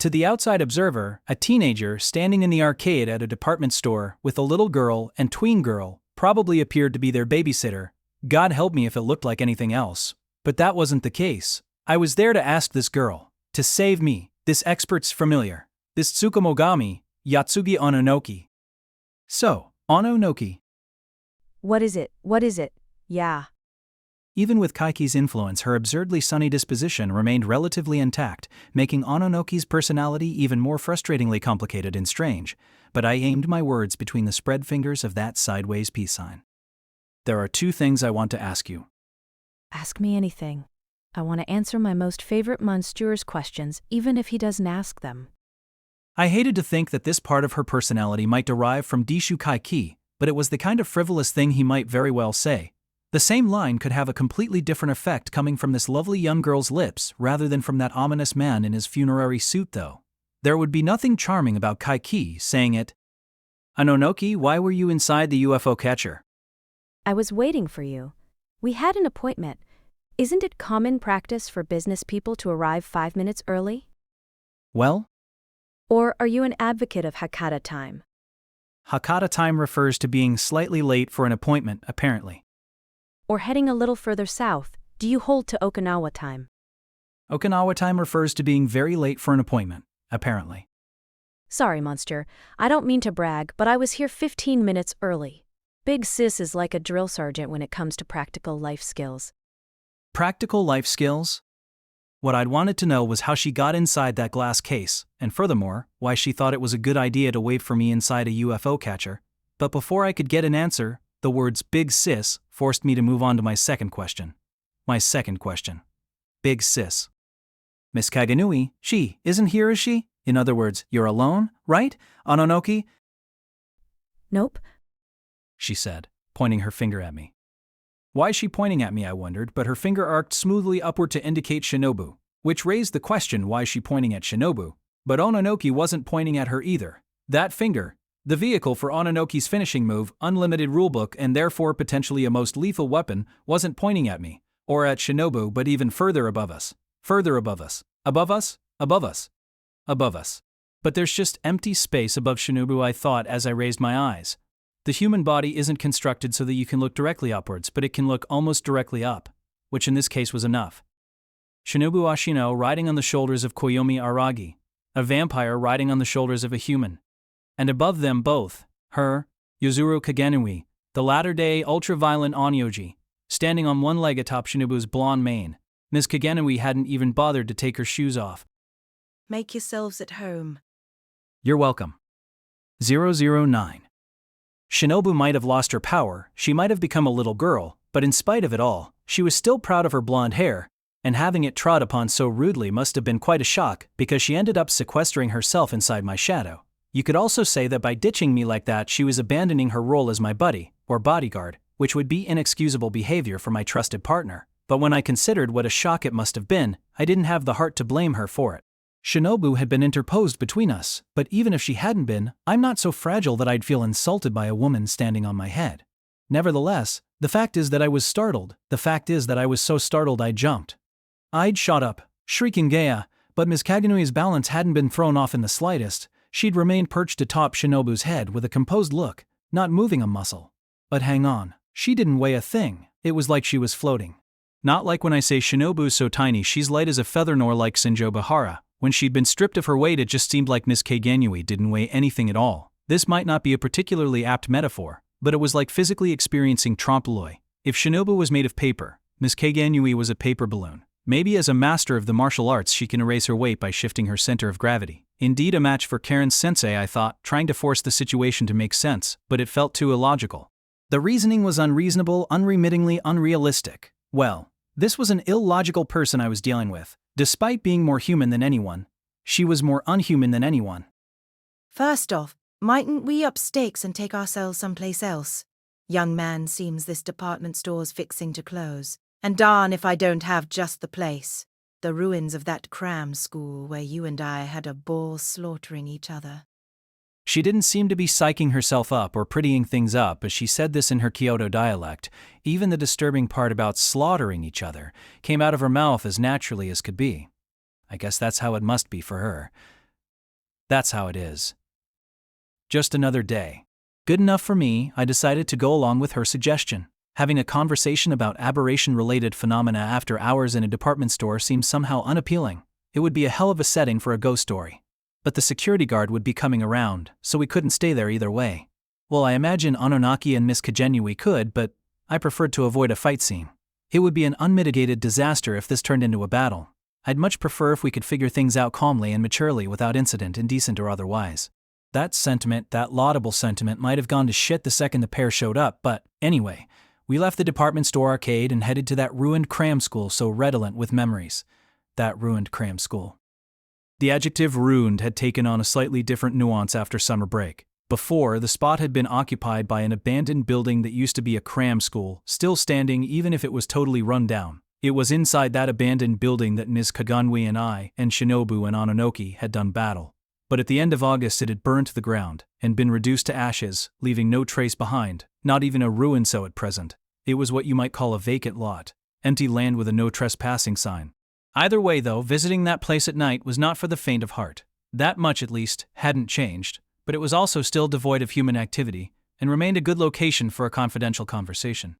To the outside observer, a teenager standing in the arcade at a department store with a little girl and tween girl probably appeared to be their babysitter. God help me if it looked like anything else. But that wasn't the case. I was there to ask this girl, to save me, this expert's familiar, this Tsukumogami, Yotsugi Ononoki. So, Ononoki. What is it? What is it? Yeah. Even with Kaiki's influence, her absurdly sunny disposition remained relatively intact, making Ononoki's personality even more frustratingly complicated and strange, but I aimed my words between the spread fingers of that sideways peace sign. There are 2 things I want to ask you. Ask me anything. I want to answer my most favorite monsteur's questions, even if he doesn't ask them. I hated to think that this part of her personality might derive from Dishu Kaiki, but it was the kind of frivolous thing he might very well say. The same line could have a completely different effect coming from this lovely young girl's lips rather than from that ominous man in his funerary suit though. There would be nothing charming about Kaiki saying it. Ononoki, why were you inside the UFO catcher? I was waiting for you. We had an appointment. Isn't it common practice for business people to arrive 5 minutes early? Well? Or are you an advocate of Hakata time? Hakata time refers to being slightly late for an appointment, apparently. Or heading a little further south, do you hold to Okinawa time? Okinawa time refers to being very late for an appointment, apparently. Sorry, monster. I don't mean to brag, but I was here 15 minutes early. Big sis is like a drill sergeant when it comes to practical life skills. Practical life skills? What I'd wanted to know was how she got inside that glass case, and furthermore, why she thought it was a good idea to wait for me inside a UFO catcher. But before I could get an answer, the words "big sis" forced me to move on to my second question. Big sis. Miss Kaganui, she isn't here, is she? In other words, you're alone, right, Ononoki? Nope, She said, pointing her finger at me. Why is she pointing at me, I wondered, but her finger arced smoothly upward to indicate Shinobu, which raised the question, why is she pointing at Shinobu? But Ononoki wasn't pointing at her either. That finger, the vehicle for Ononoki's finishing move, unlimited rulebook and therefore potentially a most lethal weapon, wasn't pointing at me, or at Shinobu, but even further above us. Further above us. Above us? Above us. Above us. But there's just empty space above Shinobu, I thought as I raised my eyes. The human body isn't constructed so that you can look directly upwards, but it can look almost directly up, which in this case was enough. Shinobu Ashino riding on the shoulders of Koyomi Araragi, a vampire riding on the shoulders of a human. And above them both, her, Yuzuru Kagenui, the latter-day ultra-violent Onyoji, standing on one leg atop Shinobu's blonde mane. Ms. Kagenui hadn't even bothered to take her shoes off. Make yourselves at home. You're welcome. 009. Shinobu might have lost her power, she might have become a little girl, but in spite of it all, she was still proud of her blonde hair, and having it trod upon so rudely must have been quite a shock because she ended up sequestering herself inside my shadow. You could also say that by ditching me like that she was abandoning her role as my buddy, or bodyguard, which would be inexcusable behavior for my trusted partner. But when I considered what a shock it must have been, I didn't have the heart to blame her for it. Shinobu had been interposed between us, but even if she hadn't been, I'm not so fragile that I'd feel insulted by a woman standing on my head. Nevertheless, the fact is that I was startled. The fact is that I was so startled I jumped. I'd shot up, shrieking Gaia, but Ms. Kagenui's balance hadn't been thrown off in the slightest. She'd remained perched atop Shinobu's head with a composed look, not moving a muscle. But hang on, she didn't weigh a thing. It was like she was floating. Not like when I say Shinobu's so tiny she's light as a feather, nor like Senjo Bahara. When she'd been stripped of her weight, it just seemed like Miss Kagenui didn't weigh anything at all. This might not be a particularly apt metaphor, but it was like physically experiencing trompe-l'oeil. If Shinobu was made of paper, Miss Kagenui was a paper balloon. Maybe as a master of the martial arts she can erase her weight by shifting her center of gravity. Indeed a match for Karen's sensei, I thought, trying to force the situation to make sense, but it felt too illogical. The reasoning was unreasonable, unremittingly unrealistic. Well, this was an illogical person I was dealing with. Despite being more human than anyone, she was more unhuman than anyone. First off, mightn't we up stakes and take ourselves someplace else? Young man, seems this department store's fixing to close. And darn if I don't have just the place. The ruins of that cram school where you and I had a ball slaughtering each other. She didn't seem to be psyching herself up or prettying things up as she said this in her Kyoto dialect. Even the disturbing part about slaughtering each other came out of her mouth as naturally as could be. I guess that's how it must be for her. That's how it is. Just another day. Good enough for me, I decided to go along with her suggestion. Having a conversation about aberration-related phenomena after hours in a department store seemed somehow unappealing. It would be a hell of a setting for a ghost story. But the security guard would be coming around, so we couldn't stay there either way. Well, I imagine Ononoki and Miss Kagenui could, but I preferred to avoid a fight scene. It would be an unmitigated disaster if this turned into a battle. I'd much prefer if we could figure things out calmly and maturely without incident, indecent or otherwise. That laudable sentiment might have gone to shit the second the pair showed up, but anyway, we left the department store arcade and headed to that ruined cram school so redolent with memories. That ruined cram school. The adjective ruined had taken on a slightly different nuance after summer break. Before, the spot had been occupied by an abandoned building that used to be a cram school, still standing even if it was totally run down. It was inside that abandoned building that Ms. Kaganui and I, and Shinobu and Ononoki, had done battle. But at the end of August it had burned to the ground, and been reduced to ashes, leaving no trace behind, not even a ruin so at present. It was what you might call a vacant lot, empty land with a no trespassing sign. Either way though, visiting that place at night was not for the faint of heart. That much at least hadn't changed, but it was also still devoid of human activity, and remained a good location for a confidential conversation.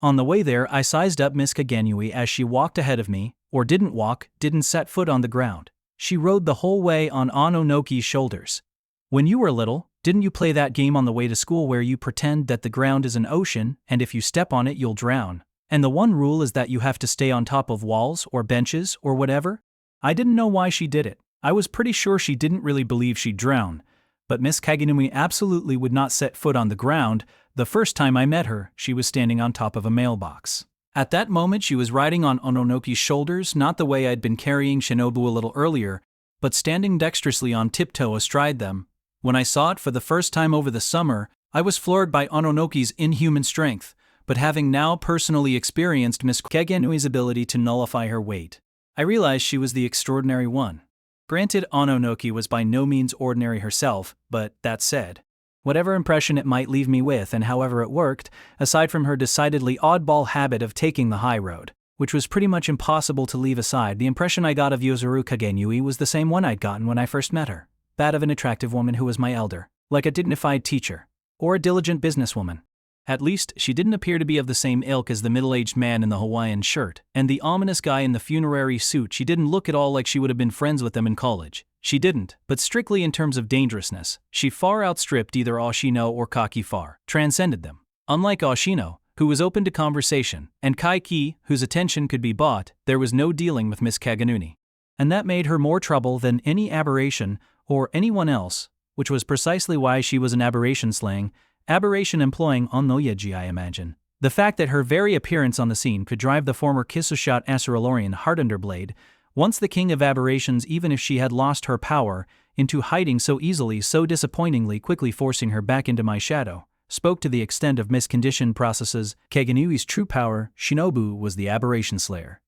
On the way there I sized up Miss Kagenui as she walked ahead of me, or didn't set foot on the ground. She rode the whole way on Ononoki's shoulders. When you were little, didn't you play that game on the way to school where you pretend that the ground is an ocean, and if you step on it you'll drown? And the one rule is that you have to stay on top of walls or benches or whatever? I didn't know why she did it. I was pretty sure she didn't really believe she'd drown. But Miss Kagenui absolutely would not set foot on the ground. The first time I met her, she was standing on top of a mailbox. At that moment she was riding on Ononoki's shoulders, not the way I'd been carrying Shinobu a little earlier, but standing dexterously on tiptoe astride them. When I saw it for the first time over the summer, I was floored by Ononoki's inhuman strength, but having now personally experienced Miss Kagenui's ability to nullify her weight, I realized she was the extraordinary one. Granted, Ononoki was by no means ordinary herself, but that said, whatever impression it might leave me with and however it worked, aside from her decidedly oddball habit of taking the high road, which was pretty much impossible to leave aside, the impression I got of Yozuru Kagenui was the same one I'd gotten when I first met her. That of an attractive woman who was my elder, like a dignified teacher, or a diligent businesswoman. At least, she didn't appear to be of the same ilk as the middle-aged man in the Hawaiian shirt, and the ominous guy in the funerary suit. She didn't look at all like she would have been friends with them in college. She didn't, but strictly in terms of dangerousness, she far outstripped either Oshino or Kaki, far transcended them. Unlike Oshino, who was open to conversation, and Kaiki, whose attention could be bought, there was no dealing with Miss Kagenui. And that made her more trouble than any aberration or anyone else, which was precisely why she was an aberration slang. Aberration employing onnoyaji, I imagine. The fact that her very appearance on the scene could drive the former Kisushat Asuralorian Heartunderblade, once the king of aberrations even if she had lost her power, into hiding so easily, so disappointingly quickly, forcing her back into my shadow, spoke to the extent of misconditioned processes. Kagenui's true power, Shinobu, was the aberration slayer.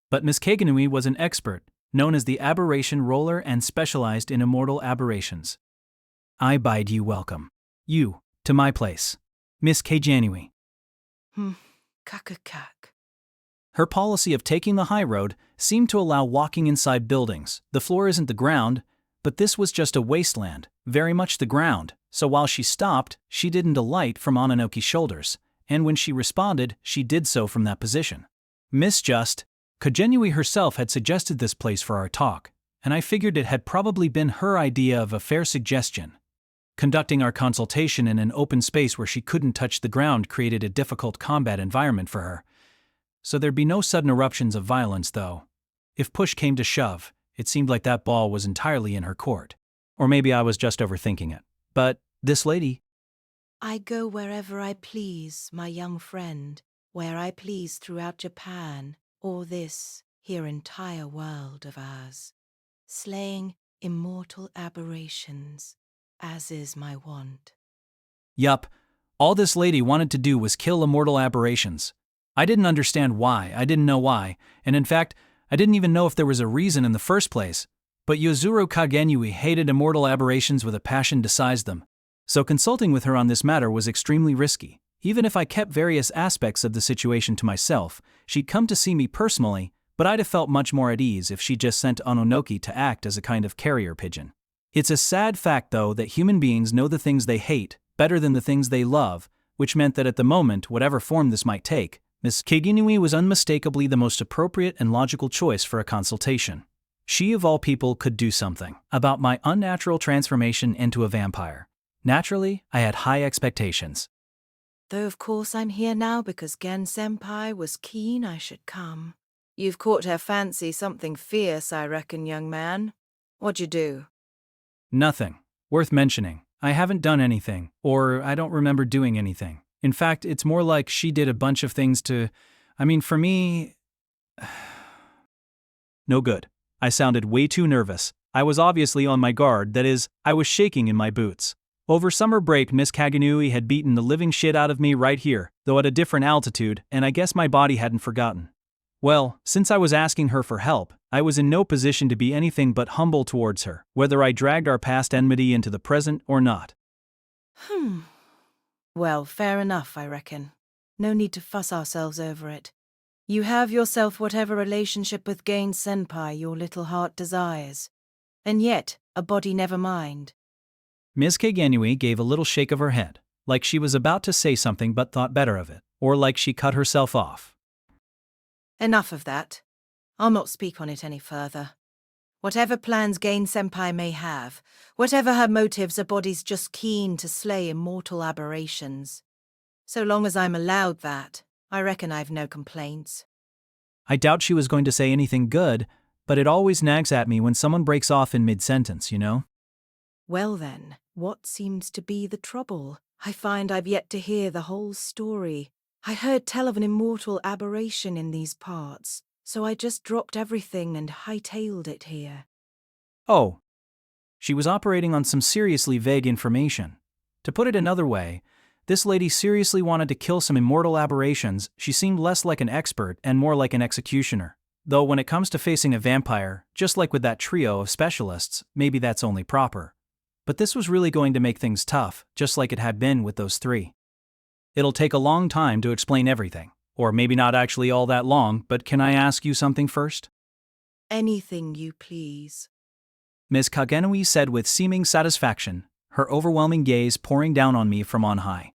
But Miss Kagenui was an expert, known as the aberration roller, and specialized in immortal aberrations. I bid you welcome. You, to my place. Miss Kagenui. Kakakak. Her policy of taking the high road seemed to allow walking inside buildings. The floor isn't the ground, but this was just a wasteland, very much the ground, so while she stopped, she didn't alight from Ononoki's shoulders, and when she responded, she did so from that position. Miss Kagenui herself had suggested this place for our talk, and I figured it had probably been her idea of a fair suggestion. Conducting our consultation in an open space where she couldn't touch the ground created a difficult combat environment for her. So there'd be no sudden eruptions of violence, though. If push came to shove, it seemed like that ball was entirely in her court. Or maybe I was just overthinking it. But this lady... I go wherever I please, my young friend, where I please throughout Japan, or this here entire world of ours, slaying immortal aberrations, as is my wont. Yup, all this lady wanted to do was kill immortal aberrations. I didn't understand why, I didn't know why, and in fact, I didn't even know if there was a reason in the first place. But Yozuru Kagenui hated immortal aberrations with a passion to size them. So consulting with her on this matter was extremely risky. Even if I kept various aspects of the situation to myself, she'd come to see me personally, but I'd have felt much more at ease if she'd just sent Ononoki to act as a kind of carrier pigeon. It's a sad fact, though, that human beings know the things they hate better than the things they love, which meant that at the moment, whatever form this might take, Miss Kagenui was unmistakably the most appropriate and logical choice for a consultation. She, of all people, could do something about my unnatural transformation into a vampire. Naturally, I had high expectations. Though of course I'm here now because Gen-senpai was keen I should come. You've caught her fancy something fierce, I reckon, young man. What'd you do? Nothing worth mentioning. I haven't done anything, or I don't remember doing anything. In fact, it's more like she did a bunch of things for me... No good. I sounded way too nervous. I was obviously on my guard, that is, I was shaking in my boots. Over summer break, Miss Kagenui had beaten the living shit out of me right here, though at a different altitude, and I guess my body hadn't forgotten. Well, since I was asking her for help, I was in no position to be anything but humble towards her, whether I dragged our past enmity into the present or not. Well, fair enough, I reckon. No need to fuss ourselves over it. You have yourself whatever relationship with Gain-senpai your little heart desires. And yet, a body never mind. Miss Kagenui gave a little shake of her head, like she was about to say something but thought better of it, or like she cut herself off. Enough of that. I'll not speak on it any further. Whatever plans Gain-senpai may have, whatever her motives, a body's just keen to slay immortal aberrations. So long as I'm allowed that, I reckon I've no complaints. I doubt she was going to say anything good, but it always nags at me when someone breaks off in mid-sentence, you know? Well then, what seems to be the trouble? I find I've yet to hear the whole story. I heard tell of an immortal aberration in these parts, so I just dropped everything and hightailed it here. Oh. She was operating on some seriously vague information. To put it another way, this lady seriously wanted to kill some immortal aberrations. She seemed less like an expert and more like an executioner. Though when it comes to facing a vampire, just like with that trio of specialists, maybe that's only proper. But this was really going to make things tough, just like it had been with those three. It'll take a long time to explain everything. Or maybe not actually all that long, but can I ask you something first? Anything you please. Miss Kagenui said with seeming satisfaction, her overwhelming gaze pouring down on me from on high.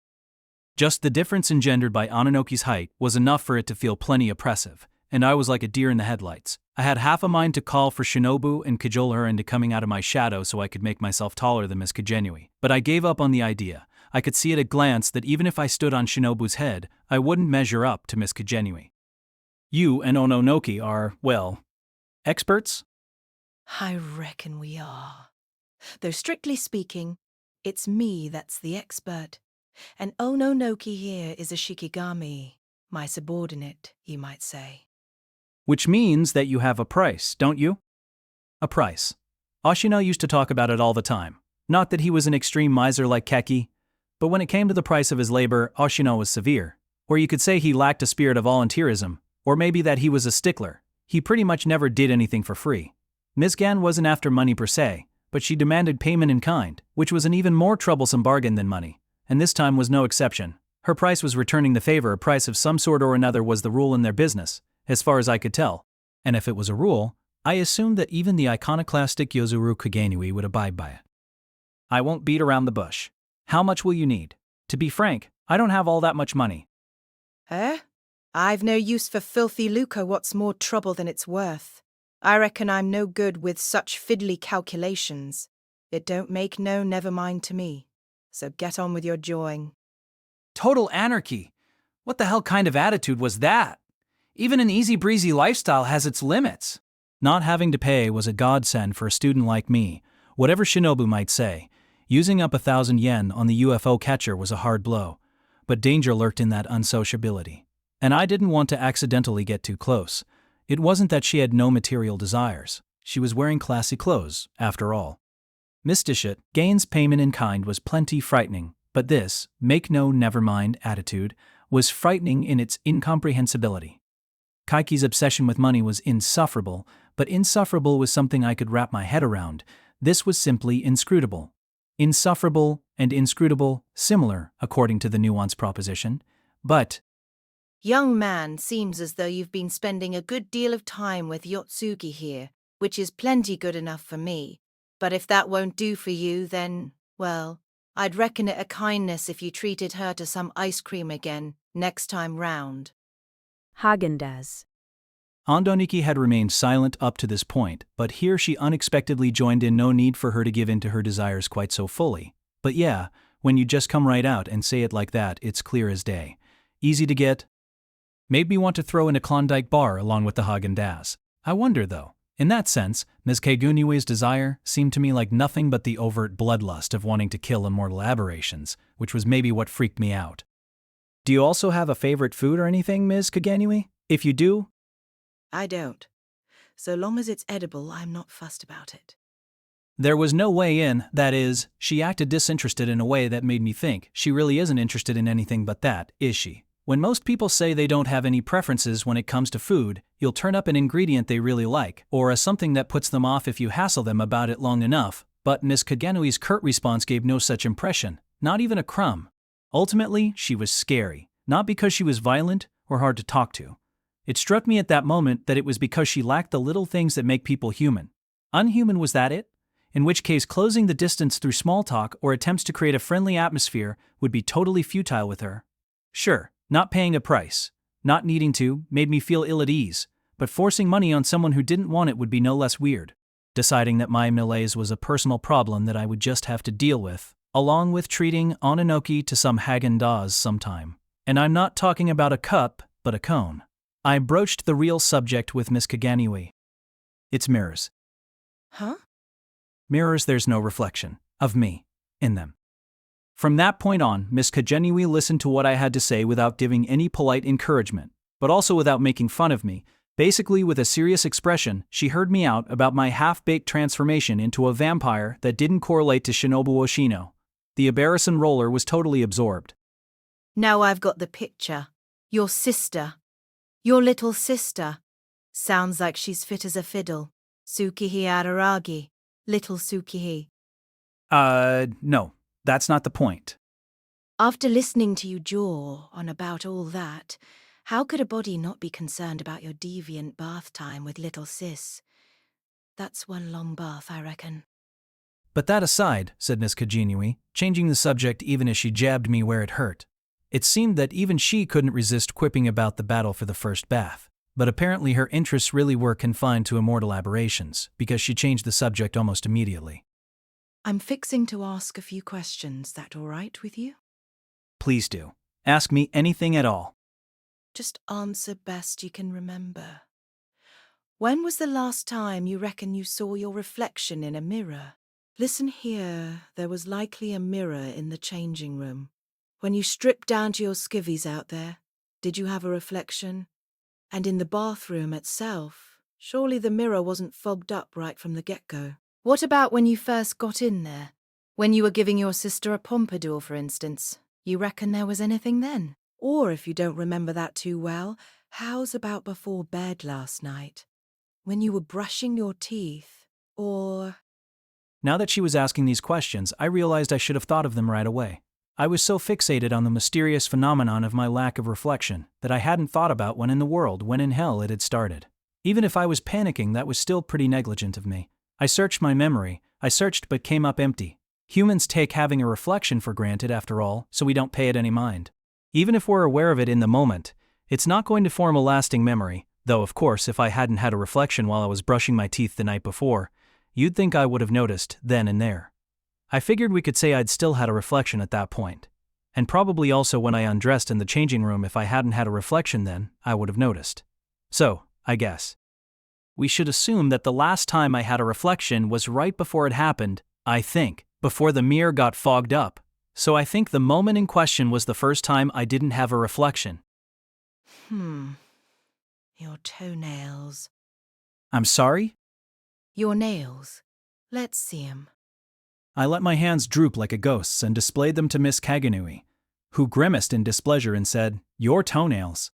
Just the difference engendered by Ononoki's height was enough for it to feel plenty oppressive, and I was like a deer in the headlights. I had half a mind to call for Shinobu and cajole her into coming out of my shadow so I could make myself taller than Miss Kagenui, but I gave up on the idea. I could see at a glance that even if I stood on Shinobu's head, I wouldn't measure up to Miss Kagenui. You and Ononoki are, well, experts? I reckon we are. Though strictly speaking, it's me that's the expert. And Ononoki here is a shikigami, my subordinate, you might say. Which means that you have a price, don't you? A price. Ashino used to talk about it all the time. Not that he was an extreme miser like Keki, but when it came to the price of his labor, Ashino was severe. Or you could say he lacked a spirit of volunteerism, or maybe that he was a stickler. He pretty much never did anything for free. Ms. Gan wasn't after money per se, but she demanded payment in kind, which was an even more troublesome bargain than money, and this time was no exception. Her price was returning the favor. A price of some sort or another was the rule in their business, as far as I could tell. And if it was a rule, I assumed that even the iconoclastic Yozuru Kagenui would abide by it. I won't beat around the bush. How much will you need? To be frank, I don't have all that much money. Eh? I've no use for filthy lucre. What's more trouble than it's worth? I reckon I'm no good with such fiddly calculations. It don't make no never mind to me. So get on with your jawing. Total anarchy. What the hell kind of attitude was that? Even an easy-breezy lifestyle has its limits. Not having to pay was a godsend for a student like me. Whatever Shinobu might say, using up 1,000 yen on the UFO catcher was a hard blow. But danger lurked in that unsociability. And I didn't want to accidentally get too close. It wasn't that she had no material desires. She was wearing classy clothes, after all. Miss Dishit, Gain's payment in kind was plenty frightening, but this, make no never mind attitude, was frightening in its incomprehensibility. Kaiki's obsession with money was insufferable, but insufferable was something I could wrap my head around. This was simply inscrutable. Insufferable and inscrutable, similar, according to the nuance proposition, but... Young man, seems as though you've been spending a good deal of time with Yotsugi here, which is plenty good enough for me. But if that won't do for you, then, well, I'd reckon it a kindness if you treated her to some ice cream again next time round. Haagen-Dazs. Ondoniki had remained silent up to this point, but here she unexpectedly joined in. No need for her to give in to her desires quite so fully. But yeah, when you just come right out and say it like that, it's clear as day. Easy to get. Made me want to throw in a Klondike bar along with the Haagen-Dazs. I wonder though, in that sense, Ms. Kaguniwe's desire seemed to me like nothing but the overt bloodlust of wanting to kill immortal aberrations, which was maybe what freaked me out. Do you also have a favorite food or anything, Ms. Kaguniwe? If you do? I don't. So long as it's edible, I'm not fussed about it. There was no way in, that is, she acted disinterested in a way that made me think she really isn't interested in anything but that, is she? When most people say they don't have any preferences when it comes to food, you'll turn up an ingredient they really like, or a something that puts them off if you hassle them about it long enough, but Miss Kaganui's curt response gave no such impression, not even a crumb. Ultimately, she was scary, not because she was violent or hard to talk to. It struck me at that moment that it was because she lacked the little things that make people human. Unhuman, was that it? In which case closing the distance through small talk or attempts to create a friendly atmosphere would be totally futile with her. Sure, not paying a price, not needing to, made me feel ill at ease, but forcing money on someone who didn't want it would be no less weird. Deciding that my malaise was a personal problem that I would just have to deal with, along with treating Ononoki to some Haagen-Dazs sometime. And I'm not talking about a cup, but a cone. I broached the real subject with Miss Kaganuwe. It's mirrors. Huh? Mirrors, there's no reflection of me in them. From that point on, Miss Kaganuwe listened to what I had to say without giving any polite encouragement, but also without making fun of me. Basically, with a serious expression, she heard me out about my half-baked transformation into a vampire that didn't correlate to Shinobu Oshino. The Aberrison roller was totally absorbed. Now I've got the picture. Your sister. Your little sister. Sounds like she's fit as a fiddle. Tsukihi Araragi. Little Tsukihi. No, that's not the point. After listening to you jaw on about all that, how could a body not be concerned about your deviant bath time with little sis? That's one long bath, I reckon. But that aside, said Miss Kaganuwe, changing the subject even as she jabbed me where it hurt. It seemed that even she couldn't resist quipping about the battle for the first bath. But apparently her interests really were confined to immortal aberrations, because she changed the subject almost immediately. I'm fixing to ask a few questions. That all right with you? Please do. Ask me anything at all. Just answer best you can remember. When was the last time you reckon you saw your reflection in a mirror? Listen here, there was likely a mirror in the changing room. When you stripped down to your skivvies out there, did you have a reflection? And in the bathroom itself, surely the mirror wasn't fogged up right from the get-go. What about when you first got in there? When you were giving your sister a pompadour, for instance? You reckon there was anything then? Or if you don't remember that too well, how's about before bed last night? When you were brushing your teeth? Or... Now that she was asking these questions, I realized I should have thought of them right away. I was so fixated on the mysterious phenomenon of my lack of reflection that I hadn't thought about when in hell it had started. Even if I was panicking, that was still pretty negligent of me. I searched my memory, but came up empty. Humans take having a reflection for granted after all, so we don't pay it any mind. Even if we're aware of it in the moment, it's not going to form a lasting memory, though of course if I hadn't had a reflection while I was brushing my teeth the night before, you'd think I would have noticed then and there. I figured we could say I'd still had a reflection at that point. And probably also when I undressed in the changing room, if I hadn't had a reflection then, I would have noticed. So, I guess we should assume that the last time I had a reflection was right before it happened, I think, before the mirror got fogged up. So I think the moment in question was the first time I didn't have a reflection. Your toenails. I'm sorry? Your nails. Let's see 'em. I let my hands droop like a ghost's and displayed them to Miss Kaganuwe, who grimaced in displeasure and said, "Your toenails."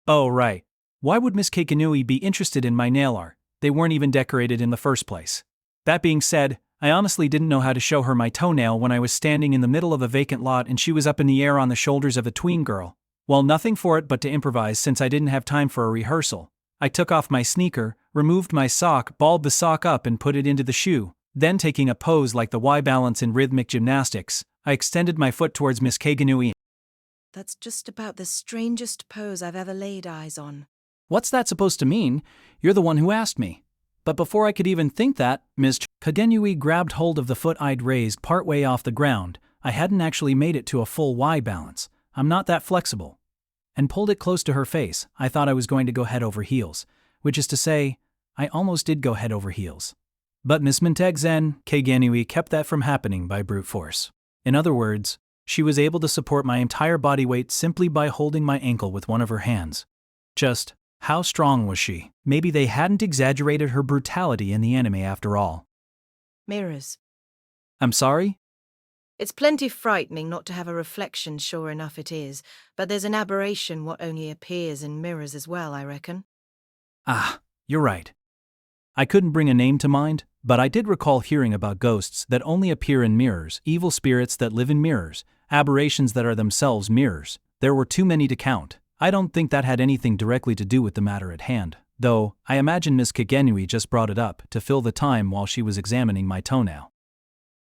Oh, right. Why would Miss Kaganuwe be interested in my nail art? They weren't even decorated in the first place. That being said, I honestly didn't know how to show her my toenail when I was standing in the middle of a vacant lot and she was up in the air on the shoulders of a tween girl. Well, nothing for it but to improvise since I didn't have time for a rehearsal. I took off my sneaker, removed my sock, balled the sock up and put it into the shoe, Then taking a pose like the Y balance in rhythmic gymnastics, I extended my foot towards Miss Kaganui. That's just about the strangest pose I've ever laid eyes on. What's that supposed to mean? You're the one who asked me. But before I could even think that, Ms. Kaganui grabbed hold of the foot I'd raised partway off the ground. I hadn't actually made it to a full Y balance. I'm not that flexible. And pulled it close to her face. I thought I was going to go head over heels. Which is to say, I almost did go head over heels. But Miss Mintegzen Kaganui kept that from happening by brute force. In other words, she was able to support my entire body weight simply by holding my ankle with one of her hands. Just, how strong was she? Maybe they hadn't exaggerated her brutality in the anime after all. Mirrors. I'm sorry? It's plenty frightening not to have a reflection, sure enough it is, but there's an aberration what only appears in mirrors as well, I reckon. Ah, you're right. I couldn't bring a name to mind, but I did recall hearing about ghosts that only appear in mirrors, evil spirits that live in mirrors, aberrations that are themselves mirrors. There were too many to count. I don't think that had anything directly to do with the matter at hand, though I imagine Miss Kaganui just brought it up to fill the time while she was examining my toenail.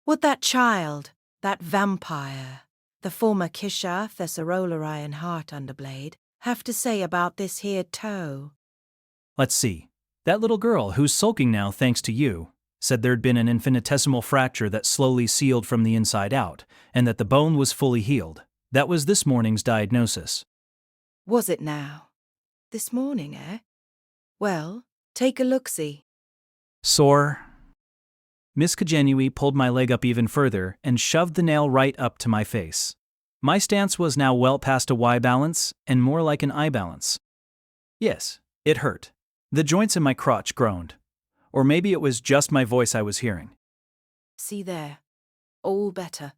What that child, that vampire, the former Kisha, Thessalolari and Heart Underblade, have to say about this here toe? Let's see. That little girl, who's sulking now thanks to you, said there'd been an infinitesimal fracture that slowly sealed from the inside out, and that the bone was fully healed. That was this morning's diagnosis. Was it now? This morning, eh? Well, take a look-see. Sore. Miss Kaganui pulled my leg up even further and shoved the nail right up to my face. My stance was now well past a Y balance and more like an I balance. Yes, it hurt. The joints in my crotch groaned. Or maybe it was just my voice I was hearing. See there. All better.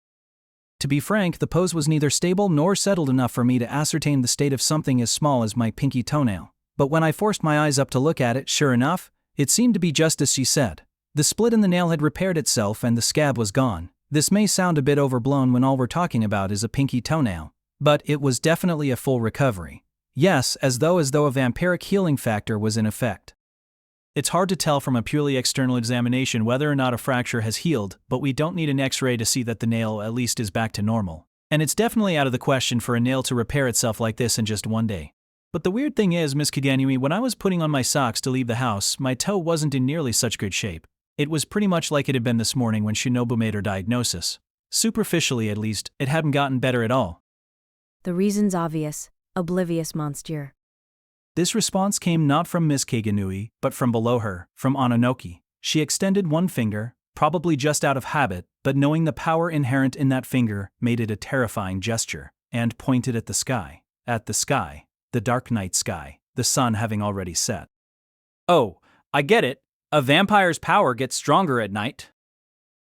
To be frank, the pose was neither stable nor settled enough for me to ascertain the state of something as small as my pinky toenail. But when I forced my eyes up to look at it, sure enough, it seemed to be just as she said. The split in the nail had repaired itself and the scab was gone. This may sound a bit overblown when all we're talking about is a pinky toenail, but it was definitely a full recovery. Yes, as though a vampiric healing factor was in effect. It's hard to tell from a purely external examination whether or not a fracture has healed, but we don't need an X-ray to see that the nail at least is back to normal. And it's definitely out of the question for a nail to repair itself like this in just one day. But the weird thing is, Miss Kaganui, when I was putting on my socks to leave the house, my toe wasn't in nearly such good shape. It was pretty much like it had been this morning when Shinobu made her diagnosis. Superficially, at least, it hadn't gotten better at all. The reason's obvious. Oblivious monster. This response came not from Miss Kaganui, but from below her, from Ononoki. She extended one finger, probably just out of habit, but knowing the power inherent in that finger made it a terrifying gesture, and pointed at the sky. At the sky. The dark night sky, the sun having already set. Oh, I get it. A vampire's power gets stronger at night.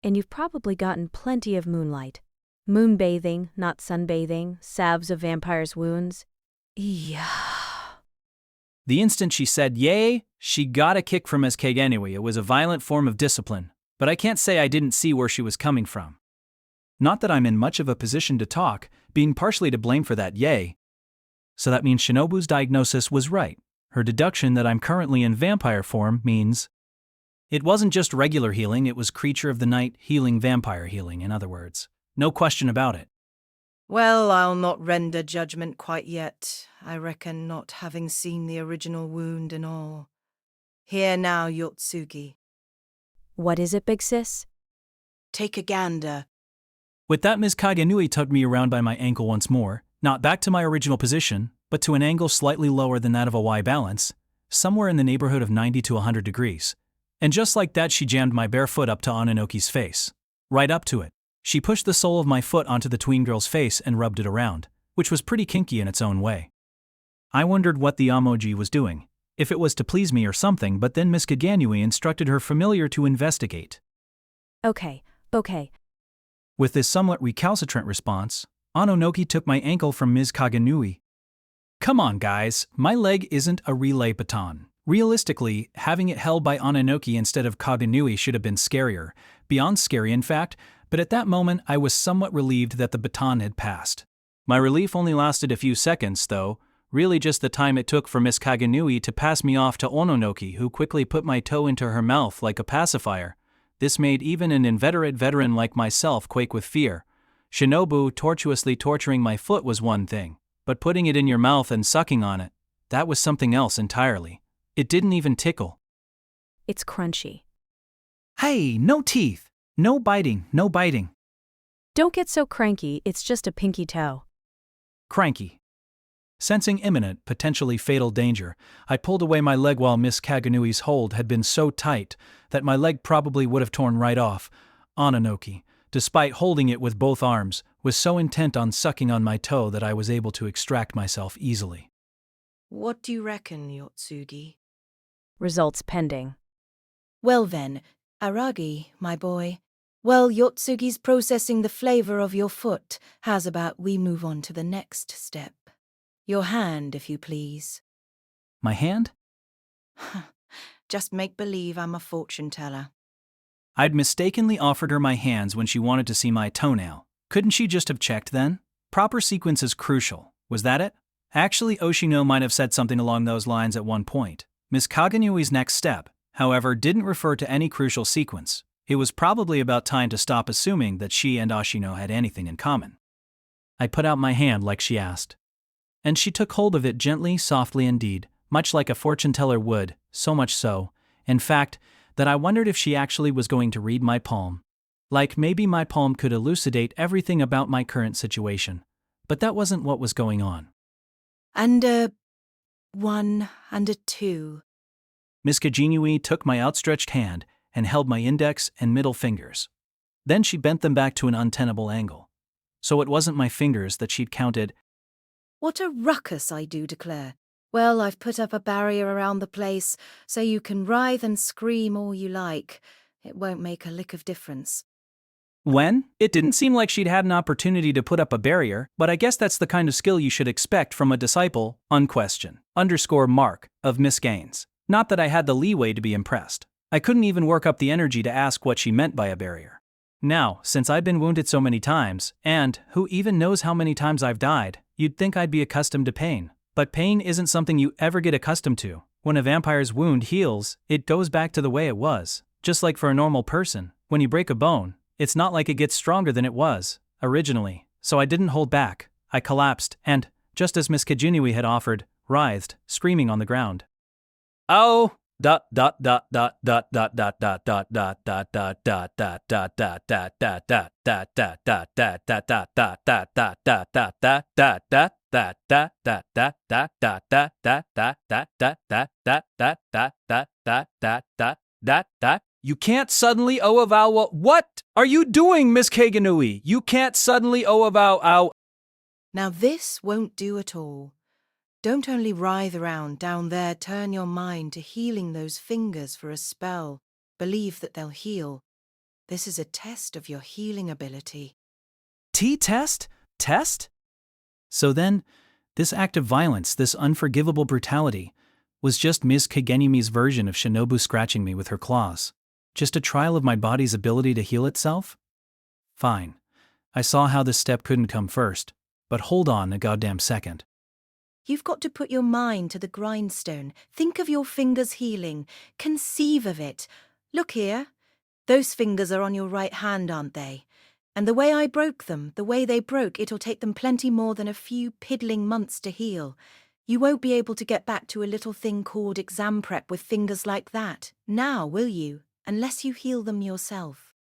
And you've probably gotten plenty of moonlight. Moonbathing, not sunbathing, salves of vampires' wounds. Yeah. The instant she said yay, she got a kick from Miss Kaganui. It was a violent form of discipline, but I can't say I didn't see where she was coming from. Not that I'm in much of a position to talk, being partially to blame for that yay. So that means Shinobu's diagnosis was right. Her deduction that I'm currently in vampire form means it wasn't just regular healing, it was creature of the night healing, vampire healing, in other words. No question about it. Well, I'll not render judgment quite yet, I reckon, not having seen the original wound and all. Here now, Yotsugi. What is it, big sis? Take a gander. With that, Ms. Kaganui tugged me around by my ankle once more, not back to my original position, but to an angle slightly lower than that of a Y balance, somewhere in the neighborhood of 90 to 100 degrees. And just like that, she jammed my bare foot up to Ononoki's face. Right up to it. She pushed the sole of my foot onto the tween girl's face and rubbed it around, which was pretty kinky in its own way. I wondered what the emoji was doing, if it was to please me or something, but then Miss Kaganui instructed her familiar to investigate. Okay. With this somewhat recalcitrant response, Ononoki took my ankle from Ms. Kaganui. Come on, guys, my leg isn't a relay baton. Realistically, having it held by Ononoki instead of Kaganui should have been scarier, beyond scary in fact, but at that moment I was somewhat relieved that the baton had passed. My relief only lasted a few seconds, though, really just the time it took for Miss Kaganui to pass me off to Ononoki, who quickly put my toe into her mouth like a pacifier. This made even an inveterate veteran like myself quake with fear. Shinobu tortuously torturing my foot was one thing, but putting it in your mouth and sucking on it, that was something else entirely. It didn't even tickle. It's crunchy. Hey, no teeth! No biting, no biting. Don't get so cranky, it's just a pinky toe. Cranky. Sensing imminent, potentially fatal danger, I pulled away my leg while Miss Kaganui's hold had been so tight that my leg probably would have torn right off. Ononoki, despite holding it with both arms, was so intent on sucking on my toe that I was able to extract myself easily. What do you reckon, Yotsugi? Results pending. Well then, Araragi, my boy. Well, Yotsugi's processing the flavor of your foot. How's about we move on to the next step? Your hand, if you please. My hand? Just make believe I'm a fortune teller. I'd mistakenly offered her my hands when she wanted to see my toenail. Couldn't she just have checked then? Proper sequence is crucial. Was that it? Actually, Oshino might have said something along those lines at one point. Miss Kaganui's next step, however, didn't refer to any crucial sequence. It was probably about time to stop assuming that she and Oshino had anything in common. I put out my hand like she asked. And she took hold of it gently, softly indeed, much like a fortune teller would, so much so, in fact, that I wondered if she actually was going to read my palm. Like maybe my palm could elucidate everything about my current situation. But that wasn't what was going on. And a 1 and a 2. Miss Kajinui took my outstretched hand and held my index and middle fingers. Then she bent them back to an untenable angle. So it wasn't my fingers that she'd counted. What a ruckus, I do declare. Well, I've put up a barrier around the place, so you can writhe and scream all you like. It won't make a lick of difference. When? It didn't seem like she'd had an opportunity to put up a barrier, but I guess that's the kind of skill you should expect from a disciple, _Mark, of Miss Gaines. Not that I had the leeway to be impressed. I couldn't even work up the energy to ask what she meant by a barrier. Now, since I'd been wounded so many times, and who even knows how many times I've died, you'd think I'd be accustomed to pain. But pain isn't something you ever get accustomed to. When a vampire's wound heals, it goes back to the way it was. Just like for a normal person, when you break a bone, it's not like it gets stronger than it was, originally. So I didn't hold back. I collapsed, and, just as Miss Kajinui had offered, writhed, screaming on the ground. Oh! You can't suddenly avow what are you doing, Miss Kaganui? You can't suddenly avow. Now this won't do at all. Don't only writhe around down there, turn your mind to healing those fingers for a spell. Believe that they'll heal. This is a test of your healing ability. T-test? Test? So then, this act of violence, this unforgivable brutality, was just Miss Kagenumi's version of Shinobu scratching me with her claws. Just a trial of my body's ability to heal itself? Fine. I saw how this step couldn't come first, but hold on a goddamn second. You've got to put your mind to the grindstone. Think of your fingers healing. Conceive of it. Look here. Those fingers are on your right hand, aren't they? And the way I broke them, the way they broke, it'll take them plenty more than a few piddling months to heal. You won't be able to get back to a little thing called exam prep with fingers like that. Now, will you? Unless you heal them yourself.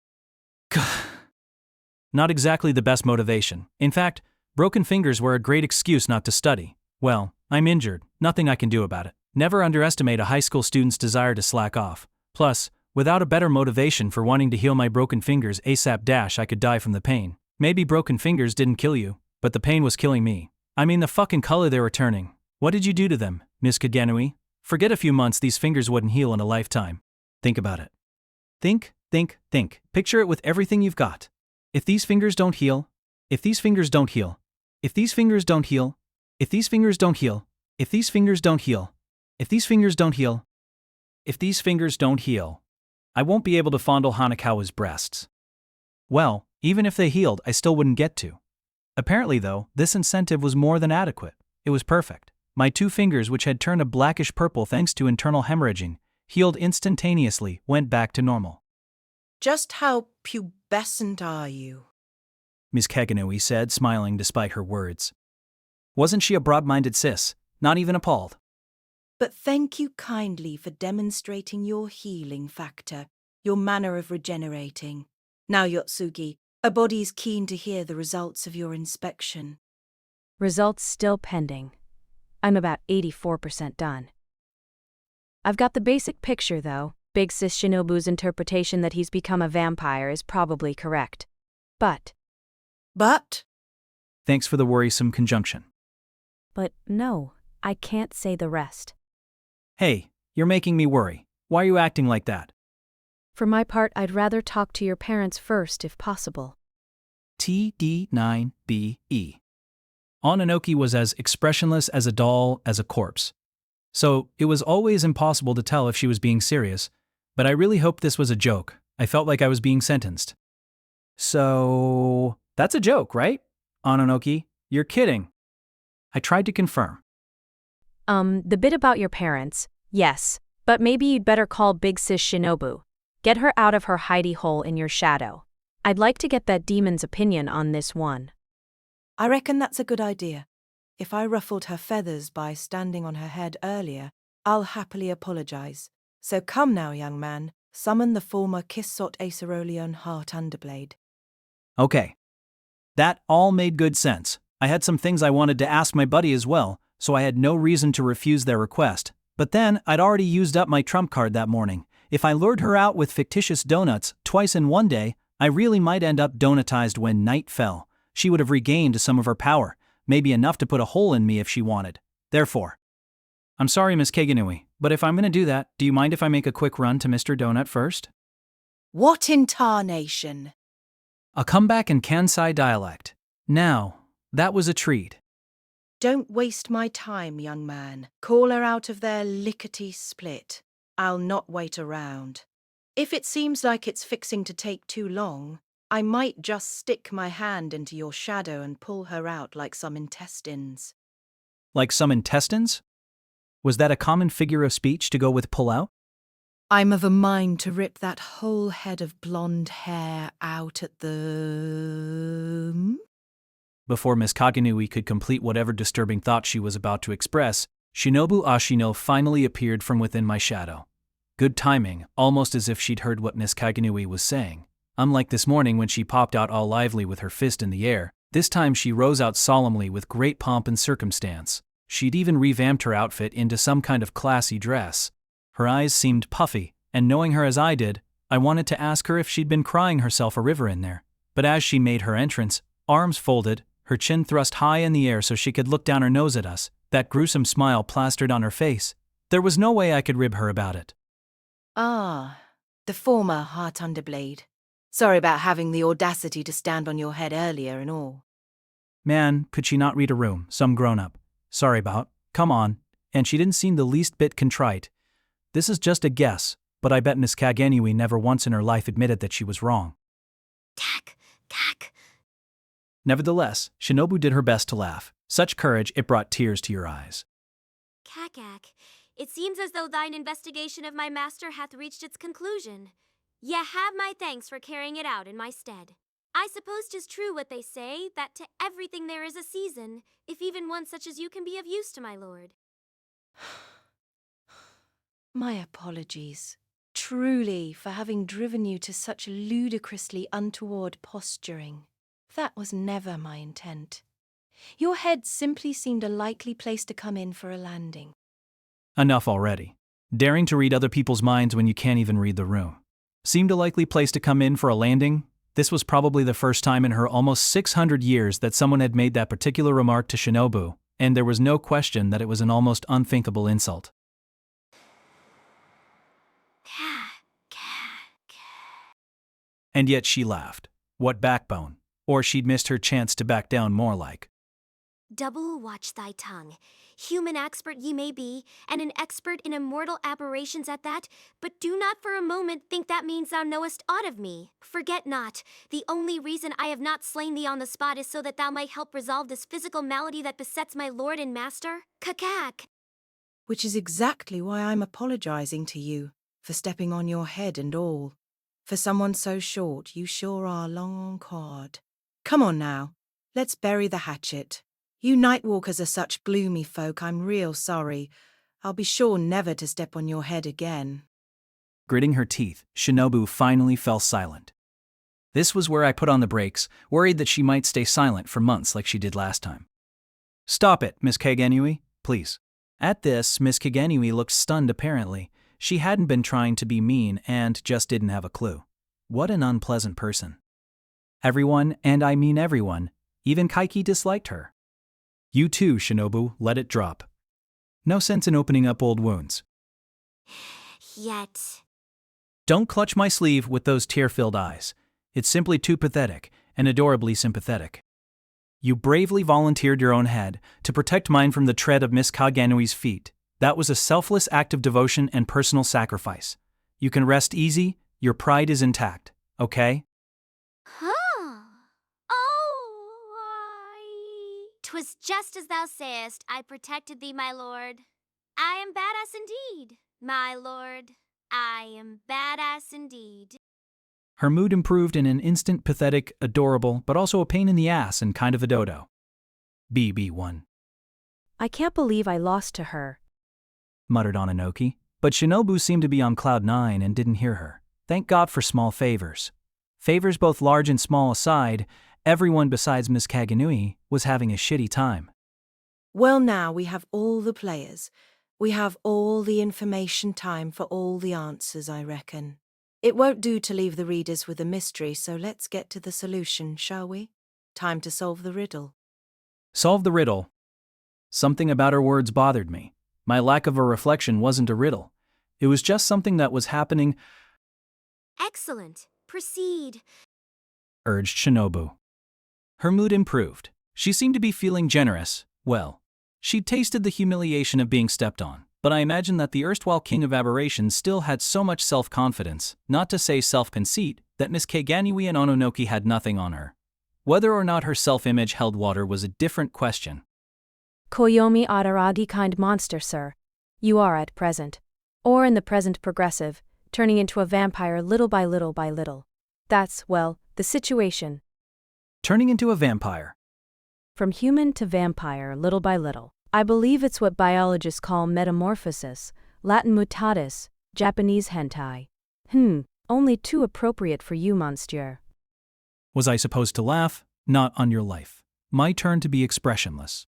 Not exactly the best motivation. In fact, broken fingers were a great excuse not to study. Well, I'm injured, nothing I can do about it. Never underestimate a high school student's desire to slack off. Plus, without a better motivation for wanting to heal my broken fingers ASAP, I could die from the pain. Maybe broken fingers didn't kill you, but the pain was killing me. I mean the fucking color they were turning. What did you do to them, Miss Kaganui? Forget a few months, these fingers wouldn't heal in a lifetime. Think about it. Think. Picture it with everything you've got. If these fingers don't heal, if these fingers don't heal, if these fingers don't heal, if these fingers don't heal, if these fingers don't heal, if these fingers don't heal, if these fingers don't heal, I won't be able to fondle Hanakawa's breasts. Well, even if they healed, I still wouldn't get to. Apparently though, this incentive was more than adequate. It was perfect. My 2 fingers, which had turned a blackish purple thanks to internal hemorrhaging, healed instantaneously, went back to normal. Just how pubescent are you? Miss Kaganui said, smiling despite her words. Wasn't she a broad-minded sis? Not even appalled. But thank you kindly for demonstrating your healing factor, your manner of regenerating. Now, Yotsugi, a body's keen to hear the results of your inspection. Results still pending. I'm about 84% done. I've got the basic picture, though. Big Sis Shinobu's interpretation that he's become a vampire is probably correct. But Thanks for the worrisome conjunction. No, I can't say the rest. Hey, you're making me worry. Why are you acting like that? For my part, I'd rather talk to your parents first if possible. TD9BE. Ononoki was as expressionless as a doll as a corpse. So, it was always impossible to tell if she was being serious, but I really hoped this was a joke. I felt like I was being sentenced. So, that's a joke, right? Ononoki, you're kidding. I tried to confirm. The bit about your parents, yes, but maybe you'd better call Big Sis Shinobu. Get her out of her hidey hole in your shadow. I'd like to get that demon's opinion on this one. I reckon that's a good idea. If I ruffled her feathers by standing on her head earlier, I'll happily apologize. So come now, young man, summon the former Kissot Aceroleon Heart Underblade. Okay. That all made good sense. I had some things I wanted to ask my buddy as well, so I had no reason to refuse their request. But then, I'd already used up my trump card that morning. If I lured her out with fictitious donuts twice in one day, I really might end up donutized when night fell. She would have regained some of her power, maybe enough to put a hole in me if she wanted. Therefore, I'm sorry, Miss Kaganui, but if I'm going to do that, do you mind if I make a quick run to Mr. Donut first? What in tarnation? A comeback in Kansai dialect. Now, that was a treat. Don't waste my time, young man. Call her out of their lickety-split. I'll not wait around. If it seems like it's fixing to take too long, I might just stick my hand into your shadow and pull her out like some intestines. Like some intestines? Was that a common figure of speech to go with pull out? I'm of a mind to rip that whole head of blonde hair out at the... Before Miss Kaganui could complete whatever disturbing thought she was about to express, Shinobu Ashino finally appeared from within my shadow. Good timing, almost as if she'd heard what Miss Kaganui was saying. Unlike this morning when she popped out all lively with her fist in the air, this time she rose out solemnly with great pomp and circumstance. She'd even revamped her outfit into some kind of classy dress. Her eyes seemed puffy, and knowing her as I did, I wanted to ask her if she'd been crying herself a river in there. But as she made her entrance, arms folded, her chin thrust high in the air so she could look down her nose at us, that gruesome smile plastered on her face, there was no way I could rib her about it. Ah, the former Heart Underblade. Sorry about having the audacity to stand on your head earlier and all. Man, could she not read a room, some grown-up. Sorry about, come on, and she didn't seem the least bit contrite. This is just a guess, but I bet Miss Kaganui never once in her life admitted that she was wrong. Cack, cack. Nevertheless, Shinobu did her best to laugh. Such courage, it brought tears to your eyes. Cack. It seems as though thine investigation of my master hath reached its conclusion. Ye have my thanks for carrying it out in my stead. I suppose 'tis true what they say, that to everything there is a season, if even one such as you can be of use to my lord. My apologies, truly, for having driven you to such ludicrously untoward posturing. That was never my intent. Your head simply seemed a likely place to come in for a landing. Enough already. Daring to read other people's minds when you can't even read the room. Seemed a likely place to come in for a landing? This was probably the first time in her almost 600 years that someone had made that particular remark to Shinobu, and there was no question that it was an almost unthinkable insult. And yet she laughed. What backbone? Or she'd missed her chance to back down more like. Double watch thy tongue. Human expert ye may be, and an expert in immortal aberrations at that, but do not for a moment think that means thou knowest aught of me. Forget not, the only reason I have not slain thee on the spot is so that thou might help resolve this physical malady that besets my lord and master. Cack. Which is exactly why I'm apologizing to you, for stepping on your head and all. For someone so short, you sure are long cod. Come on now, let's bury the hatchet. You Nightwalkers are such gloomy folk, I'm real sorry. I'll be sure never to step on your head again. Gritting her teeth, Shinobu finally fell silent. This was where I put on the brakes, worried that she might stay silent for months like she did last time. Stop it, Miss Kagenui, please. At this, Miss Kagenui looked stunned apparently. She hadn't been trying to be mean and just didn't have a clue. What an unpleasant person. Everyone, and I mean everyone, even Kaiki disliked her. You too, Shinobu, let it drop. No sense in opening up old wounds. Yet. Don't clutch my sleeve with those tear-filled eyes. It's simply too pathetic and adorably sympathetic. You bravely volunteered your own head to protect mine from the tread of Miss Kagenui's feet. That was a selfless act of devotion and personal sacrifice. You can rest easy, your pride is intact, okay? Huh. Oh, 'twas just as thou sayest, I protected thee, my lord. I am badass indeed, my lord. I am badass indeed. Her mood improved in an instant, pathetic, adorable, but also a pain in the ass and kind of a dodo. BB1. I can't believe I lost to her, muttered Ononoki, but Shinobu seemed to be on cloud nine and didn't hear her. Thank God for small favors. Favors both large and small aside, everyone besides Miss Kagenui was having a shitty time. Well, now we have all the players. We have all the information, time for all the answers, I reckon. It won't do to leave the readers with a mystery, so let's get to the solution, shall we? Time to solve the riddle. Solve the riddle. Something about her words bothered me. My lack of a reflection wasn't a riddle. It was just something that was happening. Excellent. Proceed, urged Shinobu. Her mood improved. She seemed to be feeling generous. Well, she'd tasted the humiliation of being stepped on, but I imagine that the erstwhile king of aberrations still had so much self-confidence, not to say self-conceit, that Miss Kaganui and Ononoki had nothing on her. Whether or not her self-image held water was a different question. Koyomi Araragi kind monster, sir. You are at present, or in the present progressive, turning into a vampire little by little by little. That's, well, the situation. Turning into a vampire. From human to vampire little by little. I believe it's what biologists call metamorphosis, Latin mutatis, Japanese hentai. Only too appropriate for you, monsieur. Was I supposed to laugh? Not on your life. My turn to be expressionless.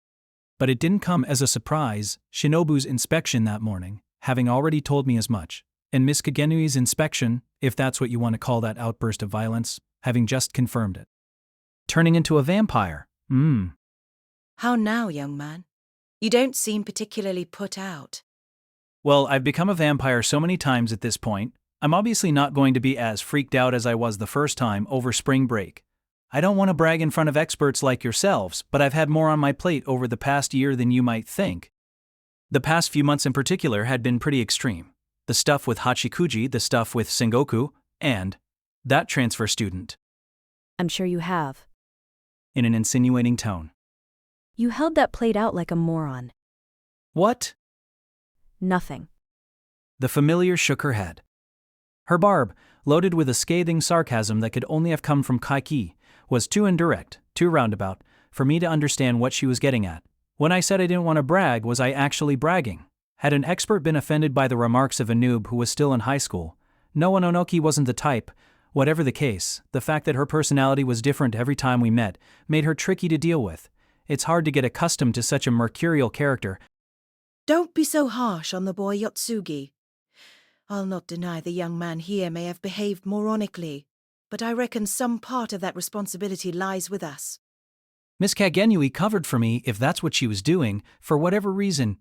But it didn't come as a surprise, Shinobu's inspection that morning, having already told me as much, and Miss Kagenui's inspection, if that's what you want to call that outburst of violence, having just confirmed it. Turning into a vampire. How now, young man? You don't seem particularly put out. Well, I've become a vampire so many times at this point, I'm obviously not going to be as freaked out as I was the first time over spring break. I don't want to brag in front of experts like yourselves, but I've had more on my plate over the past year than you might think. The past few months in particular had been pretty extreme. The stuff with Hachikuji, the stuff with Sengoku, and that transfer student. I'm sure you have. In an insinuating tone. You held that plate out like a moron. What? Nothing. The familiar shook her head. Her barb, loaded with a scathing sarcasm that could only have come from Kaiki, was too indirect, too roundabout, for me to understand what she was getting at. When I said I didn't want to brag, was I actually bragging? Had an expert been offended by the remarks of a noob who was still in high school? No, Ononoki wasn't the type. Whatever the case, the fact that her personality was different every time we met made her tricky to deal with. It's hard to get accustomed to such a mercurial character. Don't be so harsh on the boy Yotsugi. I'll not deny the young man here may have behaved moronically, but I reckon some part of that responsibility lies with us. Miss Kagenui covered for me if that's what she was doing, for whatever reason.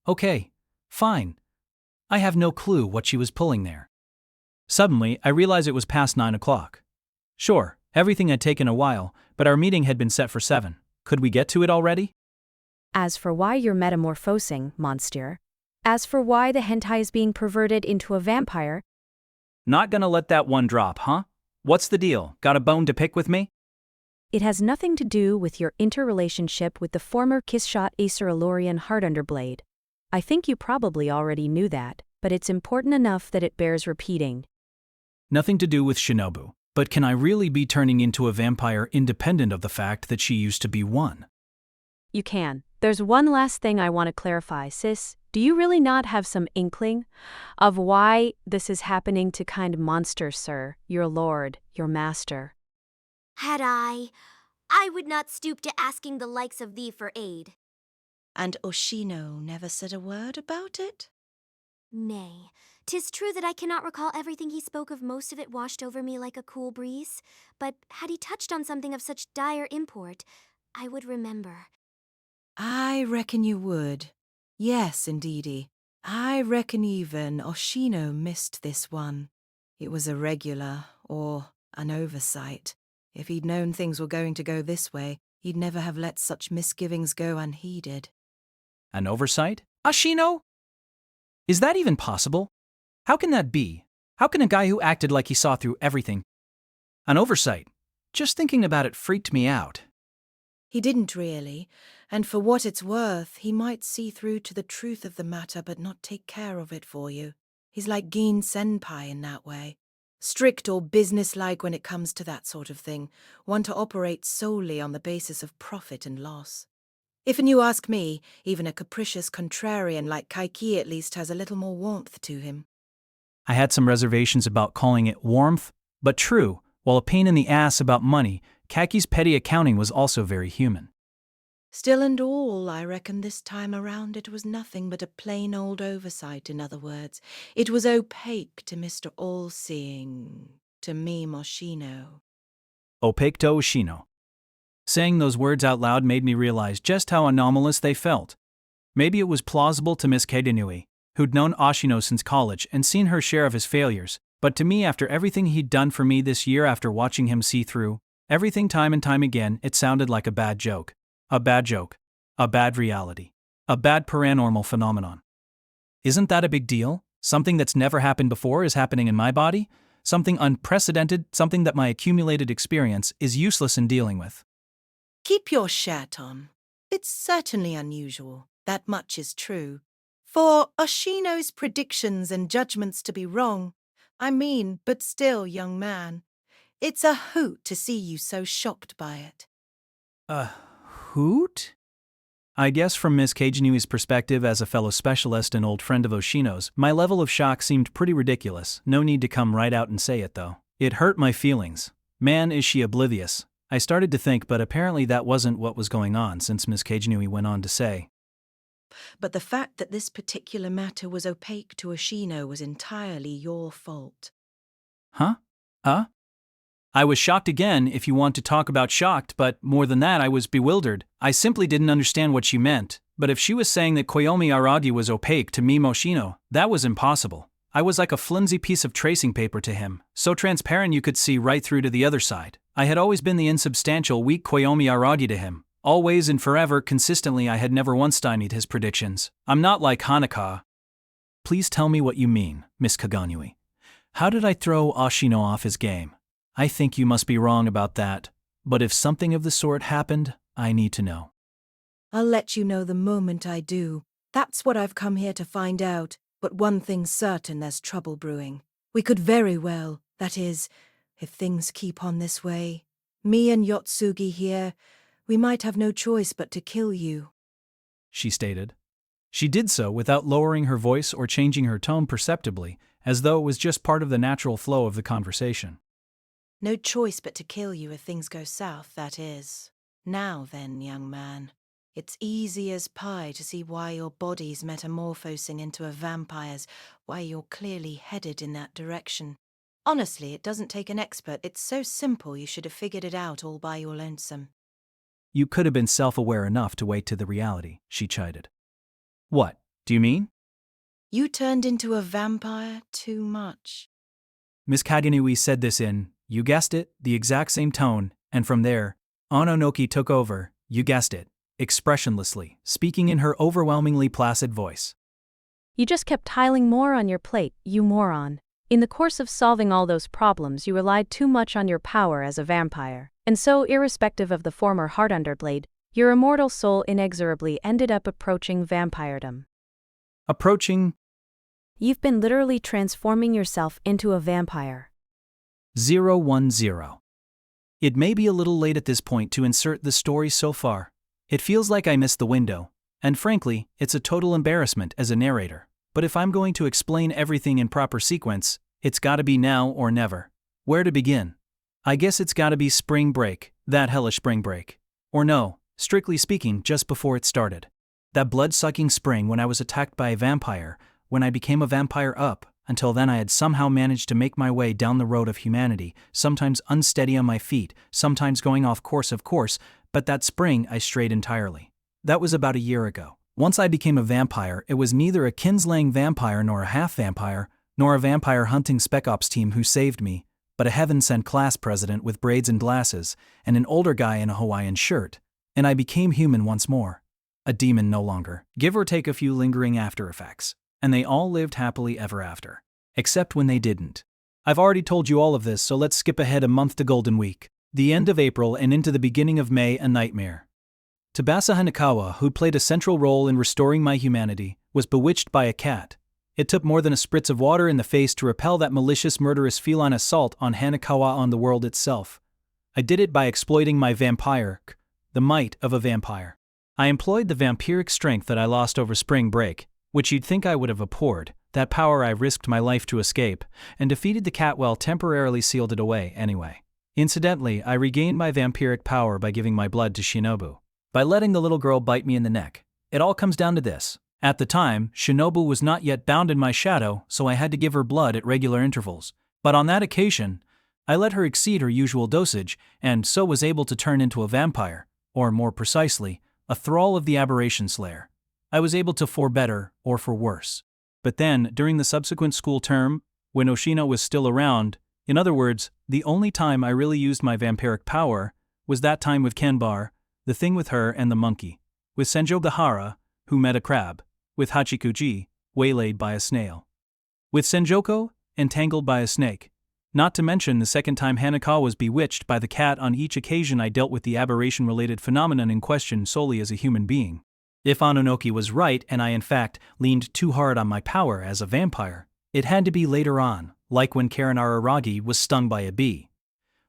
Okay, fine. I have no clue what she was pulling there. Suddenly, I realized it was past 9 o'clock. Sure, everything had taken a while, but our meeting had been set for 7. Could we get to it already? As for why you're metamorphosing, monster. As for why the hentai is being perverted into a vampire. Not gonna let that one drop, huh? What's the deal? Got a bone to pick with me? It has nothing to do with your interrelationship with the former Kissshot Acer Alorian Heartunderblade. I think you probably already knew that, but it's important enough that it bears repeating. Nothing to do with Shinobu, but can I really be turning into a vampire independent of the fact that she used to be one? You can. There's one last thing I want to clarify, sis. Do you really not have some inkling of why this is happening to kind monster, sir, your lord, your master? Had I would not stoop to asking the likes of thee for aid. And Oshino never said a word about it? Nay, 'tis true that I cannot recall everything he spoke of. Most of it washed over me like a cool breeze. But had he touched on something of such dire import, I would remember. I reckon you would. Yes, indeedy. I reckon even Oshino missed this one. It was a regular, or an oversight. If he'd known things were going to go this way, he'd never have let such misgivings go unheeded. An oversight? Ashino? Is that even possible? How can that be? How can a guy who acted like he saw through everything? An oversight? Just thinking about it freaked me out. He didn't really, and for what it's worth, he might see through to the truth of the matter but not take care of it for you. He's like Gin Senpai in that way. Strict or businesslike when it comes to that sort of thing, one to operate solely on the basis of profit and loss. If you ask me, even a capricious contrarian like Kaiki at least has a little more warmth to him. I had some reservations about calling it warmth, but true, while a pain in the ass about money, Kaki's petty accounting was also very human. Still and all, I reckon this time around it was nothing but a plain old oversight, in other words. It was opaque to Mr. All-Seeing, to me, Moschino. Opaque to Oshino. Saying those words out loud made me realize just how anomalous they felt. Maybe it was plausible to Miss Kaidenui, who'd known Oshino since college and seen her share of his failures, but to me, after everything he'd done for me this year, after watching him see through everything time and time again, it sounded like a bad joke. A bad joke. A bad reality. A bad paranormal phenomenon. Isn't that a big deal? Something that's never happened before is happening in my body? Something unprecedented, something that my accumulated experience is useless in dealing with. Keep your shirt on. It's certainly unusual. That much is true. For Oshino's predictions and judgments to be wrong, but still, young man, it's a hoot to see you so shocked by it. A hoot? I guess from Miss Kaidenui's perspective as a fellow specialist and old friend of Oshino's, my level of shock seemed pretty ridiculous. No need to come right out and say it, though. It hurt my feelings. Man, is she oblivious. I started to think, but apparently that wasn't what was going on, since Miss Kaidenui went on to say, But the fact that this particular matter was opaque to Oshino was entirely your fault. Huh? I was shocked again, if you want to talk about shocked, but more than that, I was bewildered. I simply didn't understand what she meant. But if she was saying that Koyomi Araragi was opaque to me, Moschino, that was impossible. I was like a flimsy piece of tracing paper to him, so transparent you could see right through to the other side. I had always been the insubstantial, weak Koyomi Araragi to him. Always and forever, consistently, I had never once stymied his predictions. I'm not like Hanaka. Please tell me what you mean, Miss Kaganui. How did I throw Oshino off his game? I think you must be wrong about that, but if something of the sort happened, I need to know. I'll let you know the moment I do. That's what I've come here to find out. But one thing's certain, there's trouble brewing. We could very well, that is, if things keep on this way, me and Yotsugi here, we might have no choice but to kill you, She stated. She did so without lowering her voice or changing her tone perceptibly, as though it was just part of the natural flow of the conversation. No choice but to kill you if things go south, that is. Now then, young man, it's easy as pie to see why your body's metamorphosing into a vampire's, why you're clearly headed in that direction. Honestly, it doesn't take an expert. It's so simple you should have figured it out all by your lonesome. You could have been self-aware enough to wait to the reality, she chided. What, do you mean? You turned into a vampire too much. Miss Kaganui said this in, you guessed it, the exact same tone, and from there, Ononoki took over, you guessed it, expressionlessly, speaking in her overwhelmingly placid voice. You just kept piling more on your plate, you moron. In the course of solving all those problems, you relied too much on your power as a vampire. And so, irrespective of the former heart underblade, your immortal soul inexorably ended up approaching vampiredom. Approaching? You've been literally transforming yourself into a vampire. 010. It may be a little late at this point to insert the story so far. It feels like I missed the window, and frankly, it's a total embarrassment as a narrator. But if I'm going to explain everything in proper sequence, it's gotta be now or never. Where to begin? I guess it's gotta be spring break, that hellish spring break. Or no, strictly speaking, just before it started. That blood-sucking spring when I was attacked by a vampire, when I became a vampire up. Until then I had somehow managed to make my way down the road of humanity, sometimes unsteady on my feet, sometimes going off course of course, but that spring I strayed entirely. That was about a year ago. Once I became a vampire, it was neither a kinslaying vampire nor a half-vampire, nor a vampire hunting spec ops team who saved me, but a heaven-sent class president with braids and glasses, and an older guy in a Hawaiian shirt, and I became human once more. A demon no longer, give or take a few lingering after effects. And they all lived happily ever after. Except when they didn't. I've already told you all of this, so let's skip ahead a month to Golden Week. The end of April and into the beginning of May, a nightmare. Tsubasa Hanekawa, who played a central role in restoring my humanity, was bewitched by a cat. It took more than a spritz of water in the face to repel that malicious murderous feline assault on Hanekawa on the world itself. I did it by exploiting my the might of a vampire. I employed the vampiric strength that I lost over spring break, which you'd think I would have abhorred, that power I risked my life to escape, and defeated the cat while temporarily sealed it away anyway. Incidentally, I regained my vampiric power by giving my blood to Shinobu. By letting the little girl bite me in the neck. It all comes down to this. At the time, Shinobu was not yet bound in my shadow, so I had to give her blood at regular intervals. But on that occasion, I let her exceed her usual dosage, and so was able to turn into a vampire, or more precisely, a thrall of the Aberration Slayer. I was able to for better or for worse. But then, during the subsequent school term, when Oshino was still around, in other words, the only time I really used my vampiric power was that time with Kenbar, the thing with her and the monkey, with Senjo Gahara, who met a crab, with Hachikuji, waylaid by a snail, with Senjoko, entangled by a snake. Not to mention the second time Hanekawa was bewitched by the cat. On each occasion I dealt with the aberration-related phenomenon in question solely as a human being. If Ononoki was right and I in fact leaned too hard on my power as a vampire, it had to be later on, like when Karen Araragi was stung by a bee.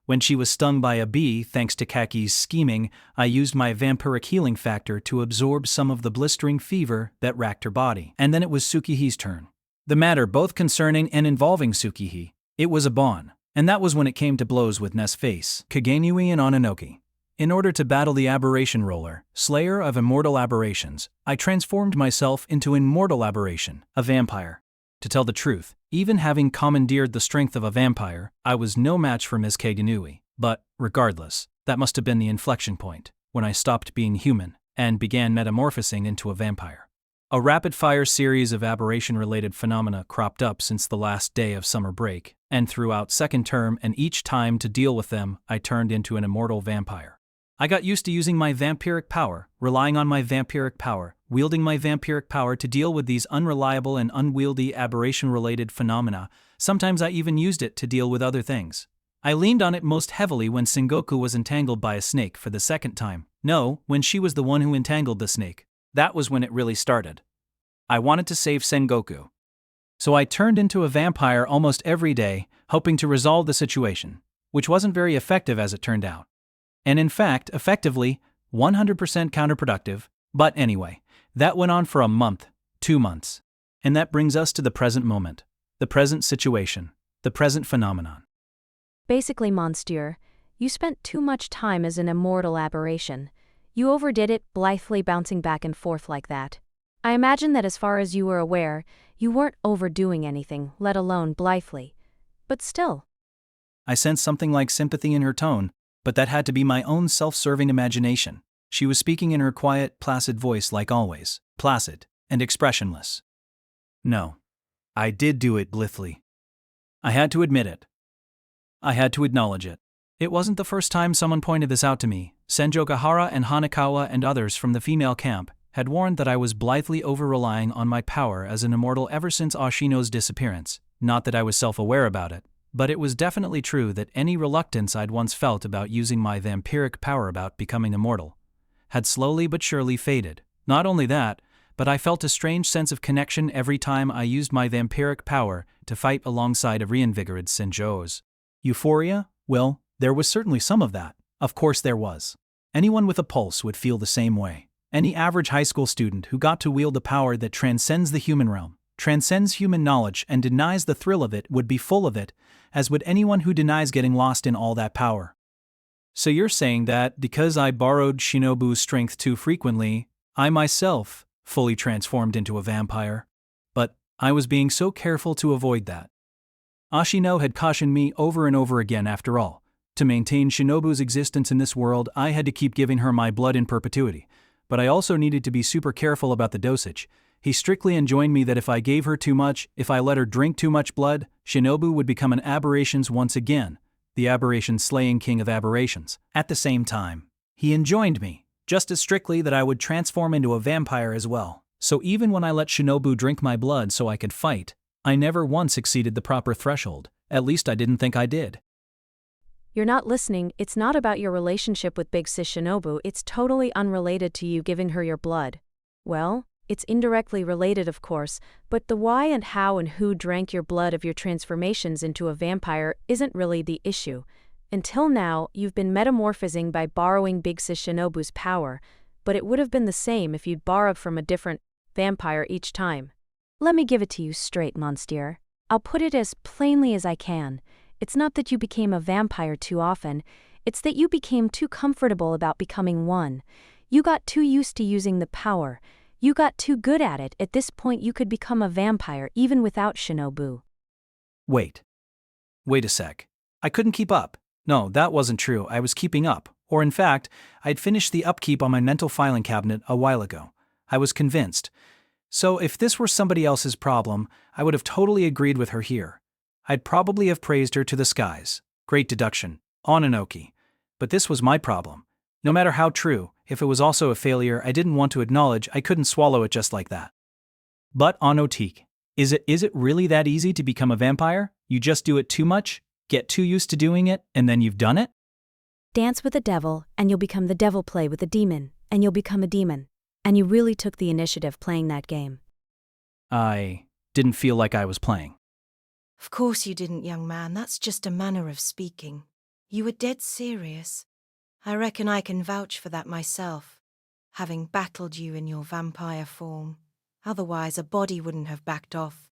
When she was stung by a bee, thanks to Kaki's scheming, I used my vampiric healing factor to absorb some of the blistering fever that racked her body. And then it was Tsukihi's turn. The matter both concerning and involving Tsukihi, it was a bon. And that was when it came to blows with Ness Face, Kagenui and Ononoki. In order to battle the Aberration Roller, Slayer of Immortal Aberrations, I transformed myself into Immortal Aberration, a vampire. To tell the truth, even having commandeered the strength of a vampire, I was no match for Ms. Kagenui. But, regardless, that must have been the inflection point, when I stopped being human, and began metamorphosing into a vampire. A rapid-fire series of aberration-related phenomena cropped up since the last day of summer break, and throughout second term, and each time to deal with them, I turned into an immortal vampire. I got used to using my vampiric power, relying on my vampiric power, wielding my vampiric power to deal with these unreliable and unwieldy aberration-related phenomena. Sometimes I even used it to deal with other things. I leaned on it most heavily when Sengoku was entangled by a snake for the second time. No, when she was the one who entangled the snake. That was when it really started. I wanted to save Sengoku. So I turned into a vampire almost every day, hoping to resolve the situation, which wasn't very effective as it turned out. And in fact, effectively, 100% counterproductive. But anyway, that went on for a month, 2 months. And that brings us to the present moment, the present situation, the present phenomenon. Basically, Monsieur, you spent too much time as an immortal aberration. You overdid it, blithely bouncing back and forth like that. I imagine that as far as you were aware, you weren't overdoing anything, let alone blithely. But still. I sensed something like sympathy in her tone, but that had to be my own self-serving imagination. She was speaking in her quiet, placid voice like always, placid and expressionless. No. I did do it blithely. I had to admit it. I had to acknowledge it. It wasn't the first time someone pointed this out to me. Senjo Gahara and Hanekawa and others from the female camp had warned that I was blithely over-relying on my power as an immortal ever since Oshino's disappearance. Not that I was self-aware about it, but it was definitely true that any reluctance I'd once felt about using my vampiric power about becoming immortal had slowly but surely faded. Not only that, but I felt a strange sense of connection every time I used my vampiric power to fight alongside a reinvigorated Senjo's. Euphoria? Well, there was certainly some of that. Of course there was. Anyone with a pulse would feel the same way. Any average high school student who got to wield a power that transcends the human realm, transcends human knowledge and denies the thrill of it would be full of it, as would anyone who denies getting lost in all that power. So you're saying that, because I borrowed Shinobu's strength too frequently, I myself fully transformed into a vampire? But I was being so careful to avoid that. Ashino had cautioned me over and over again after all. To maintain Shinobu's existence in this world, I had to keep giving her my blood in perpetuity. But I also needed to be super careful about the dosage. He strictly enjoined me that if I gave her too much, if I let her drink too much blood, Shinobu would become an aberrations once again, the aberration-slaying king of aberrations. At the same time, he enjoined me, just as strictly, that I would transform into a vampire as well. So even when I let Shinobu drink my blood so I could fight, I never once exceeded the proper threshold. At least I didn't think I did. You're not listening. It's not about your relationship with Big Sis Shinobu. It's totally unrelated to you giving her your blood. Well, it's indirectly related, of course, but the why and how and who drank your blood of your transformations into a vampire isn't really the issue. Until now, you've been metamorphosing by borrowing Big Sis Shinobu's power, but it would have been the same if you'd borrowed from a different vampire each time. Let me give it to you straight, Monsieur. I'll put it as plainly as I can. It's not that you became a vampire too often, it's that you became too comfortable about becoming one. You got too used to using the power. You got too good at it. At this point you could become a vampire even without Shinobu. Wait a sec. I couldn't keep up. No, that wasn't true. I was keeping up. Or in fact, I'd finished the upkeep on my mental filing cabinet a while ago. I was convinced. So if this were somebody else's problem, I would have totally agreed with her here. I'd probably have praised her to the skies. Great deduction. Ononoki. But this was my problem. No matter how true, if it was also a failure I didn't want to acknowledge, I couldn't swallow it just like that. But Ononoki, is it really that easy to become a vampire? You just do it too much, get too used to doing it, and then you've done it? Dance with the devil, and you'll become the devil. Play with the demon, and you'll become a demon. And you really took the initiative playing that game. I didn't feel like I was playing. Of course you didn't, young man. That's just a manner of speaking. You were dead serious. I reckon I can vouch for that myself, having battled you in your vampire form. Otherwise, a body wouldn't have backed off.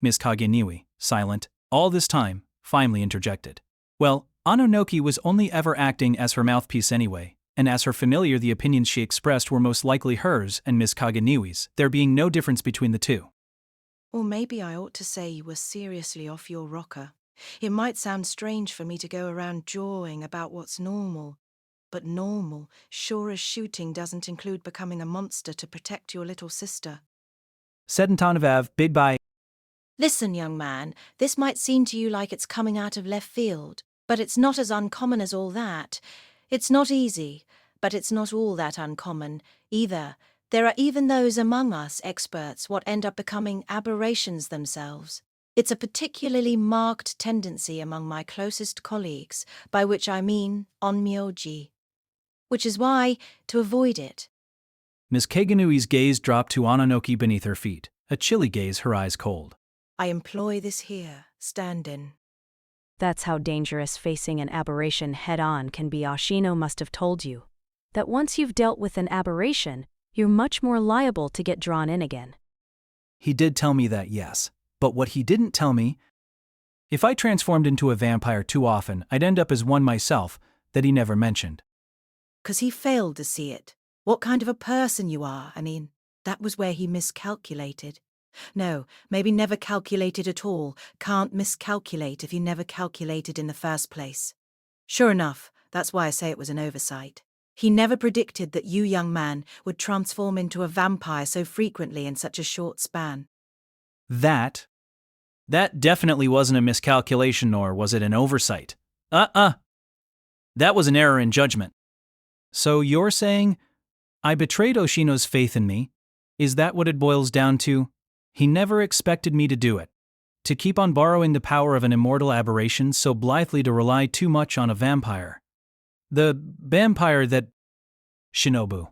Miss Kageniwi, silent, all this time, finally interjected. Well, Ononoki was only ever acting as her mouthpiece anyway, and as her familiar the opinions she expressed were most likely hers and Miss Kageniwi's, there being no difference between the two. Or maybe I ought to say you were seriously off your rocker. It might sound strange for me to go around jawing about what's normal, but normal, sure as shooting, doesn't include becoming a monster to protect your little sister. Sedentanovav, bid by. Listen, young man, this might seem to you like it's coming out of left field, but it's not as uncommon as all that. It's not easy, but it's not all that uncommon, either. There are even those among us experts what end up becoming aberrations themselves. It's a particularly marked tendency among my closest colleagues, by which I mean onmyoji. Which is why, to avoid it. Miss Kagenui's gaze dropped to Ononoki beneath her feet, a chilly gaze, her eyes cold. I employ this here, stand-in. That's how dangerous facing an aberration head-on can be. Ashino must have told you that once you've dealt with an aberration, you're much more liable to get drawn in again. He did tell me that, yes. But what he didn't tell me, if I transformed into a vampire too often, I'd end up as one myself, that he never mentioned. 'Cause he failed to see it. What kind of a person you are, I mean, that was where he miscalculated. No, maybe never calculated at all. Can't miscalculate if you never calculated in the first place. Sure enough, that's why I say it was an oversight. He never predicted that you, young man, would transform into a vampire so frequently in such a short span. That definitely wasn't a miscalculation, nor was it an oversight. That was an error in judgment. So you're saying, I betrayed Oshino's faith in me? Is that what it boils down to? He never expected me to do it. To keep on borrowing the power of an immortal aberration so blithely, to rely too much on a vampire. The vampire that... Shinobu.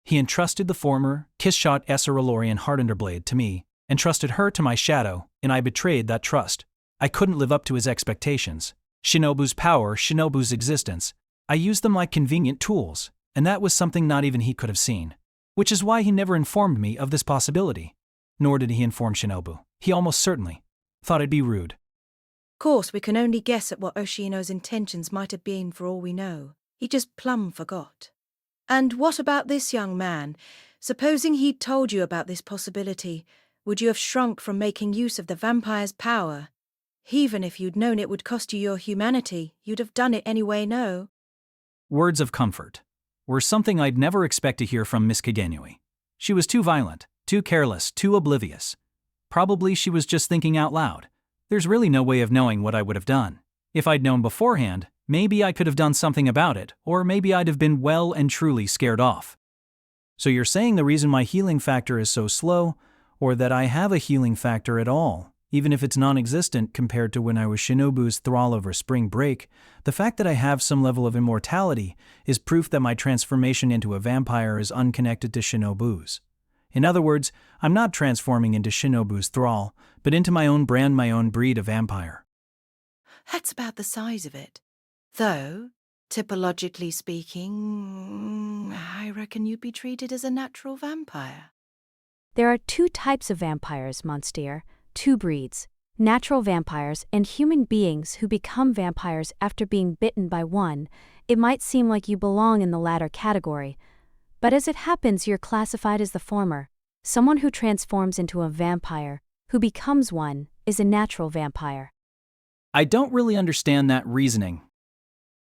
He entrusted the former, kiss-shot Esseralorian Heartenderblade to me, and trusted her to my shadow, and I betrayed that trust. I couldn't live up to his expectations. Shinobu's power, Shinobu's existence. I used them like convenient tools, and that was something not even he could have seen. Which is why he never informed me of this possibility. Nor did he inform Shinobu. He almost certainly thought it'd be rude. Course, we can only guess at what Oshino's intentions might have been for all we know. He just plumb forgot. And what about this young man? Supposing he'd told you about this possibility, would you have shrunk from making use of the vampire's power? Even if you'd known it would cost you your humanity, you'd have done it anyway, no? Words of comfort were something I'd never expect to hear from Miss Kagenui. She was too violent, too careless, too oblivious. Probably she was just thinking out loud. There's really no way of knowing what I would have done. If I'd known beforehand, maybe I could have done something about it, or maybe I'd have been well and truly scared off. So you're saying the reason my healing factor is so slow, or that I have a healing factor at all, even if it's non-existent compared to when I was Shinobu's thrall over spring break, the fact that I have some level of immortality is proof that my transformation into a vampire is unconnected to Shinobu's. In other words, I'm not transforming into Shinobu's thrall, but into my own brand, my own breed of vampire. That's about the size of it. Though, typologically speaking, I reckon you'd be treated as a natural vampire. There are two types of vampires, Monsieur. Two breeds, natural vampires and human beings who become vampires after being bitten by one. It might seem like you belong in the latter category, but as it happens you're classified as the former. Someone who transforms into a vampire, who becomes one, is a natural vampire. I don't really understand that reasoning.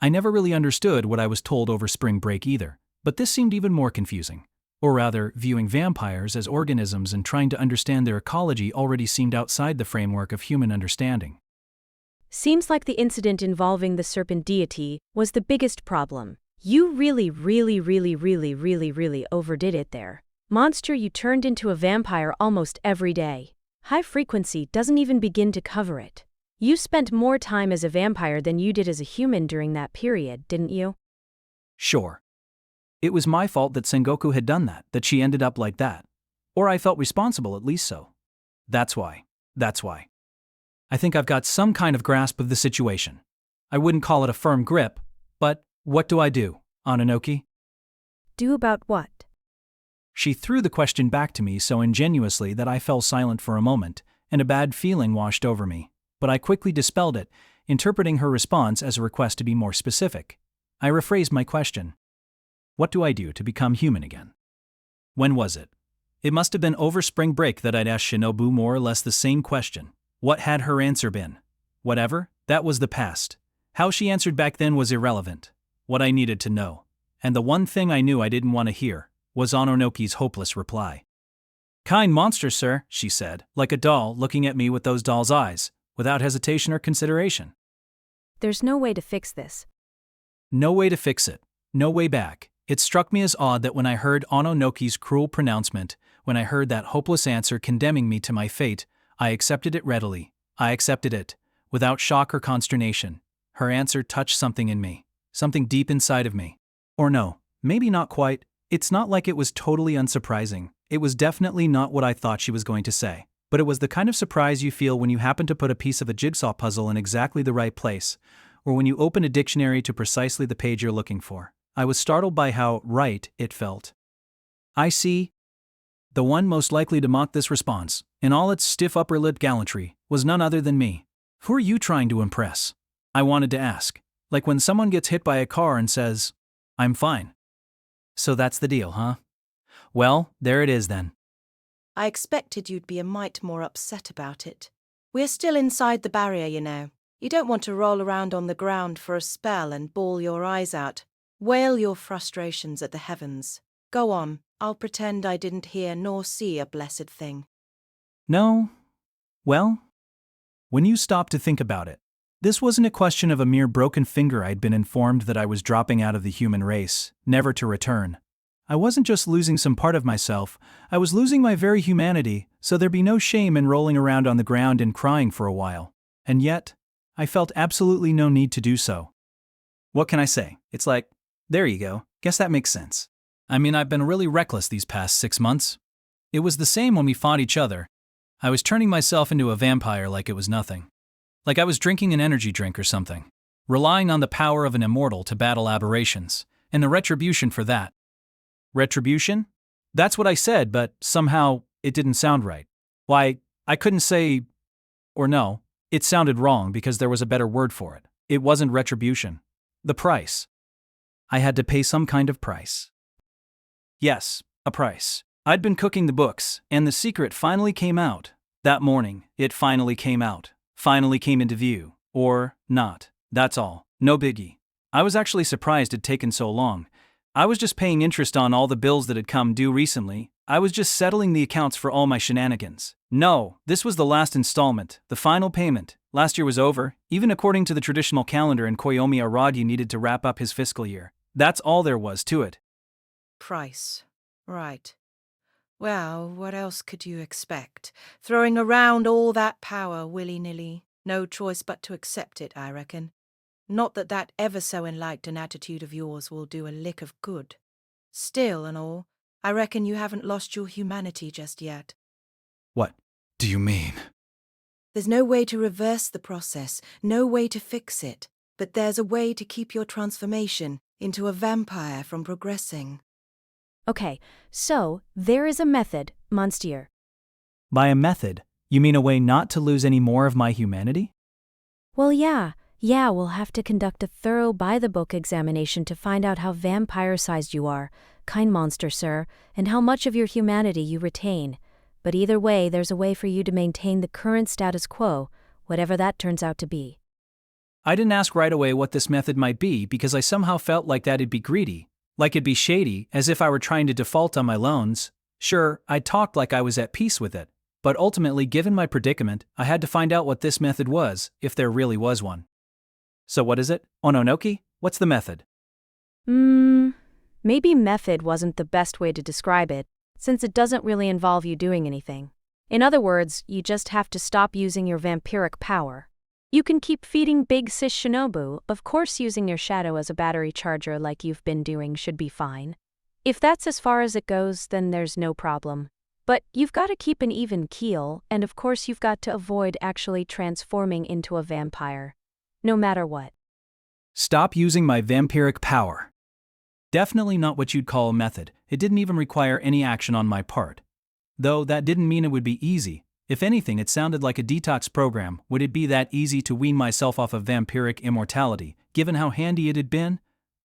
I never really understood what I was told over spring break either, but this seemed even more confusing. Or rather, viewing vampires as organisms and trying to understand their ecology already seemed outside the framework of human understanding. Seems like the incident involving the serpent deity was the biggest problem. You really overdid it there. Monster, you turned into a vampire almost every day. High frequency doesn't even begin to cover it. You spent more time as a vampire than you did as a human during that period, didn't you? Sure. It was my fault that Sengoku had done that she ended up like that. Or I felt responsible, at least so. That's why. I think I've got some kind of grasp of the situation. I wouldn't call it a firm grip, but what do I do, Ononoki? Do about what? She threw the question back to me so ingenuously that I fell silent for a moment, and a bad feeling washed over me. But I quickly dispelled it, interpreting her response as a request to be more specific. I rephrased my question. What do I do to become human again? When was it? It must have been over spring break that I'd asked Shinobu more or less the same question. What had her answer been? Whatever, that was the past. How she answered back then was irrelevant. What I needed to know, and the one thing I knew I didn't want to hear, was Ononoki's hopeless reply. Kind monster, sir, she said, like a doll looking at me with those doll's eyes, without hesitation or consideration. There's no way to fix this. No way to fix it. No way back. It struck me as odd that when I heard Ononoki's cruel pronouncement, when I heard that hopeless answer condemning me to my fate, I accepted it readily. I accepted it, without shock or consternation. Her answer touched something in me, something deep inside of me. Or no, maybe not quite. It's not like it was totally unsurprising. It was definitely not what I thought she was going to say. But it was the kind of surprise you feel when you happen to put a piece of a jigsaw puzzle in exactly the right place, or when you open a dictionary to precisely the page you're looking for. I was startled by how right it felt. I see. The one most likely to mock this response, in all its stiff upper-lip gallantry, was none other than me. Who are you trying to impress? I wanted to ask. Like when someone gets hit by a car and says, I'm fine. So that's the deal, huh? Well, there it is then. I expected you'd be a mite more upset about it. We're still inside the barrier, you know. You don't want to roll around on the ground for a spell and bawl your eyes out. Wail your frustrations at the heavens. Go on, I'll pretend I didn't hear nor see a blessed thing. No. Well, when you stop to think about it, this wasn't a question of a mere broken finger. I'd been informed that I was dropping out of the human race, never to return. I wasn't just losing some part of myself, I was losing my very humanity, so there'd be no shame in rolling around on the ground and crying for a while. And yet, I felt absolutely no need to do so. What can I say? It's like, there you go, guess that makes sense. I mean, I've been really reckless these past 6 months. It was the same when we fought each other. I was turning myself into a vampire like it was nothing. Like I was drinking an energy drink or something. relying on the power of an immortal to battle aberrations, and the retribution for that. Retribution? That's what I said, but somehow it didn't sound right. Why, I couldn't say, or no, it sounded wrong because there was a better word for it. It wasn't retribution. The price. I had to pay some kind of price. Yes, a price. I'd been cooking the books, and the secret finally came out. That morning, it finally came out. Finally came into view. Or not. That's all. No biggie. I was actually surprised it'd taken so long. I was just paying interest on all the bills that had come due recently. I was just settling the accounts for all my shenanigans. No, this was the last installment, the final payment. Last year was over, even according to the traditional calendar, and Koyomi Araragi needed to wrap up his fiscal year. That's all there was to it. Price. Right. Well, what else could you expect? Throwing around all that power willy-nilly. No choice but to accept it, I reckon. Not that that ever so enlightened attitude of yours will do a lick of good. Still and all, I reckon you haven't lost your humanity just yet. What do you mean? There's no way to reverse the process, no way to fix it, but there's a way to keep your transformation into a vampire from progressing. Okay, so there is a method, Monsieur. By a method, you mean a way not to lose any more of my humanity? Well, yeah, we'll have to conduct a thorough by-the-book examination to find out how vampire-sized you are, kind monster sir, and how much of your humanity you retain. But either way, there's a way for you to maintain the current status quo, whatever that turns out to be. I didn't ask right away what this method might be because I somehow felt like that'd be greedy, like it'd be shady, as if I were trying to default on my loans. Sure, I talked like I was at peace with it, but ultimately, given my predicament, I had to find out what this method was, if there really was one. So what is it? Ononoki? What's the method? Maybe method wasn't the best way to describe it, since it doesn't really involve you doing anything. In other words, you just have to stop using your vampiric power. You can keep feeding Big Sis Shinobu, of course using your shadow as a battery charger like you've been doing should be fine. If that's as far as it goes, then there's no problem. But you've got to keep an even keel, and of course you've got to avoid actually transforming into a vampire. No matter what. Stop using my vampiric power. Definitely not what you'd call a method. It didn't even require any action on my part. Though that didn't mean it would be easy. If anything, it sounded like a detox program. Would it be that easy to wean myself off of vampiric immortality, given how handy it had been?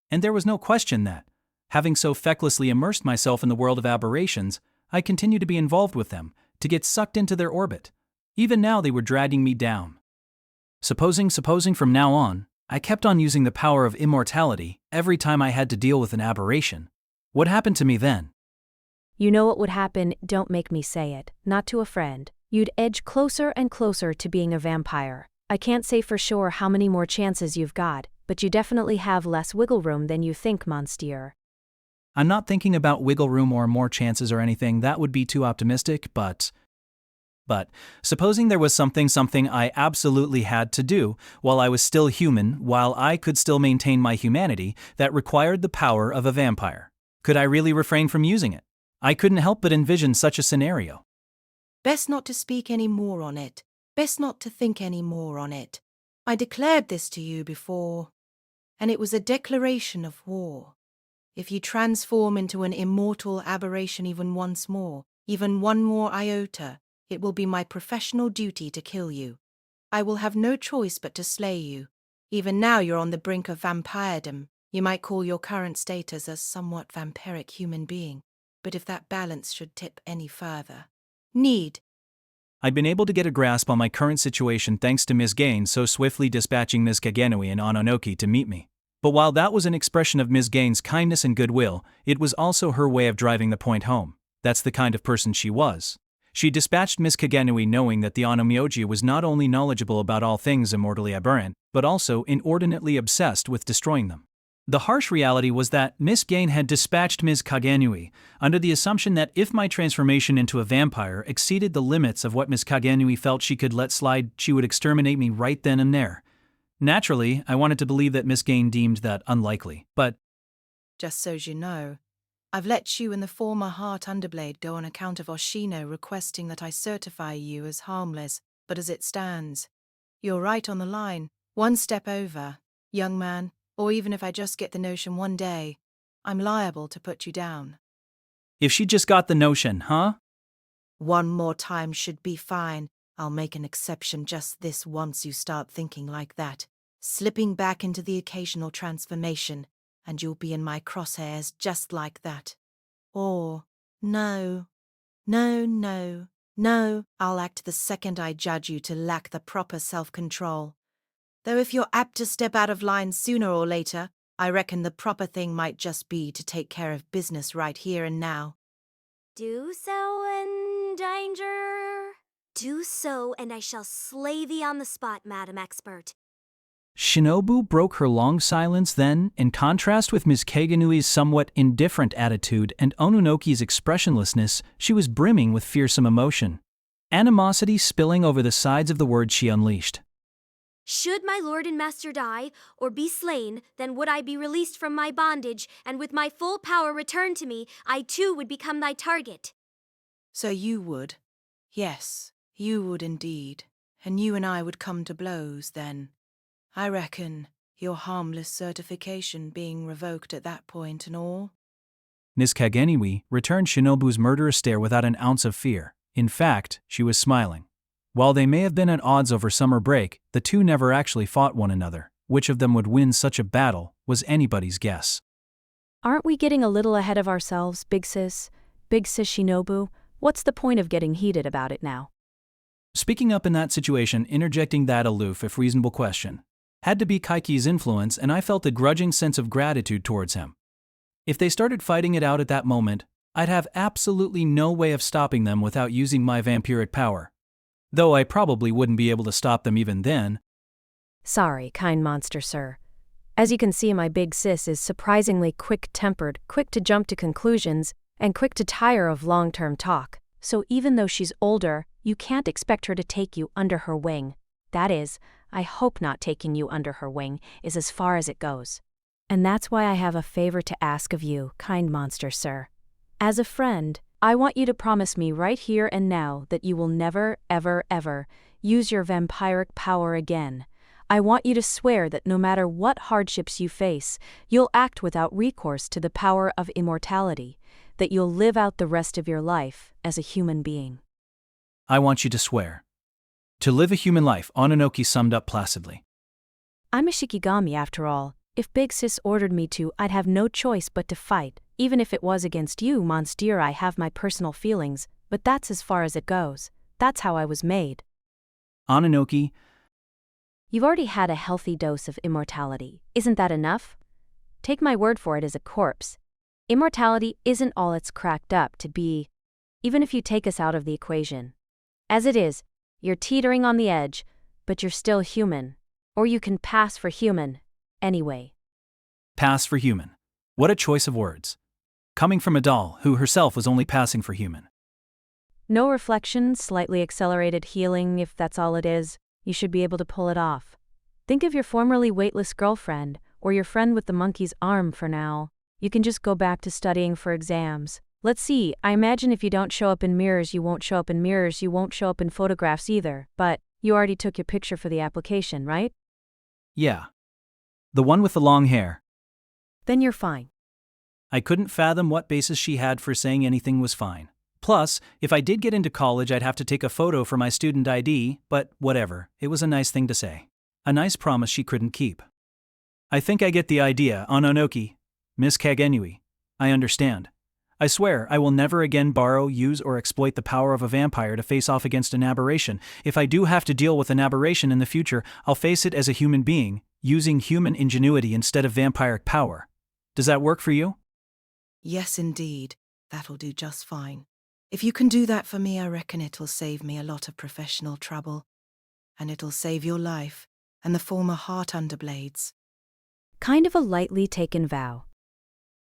And there was no question that, having so fecklessly immersed myself in the world of aberrations, I continued to be involved with them, to get sucked into their orbit. Even now they were dragging me down. Supposing from now on, I kept on using the power of immortality every time I had to deal with an aberration. What happened to me then? You know what would happen, don't make me say it, not to a friend. You'd edge closer and closer to being a vampire. I can't say for sure how many more chances you've got, but you definitely have less wiggle room than you think, Monsieur. I'm not thinking about wiggle room or more chances or anything, that would be too optimistic, but supposing there was something I absolutely had to do while I was still human, while I could still maintain my humanity, that required the power of a vampire. Could I really refrain from using it? I couldn't help but envision such a scenario. Best not to speak any more on it. Best not to think any more on it. I declared this to you before, and it was a declaration of war. If you transform into an immortal aberration even once more, even one more iota, it will be my professional duty to kill you. I will have no choice but to slay you. Even now you're on the brink of vampiredom. You might call your current status a somewhat vampiric human being, but if that balance should tip any further. I'd been able to get a grasp on my current situation thanks to Ms. Gain so swiftly dispatching Ms. Kagenui and Ononoki to meet me. But while that was an expression of Ms. Gain's kindness and goodwill, it was also her way of driving the point home. That's the kind of person she was. She dispatched Ms. Kagenui knowing that the Onomyoji was not only knowledgeable about all things immortally aberrant, but also inordinately obsessed with destroying them. The harsh reality was that Miss Gain had dispatched Ms. Kagenui under the assumption that if my transformation into a vampire exceeded the limits of what Ms. Kagenui felt she could let slide, she would exterminate me right then and there. Naturally, I wanted to believe that Miss Gain deemed that unlikely, but Just so's you know, I've let you and the former Heart Underblade go on account of Oshino requesting that I certify you as harmless, but as it stands, you're right on the line, one step over. young man, or even if I just get the notion one day, I'm liable to put you down. If she just got the notion, huh? One more time should be fine. I'll make an exception just this once you start thinking like that, slipping back into the occasional transformation, and you'll be in my crosshairs just like that. Or, no, I'll act the second I judge you to lack the proper self-control. Though if you're apt to step out of line sooner or later, I reckon the proper thing might just be to take care of business right here and now. Do so in danger. Do so, and I shall slay thee on the spot, Madam Expert. Shinobu broke her long silence then, in contrast with Ms. Kagenui's somewhat indifferent attitude and Ononoki's expressionlessness, she was brimming with fearsome emotion. Animosity spilling over the sides of the words she unleashed. Should my lord and master die, or be slain, then would I be released from my bondage, and with my full power returned to me, I too would become thy target. So you would. Yes, you would indeed. And you and I would come to blows then. I reckon your harmless certification being revoked at that point and all. Ms. Kagenui returned Shinobu's murderous stare without an ounce of fear. In fact, she was smiling. While they may have been at odds over summer break, the two never actually fought one another. Which of them would win such a battle was anybody's guess. Aren't we getting a little ahead of ourselves, Big Sis? Big Sis Shinobu? What's the point of getting heated about it now? Speaking up in that situation, interjecting that aloof if reasonable question, had to be Kaiki's influence, and I felt a grudging sense of gratitude towards him. If they started fighting it out at that moment, I'd have absolutely no way of stopping them without using my vampiric power. Though I probably wouldn't be able to stop them even then. Sorry, kind monster, sir. As you can see, my big sis is surprisingly quick-tempered, quick to jump to conclusions, and quick to tire of long-term talk. So even though she's older, you can't expect her to take you under her wing. That is, I hope not taking you under her wing is as far as it goes. And that's why I have a favor to ask of you, kind monster, sir. As a friend, I want you to promise me right here and now that you will never, ever, ever use your vampiric power again. I want you to swear that no matter what hardships you face, you'll act without recourse to the power of immortality, that you'll live out the rest of your life as a human being. I want you to swear. To live a human life, Ononoki summed up placidly. I'm a Shikigami after all. If Big Sis ordered me to, I'd have no choice but to fight. Even if it was against you, Monsieur, I have my personal feelings, but that's as far as it goes. That's how I was made. Ononoki. You've already had a healthy dose of immortality. Isn't that enough? Take my word for it as a corpse. Immortality isn't all it's cracked up to be, even if you take us out of the equation. As it is, you're teetering on the edge, but you're still human. Or you can pass for human, anyway. Pass for human. What a choice of words. Coming from a doll who herself was only passing for human. No reflection, slightly accelerated healing, if that's all it is. You should be able to pull it off. Think of your formerly weightless girlfriend, or your friend with the monkey's arm for now. You can just go back to studying for exams. Let's see, I imagine if you don't show up in mirrors, you won't show up in mirrors, you won't show up in photographs either, but you already took your picture for the application, right? Yeah. The one with the long hair. Then you're fine. I couldn't fathom what basis she had for saying anything was fine. Plus, if I did get into college, I'd have to take a photo for my student ID, but whatever, it was a nice thing to say. A nice promise she couldn't keep. I think I get the idea, Ononoki. Miss Kagenui. I understand. I swear I will never again borrow, use, or exploit the power of a vampire to face off against an aberration. If I do have to deal with an aberration in the future, I'll face it as a human being, using human ingenuity instead of vampiric power. Does that work for you? Yes, indeed. That'll do just fine. If you can do that for me, I reckon it'll save me a lot of professional trouble. And it'll save your life and the former heart underblades. Kind of a lightly taken vow.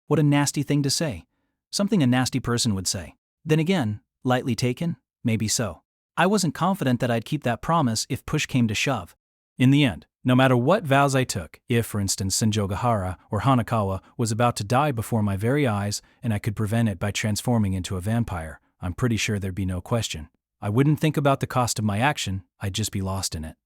What a nasty thing to say. Something a nasty person would say. Then again, lightly taken? Maybe so. I wasn't confident that I'd keep that promise if push came to shove. In the end, no matter what vows I took, if, for instance, Senjogahara or Hanakawa was about to die before my very eyes and I could prevent it by transforming into a vampire, I'm pretty sure there'd be no question. I wouldn't think about the cost of my action, I'd just be lost in it.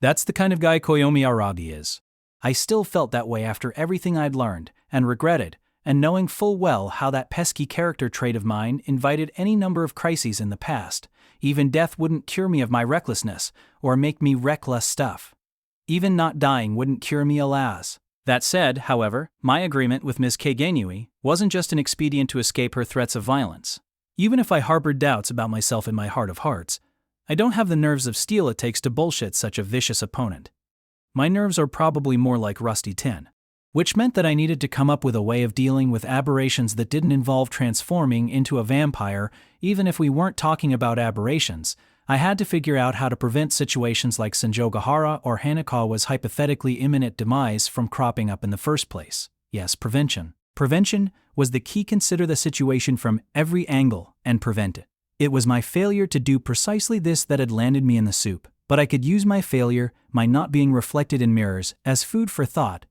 That's the kind of guy Koyomi Araragi is. I still felt that way after everything I'd learned and regretted, and knowing full well how that pesky character trait of mine invited any number of crises in the past. Even death wouldn't cure me of my recklessness or make me wreck less stuff. Even not dying wouldn't cure me, alas. That said, however, my agreement with Ms. Keigenui wasn't just an expedient to escape her threats of violence. Even if I harbored doubts about myself in my heart of hearts, I don't have the nerves of steel it takes to bullshit such a vicious opponent. My nerves are probably more like rusty tin. Which meant that I needed to come up with a way of dealing with aberrations that didn't involve transforming into a vampire. Even if we weren't talking about aberrations, I had to figure out how to prevent situations like Senjogahara or Hanekawa's hypothetically imminent demise from cropping up in the first place. Yes, prevention. Prevention was the key. Consider the situation from every angle and prevent it. It was my failure to do precisely this that had landed me in the soup, but I could use my failure, my not being reflected in mirrors, as food for thought,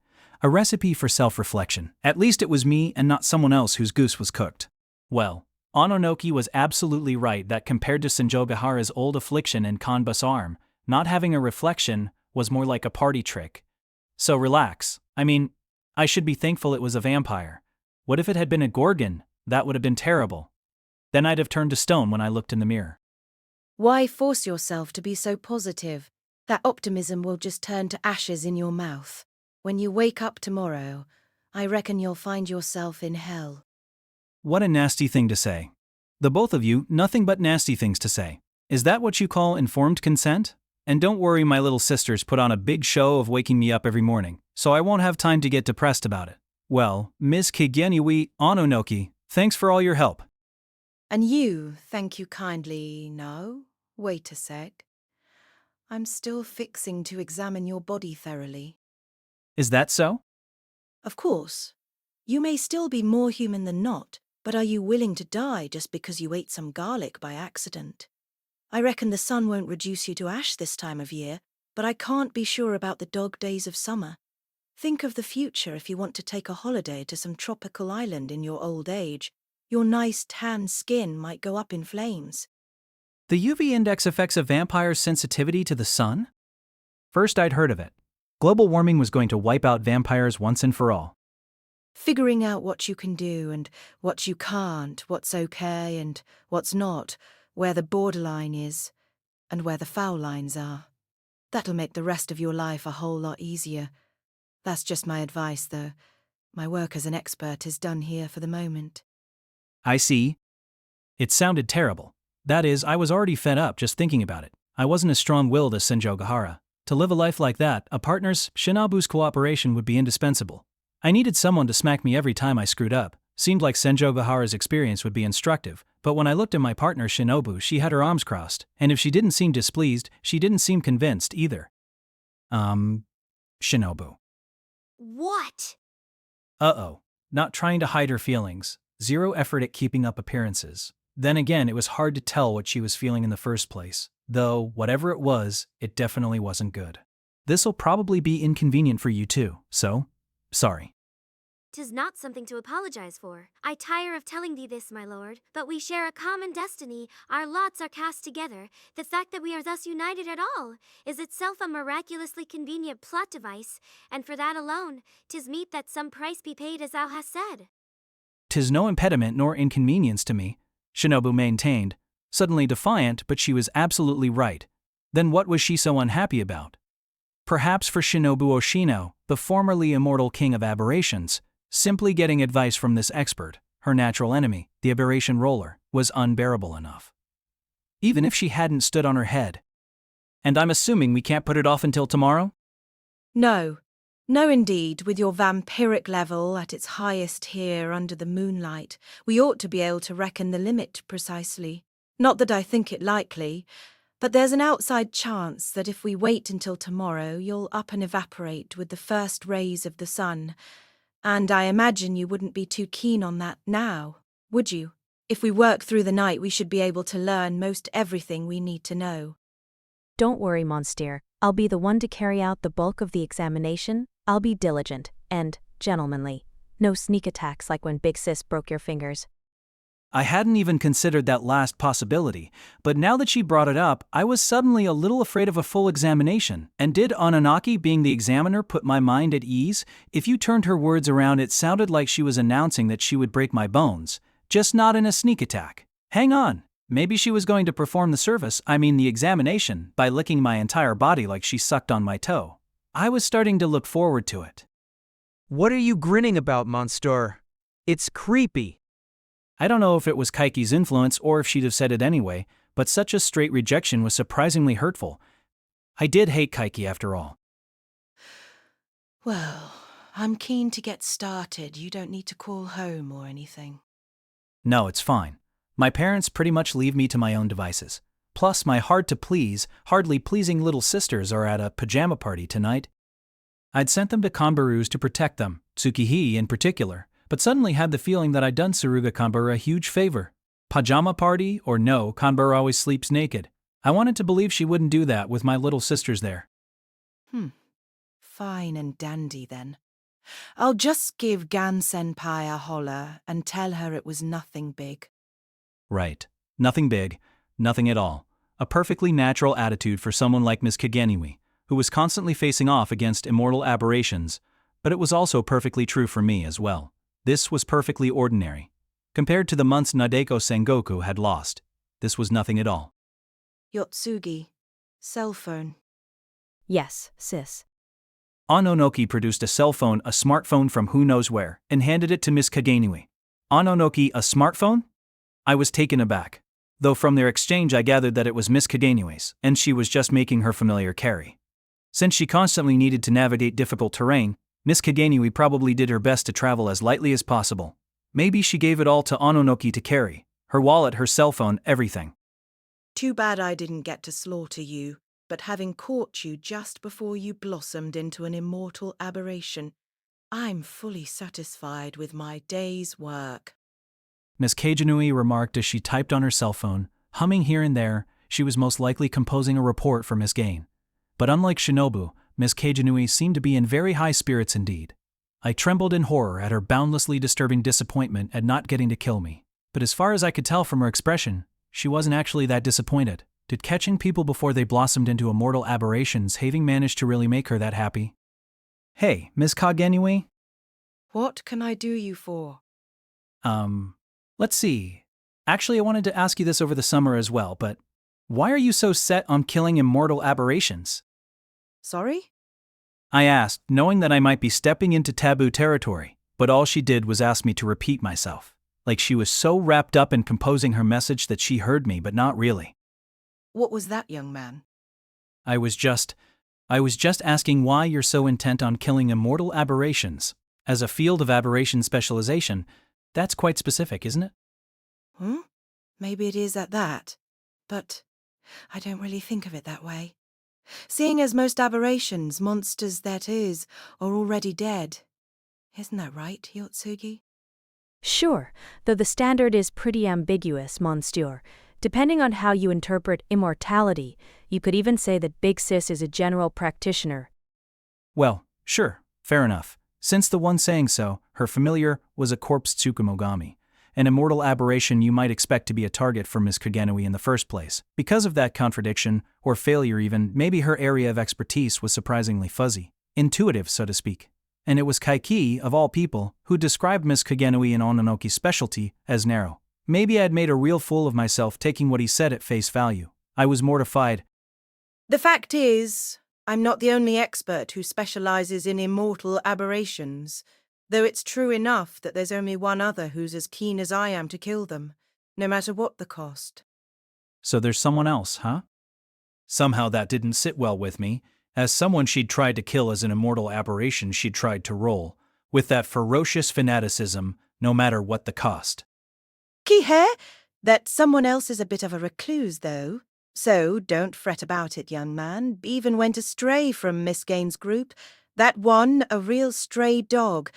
a recipe for self-reflection. At least it was me and not someone else whose goose was cooked. Well, Ononoki was absolutely right that compared to Senjogahara's old affliction and Kanba's arm, not having a reflection was more like a party trick. So relax. I mean, I should be thankful it was a vampire. What if it had been a Gorgon? That would have been terrible. Then I'd have turned to stone when I looked in the mirror. Why force yourself to be so positive? That optimism will just turn to ashes in your mouth. When you wake up tomorrow, I reckon you'll find yourself in hell. What a nasty thing to say. The both of you, nothing but nasty things to say. Is that what you call informed consent? And don't worry, my little sisters put on a big show of waking me up every morning, so I won't have time to get depressed about it. Well, Ms. Keigenui Ononoki, thanks for all your help. And you, thank you kindly. No, wait a sec. I'm still fixing to examine your body thoroughly. Is that so? Of course. You may still be more human than not, but are you willing to die just because you ate some garlic by accident? I reckon the sun won't reduce you to ash this time of year, but I can't be sure about the dog days of summer. Think of the future if you want to take a holiday to some tropical island in your old age. Your nice tan skin might go up in flames. The UV index affects a vampire's sensitivity to the sun? First I'd heard of it. Global warming was going to wipe out vampires once and for all. Figuring out what you can do and what you can't, what's okay and what's not, where the borderline is, and where the foul lines are. That'll make the rest of your life a whole lot easier. That's just my advice, though. My work as an expert is done here for the moment. I see. It sounded terrible. That is, I was already fed up just thinking about it. I wasn't as strong-willed as Senjogahara. To live a life like that, a partner's, Shinobu's cooperation would be indispensable. I needed someone to smack me every time I screwed up. Seemed like Senjogahara's experience would be instructive, but when I looked at my partner Shinobu, she had her arms crossed, and if she didn't seem displeased, she didn't seem convinced either. Shinobu. What? Uh-oh. Not trying to hide her feelings. Zero effort at keeping up appearances. Then again, it was hard to tell what she was feeling in the first place. Though, whatever it was, it definitely wasn't good. This'll probably be inconvenient for you too, so, sorry. 'Tis not something to apologize for. I tire of telling thee this, my lord, but we share a common destiny. Our lots are cast together. The fact that we are thus united at all is itself a miraculously convenient plot device, and for that alone, 'tis meet that some price be paid as thou hast said. 'Tis no impediment nor inconvenience to me, Shinobu maintained, suddenly defiant, but she was absolutely right. Then what was she so unhappy about? Perhaps for Shinobu Oshino, the formerly immortal king of aberrations, simply getting advice from this expert, her natural enemy, the aberration roller, was unbearable enough. Even if she hadn't stood on her head. And I'm assuming we can't put it off until tomorrow? No. No indeed, with your vampiric level at its highest here under the moonlight, we ought to be able to reckon the limit precisely. Not that I think it likely, but there's an outside chance that if we wait until tomorrow, you'll up and evaporate with the first rays of the sun. And I imagine you wouldn't be too keen on that now, would you? If we work through the night, we should be able to learn most everything we need to know. Don't worry, Monsieur. I'll be the one to carry out the bulk of the examination. I'll be diligent and gentlemanly. No sneak attacks like when Big Sis broke your fingers. I hadn't even considered that last possibility, but now that she brought it up, I was suddenly a little afraid of a full examination. And did Ononoki, being the examiner, put my mind at ease? If you turned her words around, it sounded like she was announcing that she would break my bones, just not in a sneak attack. Hang on, maybe she was going to perform the examination, by licking my entire body like she sucked on my toe. I was starting to look forward to it. What are you grinning about, Monster? It's creepy. I don't know if it was Kaiki's influence or if she'd have said it anyway, but such a straight rejection was surprisingly hurtful. I did hate Kaiki after all. Well, I'm keen to get started. You don't need to call home or anything. No, it's fine. My parents pretty much leave me to my own devices. Plus, my hard-to-please, hardly pleasing little sisters are at a pajama party tonight. I'd sent them to Kanbaru's to protect them, Tsukihi in particular, but suddenly had the feeling that I'd done Tsuruga Kanbaru a huge favor. Pajama party or no, Kanbaru always sleeps naked. I wanted to believe she wouldn't do that with my little sisters there. Fine and dandy then. I'll just give Gan-senpai a holler and tell her it was nothing big. Right. Nothing big, nothing at all. A perfectly natural attitude for someone like Miss Kageniwi, who was constantly facing off against immortal aberrations, but it was also perfectly true for me as well. This was perfectly ordinary. Compared to the months Nadeko Sengoku had lost, this was nothing at all. Yotsugi, cell phone. Yes, sis. Ononoki produced a smartphone from who knows where, and handed it to Miss Kageniwi. Ononoki, a smartphone? I was taken aback. Though from their exchange I gathered that it was Miss Kageniwi's, and she was just making her familiar carry. Since she constantly needed to navigate difficult terrain, Miss Kageniwi probably did her best to travel as lightly as possible. Maybe she gave it all to Ononoki to carry. Her wallet, her cell phone, everything. Too bad I didn't get to slaughter you, but having caught you just before you blossomed into an immortal aberration, I'm fully satisfied with my day's work. Miss Kageniwi remarked as she typed on her cell phone, humming here and there. She was most likely composing a report for Miss Gain. But unlike Shinobu, Miss Kageniwi seemed to be in very high spirits indeed. I trembled in horror at her boundlessly disturbing disappointment at not getting to kill me. But as far as I could tell from her expression, she wasn't actually that disappointed. Did catching people before they blossomed into immortal aberrations having managed to really make her that happy? Hey, Miss Kageniwi? What can I do you for? Let's see. Actually, I wanted to ask you this over the summer as well, but why are you so set on killing immortal aberrations? Sorry? I asked, knowing that I might be stepping into taboo territory, but all she did was ask me to repeat myself. Like she was so wrapped up in composing her message that she heard me, but not really. What was that, young man? I was just asking why you're so intent on killing immortal aberrations. As a field of aberration specialization, that's quite specific, isn't it? Maybe it is at that, but I don't really think of it that way. Seeing as most aberrations, monsters that is, are already dead. Isn't that right, Yotsugi? Sure, though the standard is pretty ambiguous, Monsieur. Depending on how you interpret immortality, you could even say that Big Sis is a general practitioner. Well, sure, fair enough. Since the one saying so, her familiar, was a corpse Tsukumogami, an immortal aberration you might expect to be a target for Miss Kageniwi in the first place. Because of that contradiction, or failure even, maybe her area of expertise was surprisingly fuzzy, intuitive, so to speak. And it was Kaiki, of all people, who described Miss Kageniwi and Ononoki's specialty as narrow. Maybe I'd made a real fool of myself taking what he said at face value. I was mortified. The fact is, I'm not the only expert who specializes in immortal aberrations, though it's true enough that there's only one other who's as keen as I am to kill them, no matter what the cost. So there's someone else, huh? Somehow that didn't sit well with me. As someone she'd tried to kill as an immortal aberration she'd tried to roll, with that ferocious fanaticism, no matter what the cost. Kihe, that someone else is a bit of a recluse, though. So don't fret about it, young man. Even went astray from Miss Gaines' group. That one, a real stray dog.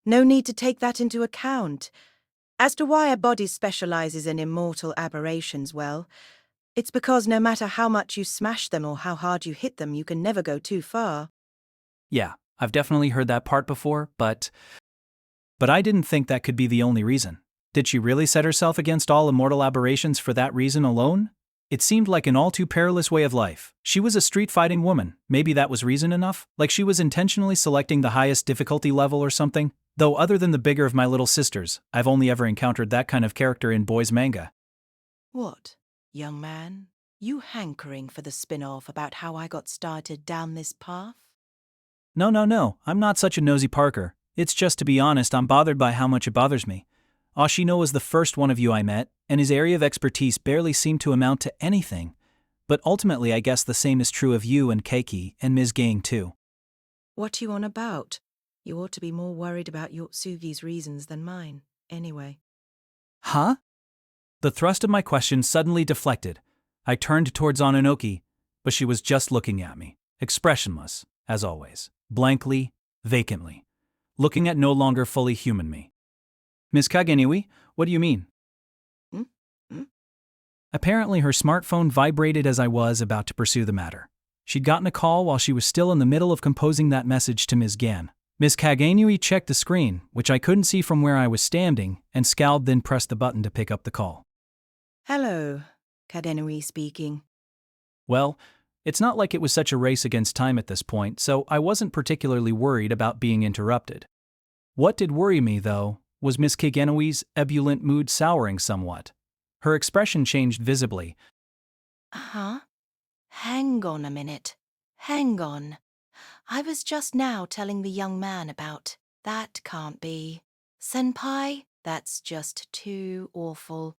No need to take that into account. As to why a body specializes in immortal aberrations, well, it's because no matter how much you smash them or how hard you hit them, you can never go too far. Yeah, I've definitely heard that part before, but I didn't think that could be the only reason. Did she really set herself against all immortal aberrations for that reason alone? It seemed like an all too perilous way of life. She was a street-fighting woman, maybe that was reason enough? Like she was intentionally selecting the highest difficulty level or something? Though other than the bigger of my little sisters, I've only ever encountered that kind of character in boys' manga. What, young man? You hankering for the spin-off about how I got started down this path? No, I'm not such a nosy Parker. It's just, to be honest, I'm bothered by how much it bothers me. Ashino was the first one of you I met, and his area of expertise barely seemed to amount to anything. But ultimately I guess the same is true of you and Keiki and Ms. Gang too. What you on about? You ought to be more worried about Yotsugi's reasons than mine, anyway. Huh? The thrust of my question suddenly deflected. I turned towards Ononoki, but she was just looking at me, expressionless, as always, blankly, vacantly, looking at no longer fully human me. Miss Kageniwi, what do you mean? Apparently her smartphone vibrated as I was about to pursue the matter. She'd gotten a call while she was still in the middle of composing that message to Ms. Gan. Ms. Kageniwi checked the screen, which I couldn't see from where I was standing, and scowled, then pressed the button to pick up the call. Hello, Kadenui speaking. Well, it's not like it was such a race against time at this point, so I wasn't particularly worried about being interrupted. What did worry me, though, was Miss Kageniwi's ebullient mood souring somewhat. Her expression changed visibly. Huh? Hang on a minute. Hang on. I was just now telling the young man about. That can't be. Senpai? That's just too awful.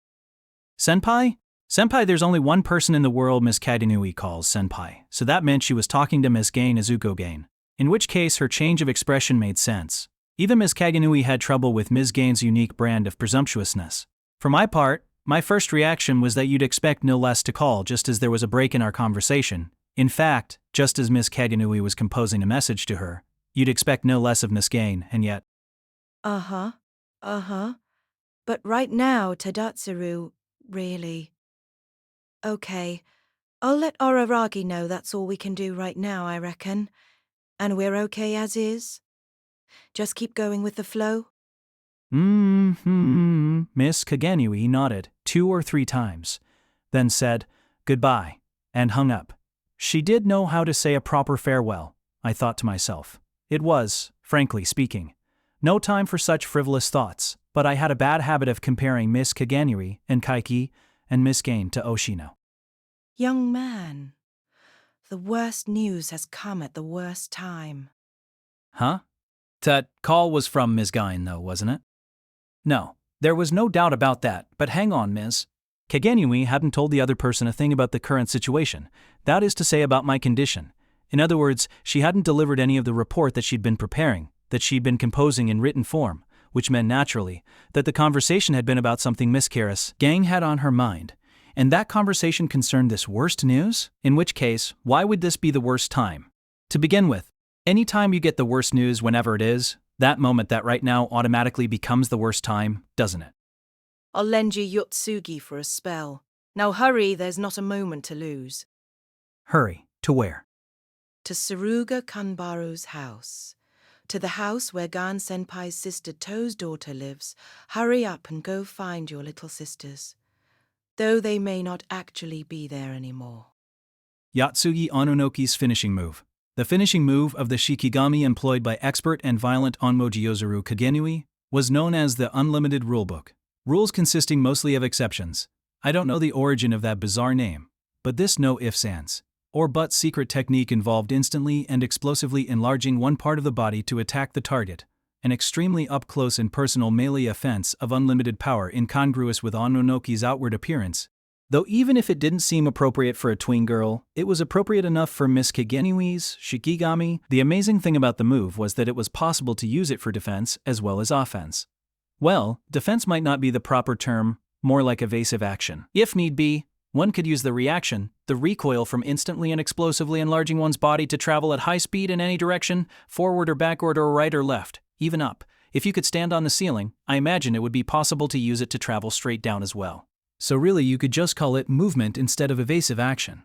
Senpai? Senpai, there's only one person in the world Miss Kageniwi calls senpai, so that meant she was talking to Miss Gain Izuko Gain, in which case her change of expression made sense. Even Miss Kageniwi had trouble with Ms. Gain's unique brand of presumptuousness. For my part, my first reaction was that you'd expect no less to call just as there was a break in our conversation. In fact, just as Miss Kageniwi was composing a message to her, you'd expect no less of Miss Gain, and yet… Uh-huh. But right now, Tadatsuru, really… Okay, I'll let Araragi know that's all we can do right now, I reckon. And we're okay as is? Just keep going with the flow? Miss Kageniwi nodded 2 or 3 times, then said, goodbye, and hung up. She did know how to say a proper farewell, I thought to myself. It was, frankly speaking, no time for such frivolous thoughts, but I had a bad habit of comparing Miss Kageniwi and Keiki and Miss Gain to Oshino. Young man, the worst news has come at the worst time. Huh? That call was from Ms. Gain, though, wasn't it? No, there was no doubt about that, but hang on, Ms. Kageniwi hadn't told the other person a thing about the current situation, that is to say about my condition. In other words, she hadn't delivered any of the report that she'd been preparing, that she'd been composing in written form, which meant naturally that the conversation had been about something Miss Karis Gang had on her mind. And that conversation concerned this worst news? In which case, why would this be the worst time? To begin with, any time you get the worst news whenever it is, that moment that right now automatically becomes the worst time, doesn't it? I'll lend you Yotsugi for a spell. Now hurry, there's not a moment to lose. Hurry, to where? To Saruga Kanbaru's house. To the house where Gan Senpai's sister To's daughter lives. Hurry up and go find your little sisters. Though they may not actually be there anymore. Yotsugi Ononoki's finishing move. The finishing move of the Shikigami employed by expert and violent Onmojiyozuru Kageniwi was known as the Unlimited Rulebook. Rules consisting mostly of exceptions. I don't know the origin of that bizarre name, but this no ifs ands or buts secret technique involved instantly and explosively enlarging one part of the body to attack the target, an extremely up-close and personal melee offense of unlimited power incongruous with Ononoki's outward appearance. Though even if it didn't seem appropriate for a tween girl, it was appropriate enough for Miss Kageniwi's Shikigami. The amazing thing about the move was that it was possible to use it for defense as well as offense. Well, defense might not be the proper term, more like evasive action. If need be, one could use the reaction, the recoil from instantly and explosively enlarging one's body to travel at high speed in any direction, forward or backward or right or left, even up. If you could stand on the ceiling, I imagine it would be possible to use it to travel straight down as well. So really you could just call it movement instead of evasive action.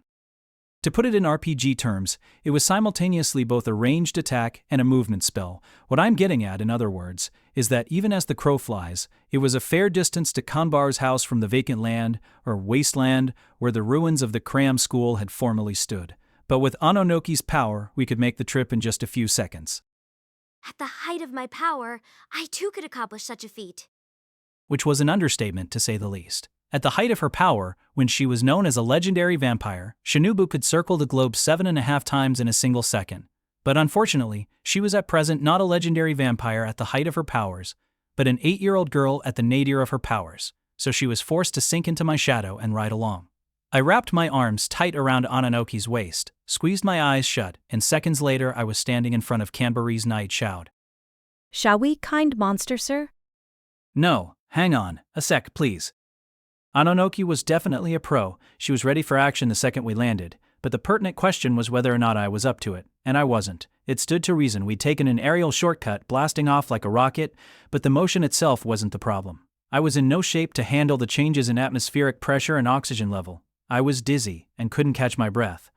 To put it in RPG terms, it was simultaneously both a ranged attack and a movement spell. What I'm getting at, in other words, is that even as the crow flies, it was a fair distance to Kanbar's house from the vacant land, or wasteland, where the ruins of the cram school had formerly stood. But with Ononoki's power, we could make the trip in just a few seconds. At the height of my power, I too could accomplish such a feat. Which was an understatement, to say the least. At the height of her power, when she was known as a legendary vampire, Shinobu could circle the globe 7.5 times in a single second. But unfortunately, she was at present not a legendary vampire at the height of her powers, but an 8-year-old girl at the nadir of her powers, so she was forced to sink into my shadow and ride along. I wrapped my arms tight around Ononoki's waist, squeezed my eyes shut, and seconds later I was standing in front of Kanbari's knight Shoud. Shall we, kind monster, sir? No, hang on, a sec, please. Ononoki was definitely a pro. She was ready for action the second we landed, but the pertinent question was whether or not I was up to it, and I wasn't. It stood to reason we'd taken an aerial shortcut, blasting off like a rocket, but the motion itself wasn't the problem. I was in no shape to handle the changes in atmospheric pressure and oxygen level. I was dizzy and couldn't catch my breath.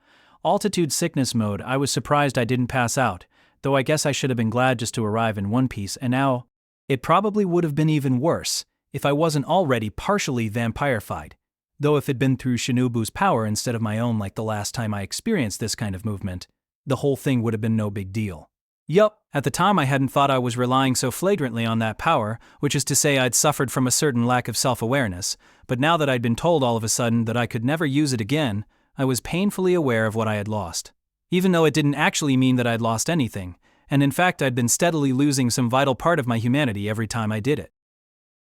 Altitude sickness mode, I was surprised I didn't pass out, though I guess I should have been glad just to arrive in one piece, and now, it probably would have been even worse if I wasn't already partially vampirified. Though if it'd been through Shinobu's power instead of my own like the last time I experienced this kind of movement, the whole thing would have been no big deal. Yup, at the time I hadn't thought I was relying so flagrantly on that power, which is to say I'd suffered from a certain lack of self-awareness, but now that I'd been told all of a sudden that I could never use it again, I was painfully aware of what I had lost. Even though it didn't actually mean that I'd lost anything, and in fact I'd been steadily losing some vital part of my humanity every time I did it.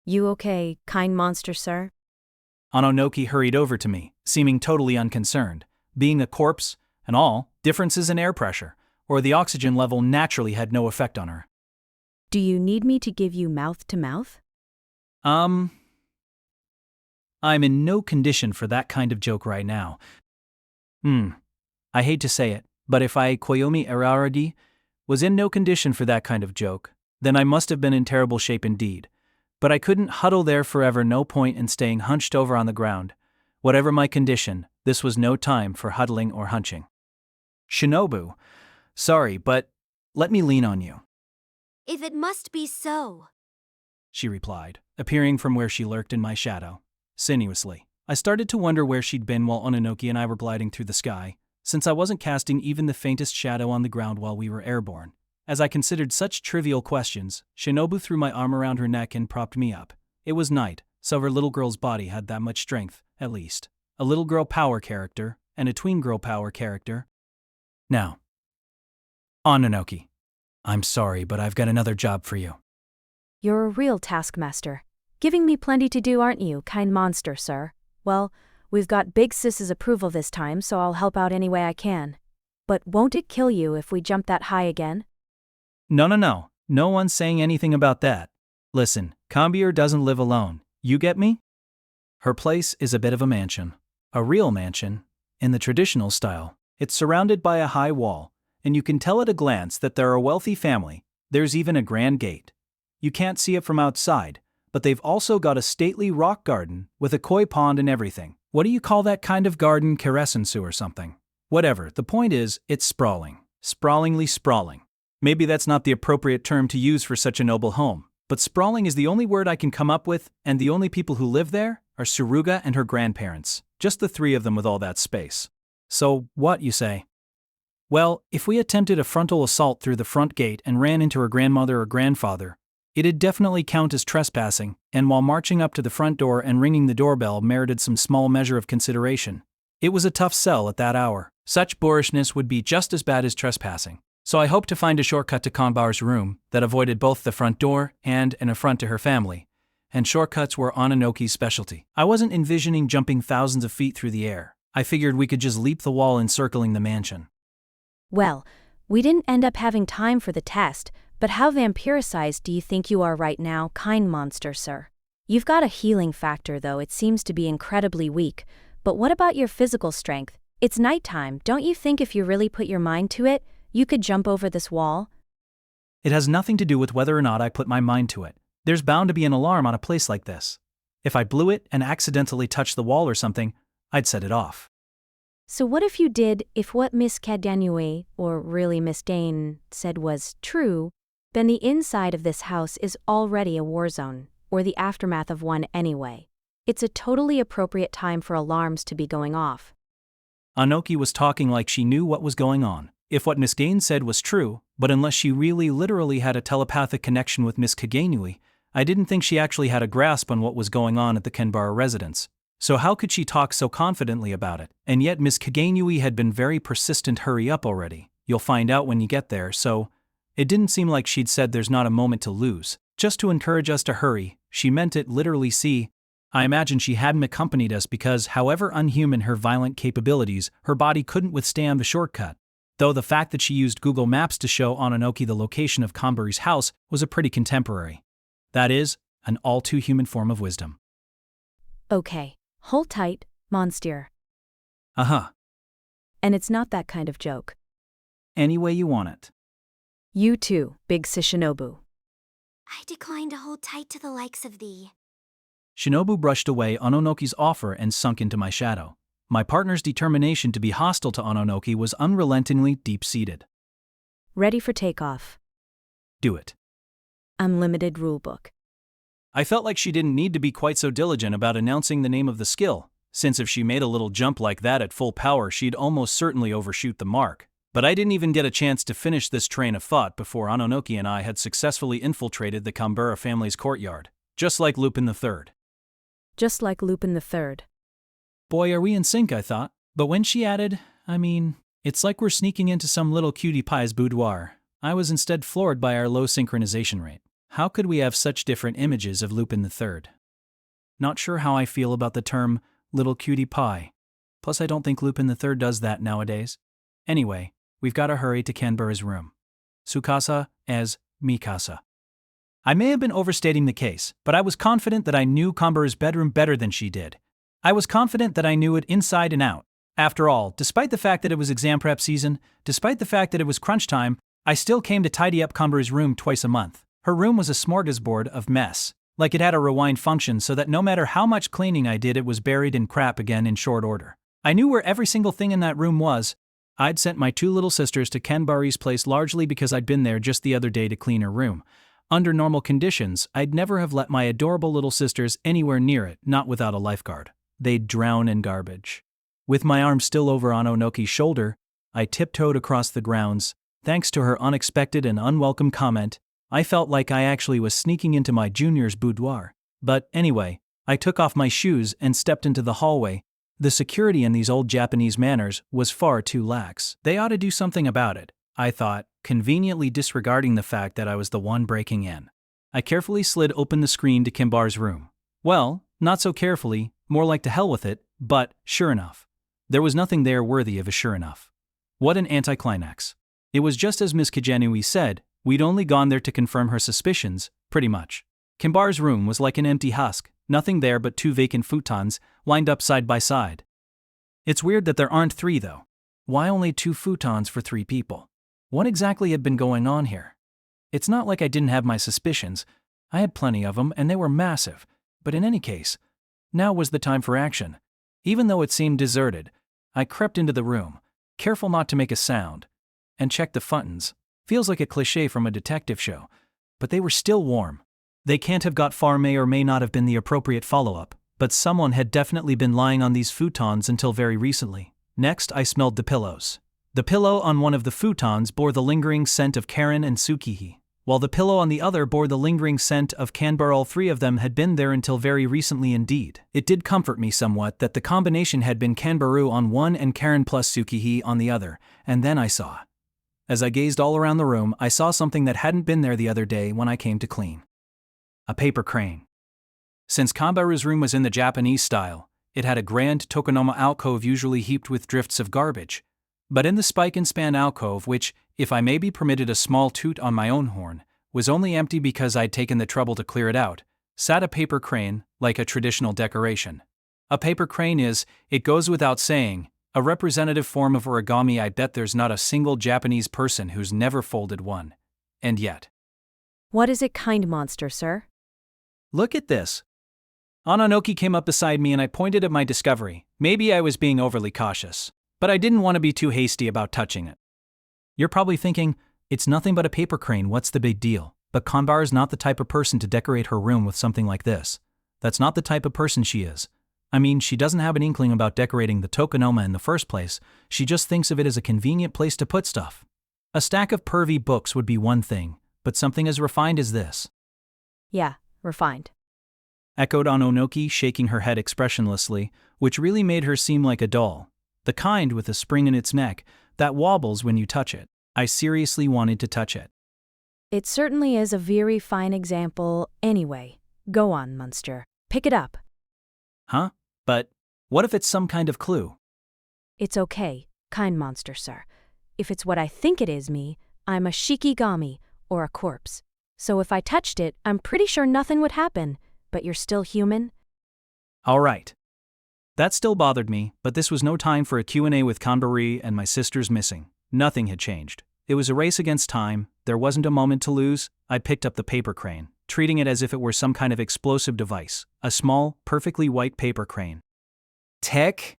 You okay, kind monster, sir? Ononoki hurried over to me, seeming totally unconcerned. Being a corpse, and all, differences in air pressure, or the oxygen level naturally had no effect on her. Do you need me to give you mouth-to-mouth? I'm in no condition for that kind of joke right now. I hate to say it, but if Koyomi Araragi was in no condition for that kind of joke, then I must have been in terrible shape indeed. But I couldn't huddle there forever, no point in staying hunched over on the ground. Whatever my condition, this was no time for huddling or hunching. Shinobu, sorry, but let me lean on you. If it must be so, She replied, appearing from where she lurked in my shadow, sinuously. I started to wonder where she'd been while Ononoki and I were gliding through the sky, since I wasn't casting even the faintest shadow on the ground while we were airborne. As I considered such trivial questions, Shinobu threw my arm around her neck and propped me up. It was night, so her little girl's body had that much strength, at least. A little girl power character, and a tween girl power character. Now, Ononoki, I'm sorry, but I've got another job for you. You're a real taskmaster. Giving me plenty to do, aren't you, kind monster, sir? Well, we've got Big Sis's approval this time, so I'll help out any way I can. But won't it kill you if we jump that high again? No. No one's saying anything about that. Listen, Kambier doesn't live alone. You get me? Her place is a bit of a mansion. A real mansion, in the traditional style. It's surrounded by a high wall, and you can tell at a glance that they're a wealthy family. There's even a grand gate. You can't see it from outside, but they've also got a stately rock garden with a koi pond and everything. What do you call that kind of garden, Keresensu or something? Whatever, the point is, it's sprawling. Sprawlingly sprawling. Maybe that's not the appropriate term to use for such a noble home, but sprawling is the only word I can come up with, and the only people who live there are Suruga and her grandparents, just the three of them with all that space. So, what, you say? Well, if we attempted a frontal assault through the front gate and ran into her grandmother or grandfather, it'd definitely count as trespassing, and while marching up to the front door and ringing the doorbell merited some small measure of consideration. It was a tough sell at that hour. Such boorishness would be just as bad as trespassing. So I hoped to find a shortcut to Kanbar's room that avoided both the front door and an affront to her family, and shortcuts were Ononoki's specialty. I wasn't envisioning jumping thousands of feet through the air. I figured we could just leap the wall encircling the mansion. Well, we didn't end up having time for the test, but how vampiricized do you think you are right now, kind monster, sir? You've got a healing factor, though it seems to be incredibly weak, but what about your physical strength? It's nighttime, don't you think if you really put your mind to it, you could jump over this wall? It has nothing to do with whether or not I put my mind to it. There's bound to be an alarm on a place like this. If I blew it and accidentally touched the wall or something, I'd set it off. So what if you did, if what Miss Cadanue, or really Miss Dane, said was true, Then the inside of this house is already a war zone, or the aftermath of one anyway. It's a totally appropriate time for alarms to be going off. Onoki was talking like she knew what was going on. If what Miss Gain said was true, but unless she really literally had a telepathic connection with Miss Kagenui, I didn't think she actually had a grasp on what was going on at the Kenbara residence. So how could she talk so confidently about it? And yet Miss Kagenui had been very persistent, hurry up already, you'll find out when you get there, so it didn't seem like she'd said there's not a moment to lose, just to encourage us to hurry. She meant it literally. See, I imagine she hadn't accompanied us because, however unhuman her violent capabilities, her body couldn't withstand the shortcut. Though the fact that she used Google Maps to show Ononoki the location of Kanbari's house was a pretty contemporary. That is, an all-too-human form of wisdom. Okay, hold tight, monster. Uh-huh. And it's not that kind of joke. Any way you want it. You too, big sis Shinobu. I decline to hold tight to the likes of thee. Shinobu brushed away Ononoki's offer and sunk into my shadow. My partner's determination to be hostile to Ononoki was unrelentingly deep-seated. Ready for takeoff. Do it. Unlimited rulebook. I felt like she didn't need to be quite so diligent about announcing the name of the skill, since if she made a little jump like that at full power she'd almost certainly overshoot the mark. But I didn't even get a chance to finish this train of thought before Ononoki and I had successfully infiltrated the Kanbara family's courtyard, just like Lupin III. Just like Lupin III. Boy, are we in sync, I thought. But when she added, it's like we're sneaking into some little cutie pie's boudoir, I was instead floored by our low synchronization rate. How could we have such different images of Lupin III? Not sure how I feel about the term little cutie pie. Plus I don't think Lupin III does that nowadays. Anyway, we've got to hurry to Kanbara's room. Tsukasa as Mikasa. I may have been overstating the case, but I was confident that I knew Kanbara's bedroom better than she did. I was confident that I knew it inside and out. After all, despite the fact that it was exam prep season, despite the fact that it was crunch time, I still came to tidy up Kanbara's room twice a month. Her room was a smorgasbord of mess, like it had a rewind function so that no matter how much cleaning I did it was buried in crap again in short order. I knew where every single thing in that room was. I'd sent my two little sisters to Kanbari's place largely because I'd been there just the other day to clean her room. Under normal conditions, I'd never have let my adorable little sisters anywhere near it, not without a lifeguard. They'd drown in garbage. With my arm still over Ononoki's shoulder, I tiptoed across the grounds. Thanks to her unexpected and unwelcome comment, I felt like I actually was sneaking into my junior's boudoir. But anyway, I took off my shoes and stepped into the hallway. The security in these old Japanese manors was far too lax. They ought to do something about it, I thought, conveniently disregarding the fact that I was the one breaking in. I carefully slid open the screen to Kimbar's room. Well, not so carefully, more like to hell with it, but, sure enough. There was nothing there worthy of a sure enough. What an anticlimax. It was just as Miss Kagenui said, we'd only gone there to confirm her suspicions, pretty much. Kimbar's room was like an empty husk, nothing there but two vacant futons, lined up side by side. It's weird that there aren't three though. Why only two futons for three people? What exactly had been going on here? It's not like I didn't have my suspicions. I had plenty of them and they were massive. But in any case, now was the time for action. Even though it seemed deserted, I crept into the room, careful not to make a sound, and checked the futtons. Feels like a cliché from a detective show, but they were still warm. They can't have got far, may or may not have been the appropriate follow-up, but someone had definitely been lying on these futons until very recently. Next, I smelled the pillows. The pillow on one of the futons bore the lingering scent of Karen and Tsukihi, while the pillow on the other bore the lingering scent of Kanbara. All three of them had been there until very recently indeed. It did comfort me somewhat that the combination had been Kanbaru on one and Karen plus Tsukihi on the other, and then I saw. As I gazed all around the room, I saw something that hadn't been there the other day when I came to clean. A paper crane. Since Kanbaru's room was in the Japanese style, it had a grand tokonoma alcove usually heaped with drifts of garbage. But in the spike and span alcove, which, if I may be permitted a small toot on my own horn, was only empty because I'd taken the trouble to clear it out, sat a paper crane, like a traditional decoration. A paper crane is, it goes without saying, a representative form of origami. I bet there's not a single Japanese person who's never folded one. And yet. What is it, kind monster, sir? Look at this. Ononoki came up beside me and I pointed at my discovery. Maybe I was being overly cautious, but I didn't want to be too hasty about touching it. You're probably thinking, It's nothing but a paper crane, what's the big deal? But Kanbaru's not the type of person to decorate her room with something like this. That's not the type of person she is. I mean, she doesn't have an inkling about decorating the tokonoma in the first place, she just thinks of it as a convenient place to put stuff. A stack of pervy books would be one thing, but something as refined as this. Yeah, refined. Echoed Ononoki, shaking her head expressionlessly, which really made her seem like a doll. The kind with a spring in its neck that wobbles when you touch it. I seriously wanted to touch it. It certainly is a very fine example anyway. Go on, Munster. Pick it up. Huh? But what if it's some kind of clue? It's okay, kind monster, sir. If it's what I think it is me, I'm a shikigami, or a corpse. So if I touched it, I'm pretty sure nothing would happen. But you're still human? All right. That still bothered me, but this was no time for a Q&A with Kanbari and my sisters missing. Nothing had changed. It was a race against time, there wasn't a moment to lose. I picked up the paper crane, treating it as if it were some kind of explosive device, a small, perfectly white paper crane. Tech?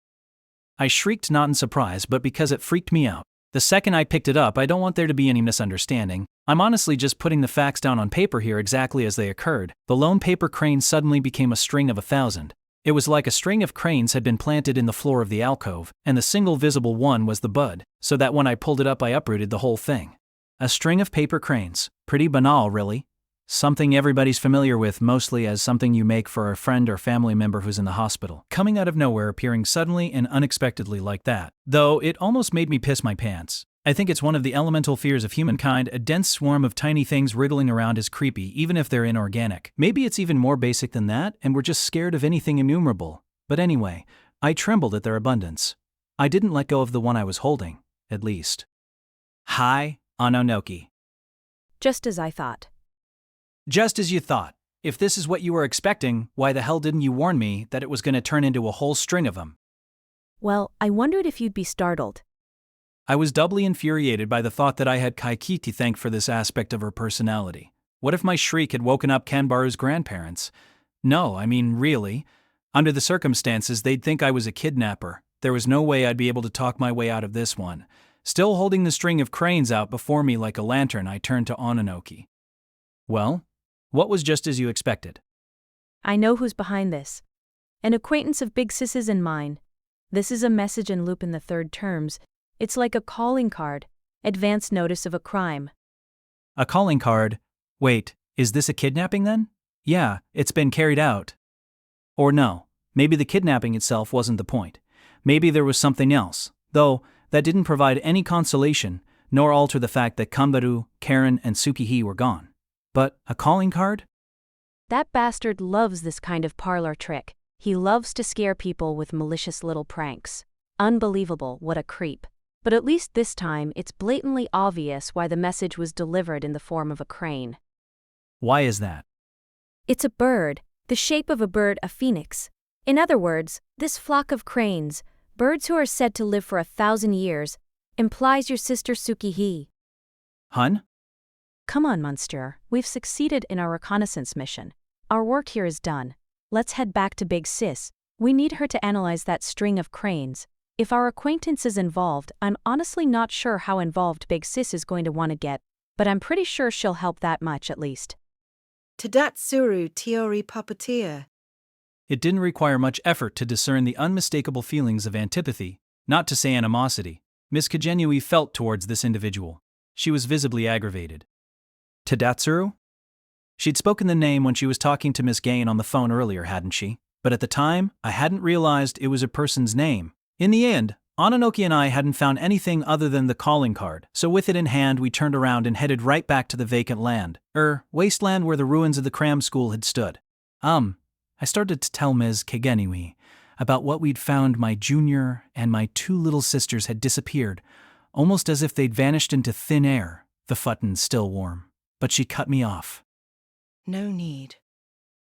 I shrieked, not in surprise, but because it freaked me out. The second I picked it up, I don't want there to be any misunderstanding. I'm honestly just putting the facts down on paper here exactly as they occurred. The lone paper crane suddenly became a string of 1,000. It was like a string of cranes had been planted in the floor of the alcove, and the single visible one was the bud, so that when I pulled it up I uprooted the whole thing. A string of paper cranes. Pretty banal, really. Something everybody's familiar with, mostly as something you make for a friend or family member who's in the hospital. Coming out of nowhere, appearing suddenly and unexpectedly like that. Though it almost made me piss my pants. I think it's one of the elemental fears of humankind. A dense swarm of tiny things wriggling around is creepy, even if they're inorganic. Maybe it's even more basic than that, and we're just scared of anything innumerable. But anyway, I trembled at their abundance. I didn't let go of the one I was holding, at least. Hi, Ononoki. Just as I thought. Just as you thought. If this is what you were expecting, why the hell didn't you warn me that it was going to turn into a whole string of them? Well, I wondered if you'd be startled. I was doubly infuriated by the thought that I had Kaiki to thank for this aspect of her personality. What if my shriek had woken up Kanbaru's grandparents? No, I mean, really. Under the circumstances, they'd think I was a kidnapper. There was no way I'd be able to talk my way out of this one. Still holding the string of cranes out before me like a lantern, I turned to Ononoki. Well, what was just as you expected? I know who's behind this. An acquaintance of Big Sis's and mine. This is a message in loop in the third terms. It's like a calling card. Advance notice of a crime. A calling card? Wait, is this a kidnapping then? Yeah, it's been carried out. Or no, maybe the kidnapping itself wasn't the point. Maybe there was something else, though that didn't provide any consolation, nor alter the fact that Kanbaru, Karen, and Tsukihi were gone. But a calling card? That bastard loves this kind of parlor trick. He loves to scare people with malicious little pranks. Unbelievable, what a creep. But at least this time, it's blatantly obvious why the message was delivered in the form of a crane. Why is that? It's a bird, the shape of a bird, a phoenix. In other words, this flock of cranes, birds who are said to live for 1,000 years, implies your sister Tsukihi. Hun? Come on, Munster. We've succeeded in our reconnaissance mission. Our work here is done. Let's head back to Big Sis. We need her to analyze that string of cranes. If our acquaintance is involved, I'm honestly not sure how involved Big Sis is going to want to get, but I'm pretty sure she'll help that much at least. Tadatsuru Tiori Papatia. It didn't require much effort to discern the unmistakable feelings of antipathy, not to say animosity, Miss Kagenui felt towards this individual. She was visibly aggravated. Tadatsuru? She'd spoken the name when she was talking to Miss Gain on the phone earlier, hadn't she? But at the time, I hadn't realized it was a person's name. In the end, Ononoki and I hadn't found anything other than the calling card, so with it in hand we turned around and headed right back to the vacant land, wasteland where the ruins of the cram school had stood. I started to tell Ms. Kagenui about what we'd found. My junior and my 2 little sisters had disappeared, almost as if they'd vanished into thin air, the futtons still warm. But she cut me off. No need.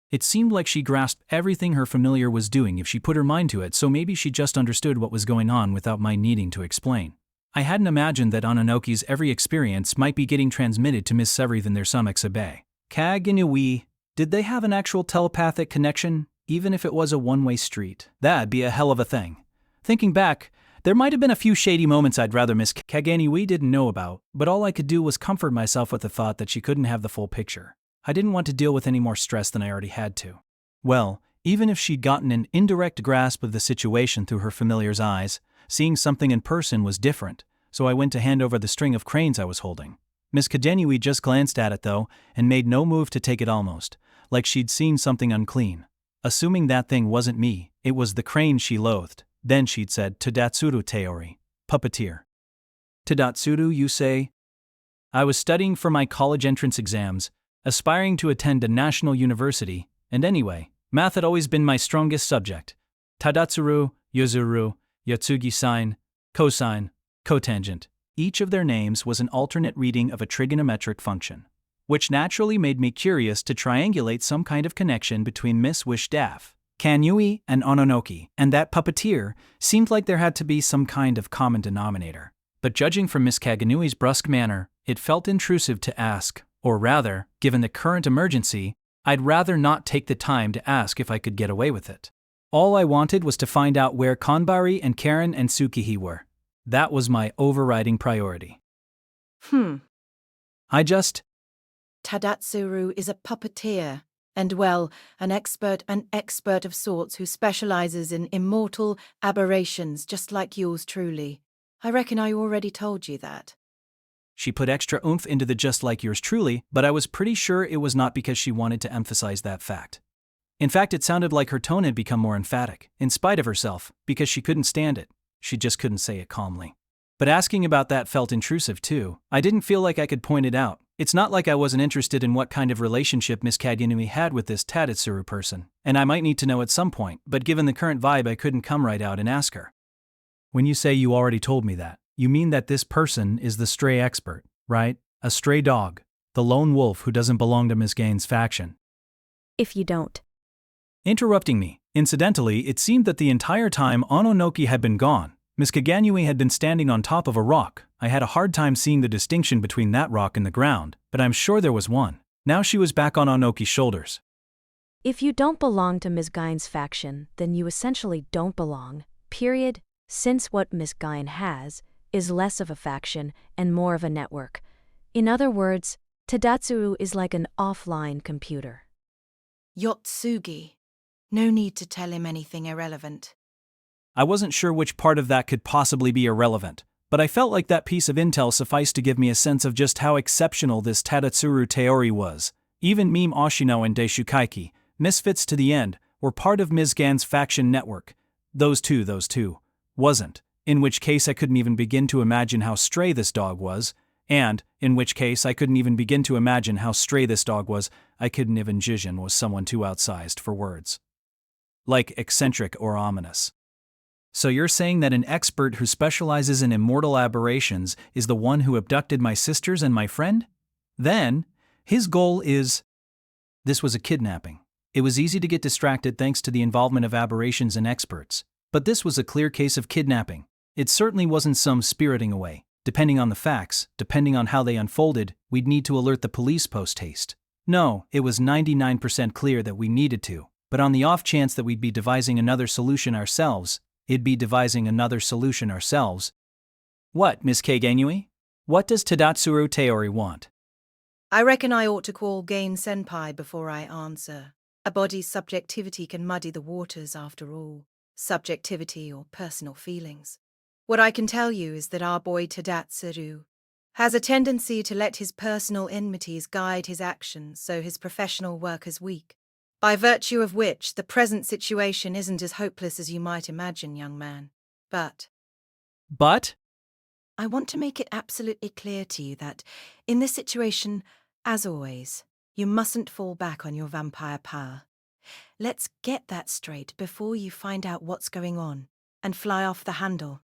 It seemed like she grasped everything her familiar was doing if she put her mind to it, so maybe she just understood what was going on without my needing to explain. I hadn't imagined that Ononoki's every experience might be getting transmitted to Miss Severi than their Samek-Sabe. Kagenui, did they have an actual telepathic connection, even if it was a one-way street? That'd be a hell of a thing. Thinking back, There might have been a few shady moments I'd rather Miss Kaganiwi didn't know about, but all I could do was comfort myself with the thought that she couldn't have the full picture. I didn't want to deal with any more stress than I already had to. Well, even if she'd gotten an indirect grasp of the situation through her familiar's eyes, seeing something in person was different, so I went to hand over the string of cranes I was holding. Miss Kaganiwi just glanced at it though, and made no move to take it, almost like she'd seen something unclean. Assuming that thing wasn't me, it was the crane she loathed. Then she'd said, "Tadatsuru Teori, puppeteer." Tadatsuru, you say? I was studying for my college entrance exams, aspiring to attend a national university, and anyway, math had always been my strongest subject. Tadatsuru, Yozuru, Yotsugi sine, cosine, cotangent. Each of their names was an alternate reading of a trigonometric function, which naturally made me curious to triangulate some kind of connection between Miss Wishdaff, Kanui, and Ononoki, and that puppeteer seemed like there had to be some kind of common denominator. But judging from Miss Kaganui's brusque manner, it felt intrusive to ask, or rather, given the current emergency, I'd rather not take the time to ask if I could get away with it. All I wanted was to find out where Konbari and Karen and Tsukihi were. That was my overriding priority. Tadatsuru is a puppeteer, and well, an expert of sorts who specializes in immortal aberrations just like yours truly. I reckon I already told you that. She put extra oomph into the "just like yours truly," but I was pretty sure it was not because she wanted to emphasize that fact. In fact, it sounded like her tone had become more emphatic, in spite of herself, because she couldn't stand it. She just couldn't say it calmly. But asking about that felt intrusive too. I didn't feel like I could point it out. It's not like I wasn't interested in what kind of relationship Miss Kaganui had with this Tadatsuru person, and I might need to know at some point, but given the current vibe I couldn't come right out and ask her. When you say you already told me that, you mean that this person is the stray expert, right? A stray dog, the lone wolf who doesn't belong to Miss Gaines' faction. If you don't. Interrupting me, incidentally, it seemed that the entire time Ononoki had been gone, Miss Kaganui had been standing on top of a rock. I had a hard time seeing the distinction between that rock and the ground, but I'm sure there was one. Now she was back on Ononoki's shoulders. If you don't belong to Miss Gaines' faction, then you essentially don't belong, period, since what Miss Gaines has is less of a faction and more of a network. In other words, Tadatsuru is like an offline computer. Yotsugi. No need to tell him anything irrelevant. I wasn't sure which part of that could possibly be irrelevant, but I felt like that piece of intel sufficed to give me a sense of just how exceptional this Tadatsuru Teori was. Even Meme Oshino and Deishukaiki, misfits to the end, were part of Ms. Gan's faction network. Those two. Wasn't. In which case I couldn't even begin to imagine how stray this dog was, and, in which case I couldn't even begin to imagine how stray this dog was. I couldn't even envision was someone too outsized for words. Like eccentric or ominous. So you're saying that an expert who specializes in immortal aberrations is the one who abducted my sisters and my friend? Then, his goal is... This was a kidnapping. It was easy to get distracted thanks to the involvement of aberrations and experts. But this was a clear case of kidnapping. It certainly wasn't some spiriting away. Depending on the facts, depending on how they unfolded, we'd need to alert the police post-haste. No, it was 99% clear that we needed to. But on the off chance that we'd be devising another solution ourselves, What, Miss Kaganui? What does Tadatsuru Teori want? I reckon I ought to call Gain-senpai before I answer. A body's subjectivity can muddy the waters after all. Subjectivity or personal feelings. What I can tell you is that our boy Tadatsuru has a tendency to let his personal enmities guide his actions so his professional work is weak. By virtue of which, the present situation isn't as hopeless as you might imagine, young man. But? I want to make it absolutely clear to you that, in this situation, as always, you mustn't fall back on your vampire power. Let's get that straight before you find out what's going on, and fly off the handle.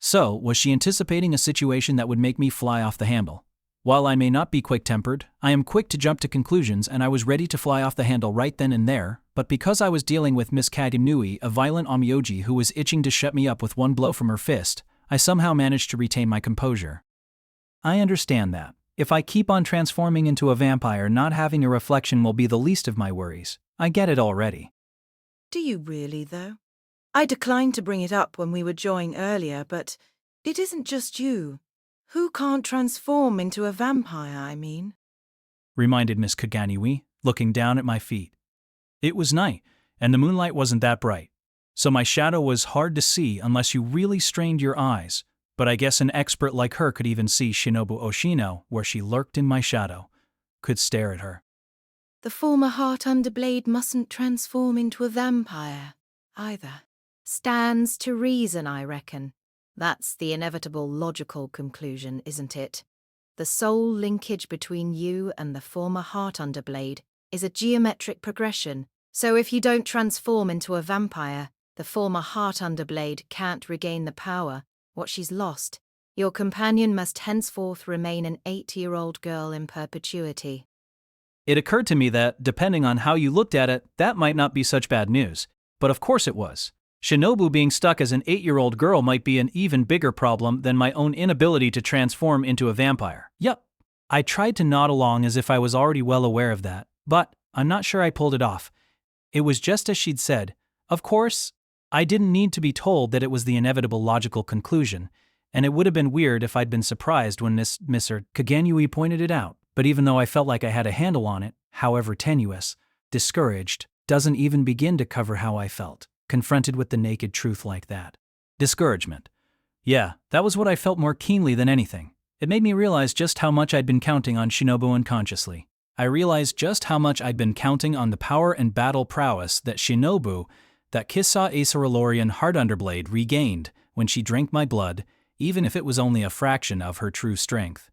So, was she anticipating a situation that would make me fly off the handle? While I may not be quick-tempered, I am quick to jump to conclusions, and I was ready to fly off the handle right then and there, but because I was dealing with Miss Kaganui, a violent omyoji who was itching to shut me up with one blow from her fist, I somehow managed to retain my composure. I understand that. If I keep on transforming into a vampire, not having a reflection will be the least of my worries. I get it already. Do you really, though? I declined to bring it up when we were jawing earlier, but it isn't just you. Who can't transform into a vampire, I mean? Reminded Miss Kaganiwi, looking down at my feet. It was night, and the moonlight wasn't that bright, so my shadow was hard to see unless you really strained your eyes, but I guess an expert like her could even see Shinobu Oshino where she lurked in my shadow, could stare at her. The former Heart Underblade mustn't transform into a vampire, either. Stands to reason, I reckon. That's the inevitable logical conclusion, isn't it? The sole linkage between you and the former Heart Underblade is a geometric progression, so if you don't transform into a vampire, the former Heart Underblade can't regain the power, what she's lost. Your companion must henceforth remain an 8-year-old girl in perpetuity. It occurred to me that, depending on how you looked at it, that might not be such bad news. But of course it was. Shinobu being stuck as an 8-year-old girl might be an even bigger problem than my own inability to transform into a vampire. Yup. I tried to nod along as if I was already well aware of that, but I'm not sure I pulled it off. It was just as she'd said. Of course, I didn't need to be told that it was the inevitable logical conclusion, and it would have been weird if I'd been surprised when Mr. Kaganui pointed it out. But even though I felt like I had a handle on it, however tenuous, discouraged doesn't even begin to cover how I felt, confronted with the naked truth like that. Discouragement. Yeah, that was what I felt more keenly than anything. It made me realize just how much I'd been counting on Shinobu unconsciously. I realized just how much I'd been counting on the power and battle prowess that Shinobu, that Kissa Aceralorian Heart Underblade, regained when she drank my blood, even if it was only a fraction of her true strength.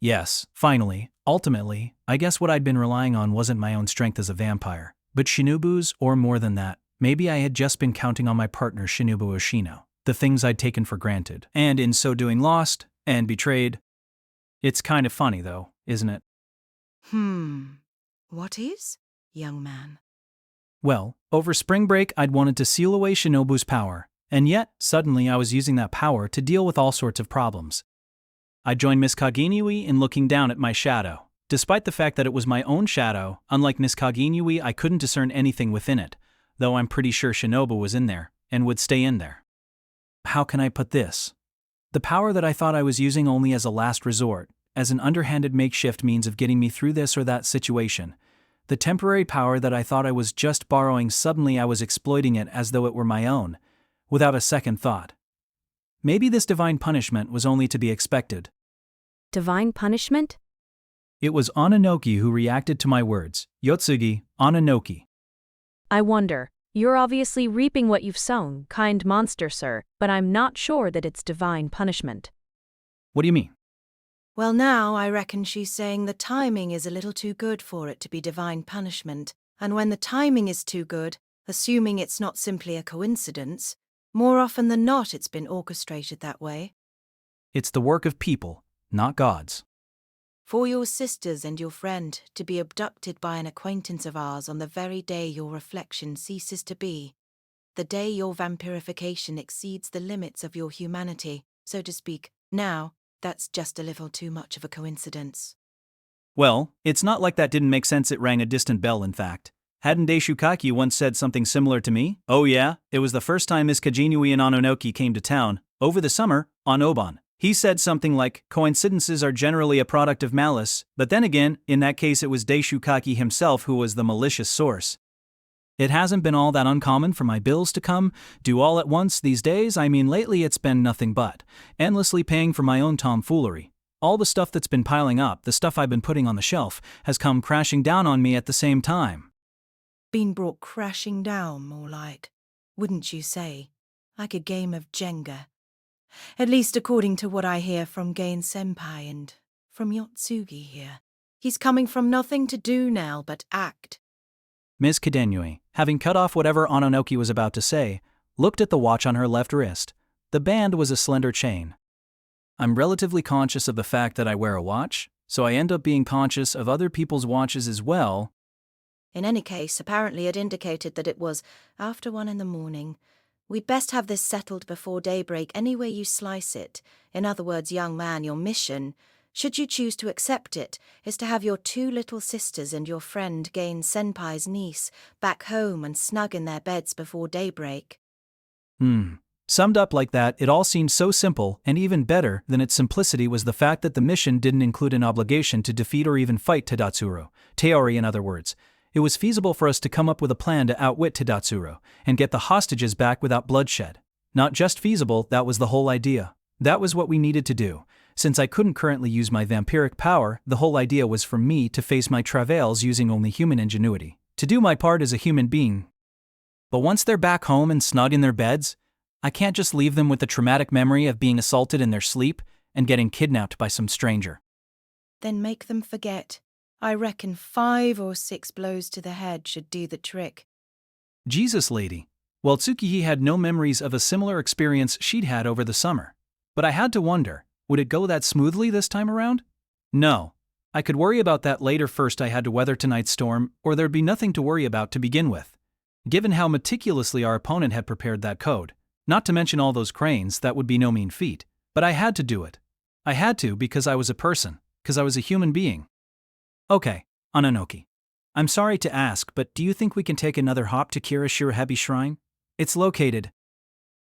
Yes, finally, ultimately, I guess what I'd been relying on wasn't my own strength as a vampire, but Shinobu's, or more than that. Maybe I had just been counting on my partner Shinobu Oshino, the things I'd taken for granted, and in so doing lost, and betrayed. It's kind of funny though, isn't it? What is, young man? Well, over spring break I'd wanted to seal away Shinobu's power, and yet, suddenly I was using that power to deal with all sorts of problems. I joined Miss Kaginui in looking down at my shadow. Despite the fact that it was my own shadow, unlike Miss Kaginui, I couldn't discern anything within it, though I'm pretty sure Shinobu was in there, and would stay in there. How can I put this? The power that I thought I was using only as a last resort, as an underhanded makeshift means of getting me through this or that situation. The temporary power that I thought I was just borrowing, suddenly I was exploiting it as though it were my own, without a second thought. Maybe this divine punishment was only to be expected. Divine punishment? It was Ononoki who reacted to my words. Yotsugi Ononoki. I wonder. You're obviously reaping what you've sown, kind monster, sir, but I'm not sure that it's divine punishment. What do you mean? Well, now I reckon she's saying the timing is a little too good for it to be divine punishment, and when the timing is too good, assuming it's not simply a coincidence, more often than not it's been orchestrated that way. It's the work of people, not gods. For your sisters and your friend to be abducted by an acquaintance of ours on the very day your reflection ceases to be, the day your vampirification exceeds the limits of your humanity, so to speak, now, that's just a little too much of a coincidence. Well, it's not like that didn't make sense. It rang a distant bell, in fact. Hadn't Deishukaki once said something similar to me? Oh yeah, it was the first time Miss Kajinui and Ononoki came to town, over the summer, on Oban. He said something like, coincidences are generally a product of malice, but then again, in that case it was Deishukaki himself who was the malicious source. It hasn't been all that uncommon for my bills to come due all at once these days. I mean, lately it's been nothing but endlessly paying for my own tomfoolery. All the stuff that's been piling up, the stuff I've been putting on the shelf, has come crashing down on me at the same time. Been brought crashing down, more like, wouldn't you say? Like a game of Jenga. At least according to what I hear from Gain-senpai and from Yotsugi here. He's coming from nothing to do now but act. Ms. Kadenui, having cut off whatever Ononoki was about to say, looked at the watch on her left wrist. The band was a slender chain. I'm relatively conscious of the fact that I wear a watch, so I end up being conscious of other people's watches as well. In any case, apparently it indicated that it was after 1 a.m. We'd best have this settled before daybreak any way you slice it. In other words, young man, your mission, should you choose to accept it, is to have your 2 little sisters and your friend Gain-senpai's niece back home and snug in their beds before daybreak. Summed up like that, it all seemed so simple, and even better than its simplicity was the fact that the mission didn't include an obligation to defeat or even fight Tadatsuro. Teori, in other words. It was feasible for us to come up with a plan to outwit Tadatsuro and get the hostages back without bloodshed. Not just feasible, that was the whole idea. That was what we needed to do. Since I couldn't currently use my vampiric power, the whole idea was for me to face my travails using only human ingenuity, to do my part as a human being. But once they're back home and snug in their beds, I can't just leave them with the traumatic memory of being assaulted in their sleep and getting kidnapped by some stranger. Then make them forget. I reckon 5 or 6 blows to the head should do the trick. Jesus, lady. Well, Tsukihi had no memories of a similar experience she'd had over the summer. But I had to wonder, would it go that smoothly this time around? No. I could worry about that later. First I had to weather tonight's storm, or there'd be nothing to worry about to begin with. Given how meticulously our opponent had prepared that code, not to mention all those cranes, that would be no mean feat. But I had to do it. I had to because I was a person, because I was a human being. Okay, Ononoki. I'm sorry to ask, but do you think we can take another hop to Kirishirahebi Shrine? It's located.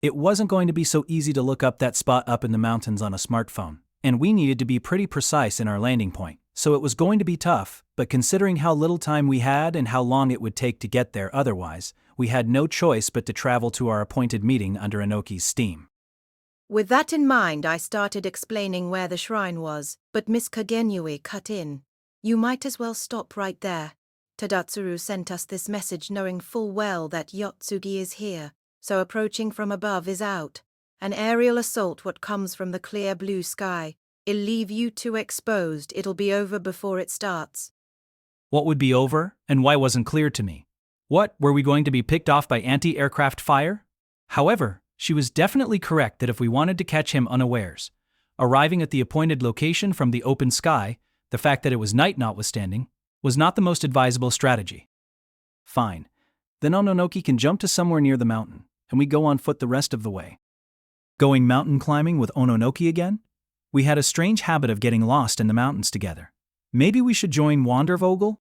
It wasn't going to be so easy to look up that spot up in the mountains on a smartphone, and we needed to be pretty precise in our landing point, so it was going to be tough, but considering how little time we had and how long it would take to get there otherwise, we had no choice but to travel to our appointed meeting under Enoki's steam. With that in mind, I started explaining where the shrine was, but Miss Kagenyue cut in. You might as well stop right there. Tadatsuru sent us this message knowing full well that Yotsugi is here, so approaching from above is out. An aerial assault what comes from the clear blue sky. It'll leave you two exposed. It'll be over before it starts. What would be over, and why wasn't clear to me? What, were we going to be picked off by anti-aircraft fire? However, she was definitely correct that if we wanted to catch him unawares, arriving at the appointed location from the open sky, the fact that it was night notwithstanding, was not the most advisable strategy. Fine. Then Ononoki can jump to somewhere near the mountain, and we go on foot the rest of the way. Going mountain climbing with Ononoki again? We had a strange habit of getting lost in the mountains together. Maybe we should join Wandervogel?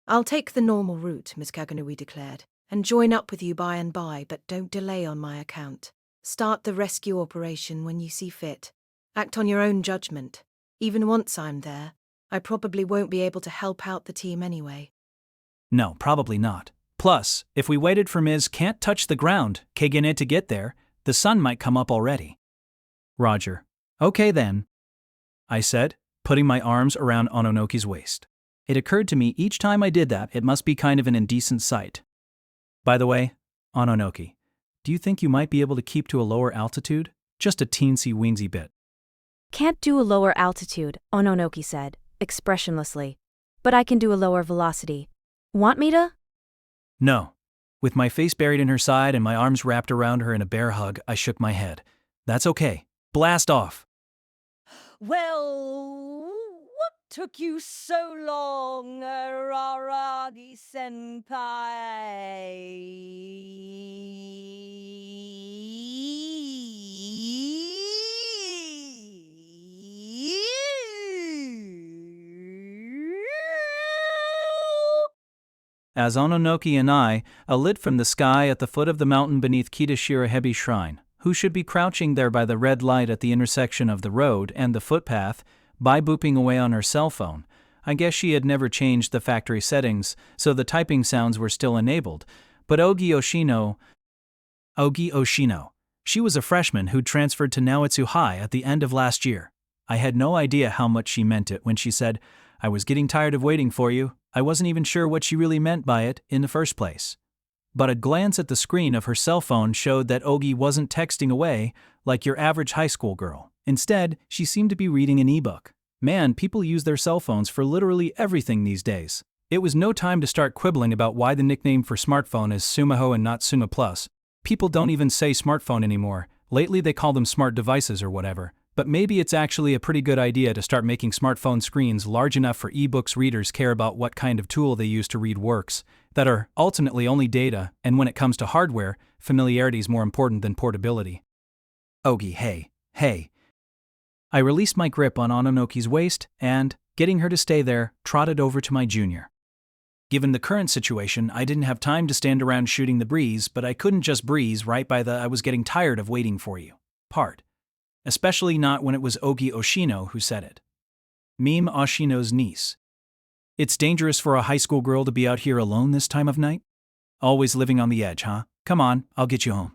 I'll take the normal route, Miss Kaganui declared, and join up with you by and by, but don't delay on my account. Start the rescue operation when you see fit. Act on your own judgment. Even once I'm there, I probably won't be able to help out the team anyway. No, probably not. Plus, if we waited for Ms. Can't Touch the Ground, Kagene to get there, the sun might come up already. Roger. Okay then, I said, putting my arms around Ononoki's waist. It occurred to me each time I did that it must be kind of an indecent sight. By the way, Ononoki, do you think you might be able to keep to a lower altitude? Just a teensy-weensy bit. Can't do a lower altitude, Ononoki said, expressionlessly. But I can do a lower velocity. Want me to? No. With my face buried in her side and my arms wrapped around her in a bear hug, I shook my head. That's okay. Blast off. Well, what took you so long, Araragi senpai? As Ononoki and I alit from the sky at the foot of the mountain beneath Kitashirahebi Shrine, who should be crouching there by the red light at the intersection of the road and the footpath, by booping away on her cell phone. I guess she had never changed the factory settings, so the typing sounds were still enabled. But Ogi Oshino, she was a freshman who'd transferred to Naoitsu High at the end of last year. I had no idea how much she meant it when she said, "I was getting tired of waiting for you." I wasn't even sure what she really meant by it in the first place. But a glance at the screen of her cell phone showed that Ogi wasn't texting away like your average high school girl. Instead, she seemed to be reading an ebook. Man, people use their cell phones for literally everything these days. It was no time to start quibbling about why the nickname for smartphone is Sumaho and not Suma Plus. People don't even say smartphone anymore. Lately they call them smart devices or whatever. But maybe it's actually a pretty good idea to start making smartphone screens large enough for ebooks readers care about what kind of tool they use to read works, that are ultimately only data, and when it comes to hardware, familiarity is more important than portability. Ogi, hey. I released my grip on Ononoki's waist and, getting her to stay there, trotted over to my junior. Given the current situation, I didn't have time to stand around shooting the breeze, but I couldn't just breeze right by the I was getting tired of waiting for you part. Especially not when it was Ogi Oshino who said it. Meme Oshino's niece. It's dangerous for a high school girl to be out here alone this time of night? Always living on the edge, huh? Come on, I'll get you home.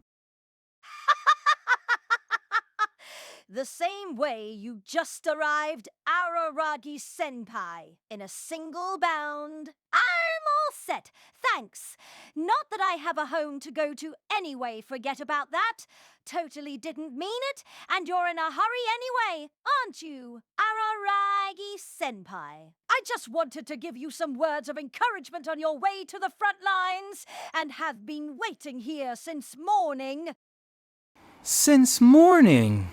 The same way you just arrived Araragi Senpai in a single bound. I'm all set, thanks. Not that I have a home to go to anyway, forget about that. Totally didn't mean it, and you're in a hurry anyway, aren't you, Araragi Senpai? I just wanted to give you some words of encouragement on your way to the front lines, and have been waiting here since morning. Since morning.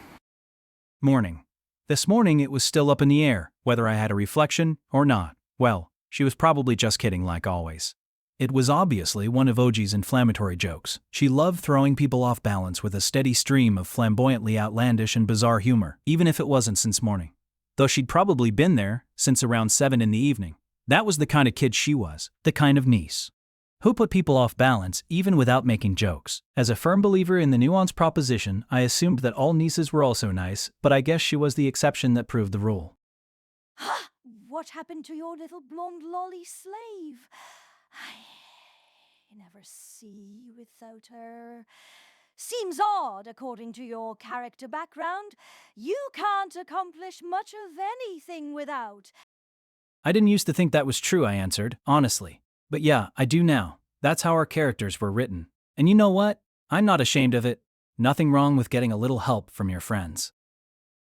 Morning. This morning it was still up in the air, whether I had a reflection or not. Well, she was probably just kidding like always. It was obviously one of Oji's inflammatory jokes. She loved throwing people off balance with a steady stream of flamboyantly outlandish and bizarre humor, even if it wasn't since morning. Though she'd probably been there since around 7 in the evening. That was the kind of kid she was, the kind of niece who put people off balance even without making jokes. As a firm believer in the nuance proposition, I assumed that all nieces were also nice, but I guess she was the exception that proved the rule. What happened to your little blonde lolly slave? I never see you without her. Seems odd, according to your character background. You can't accomplish much of anything without. I didn't used to think that was true, I answered, honestly. But yeah, I do now. That's how our characters were written. And you know what? I'm not ashamed of it. Nothing wrong with getting a little help from your friends.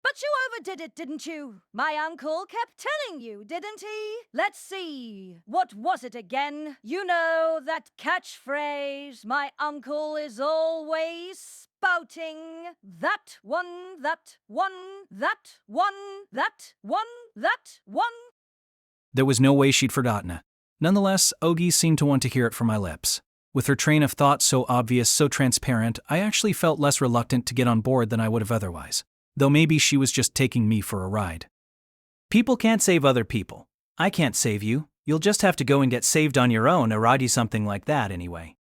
But you overdid it, didn't you? My uncle kept telling you, didn't he? Let's see. What was it again? You know, that catchphrase my uncle is always spouting. That one, that one, that one, that one, that one. There was no way she'd forgotten it. Nonetheless, Ogi seemed to want to hear it from my lips. With her train of thought so obvious, so transparent, I actually felt less reluctant to get on board than I would have otherwise. Though maybe she was just taking me for a ride. People can't save other people. I can't save you. You'll just have to go and get saved on your own, Araragi, something like that anyway.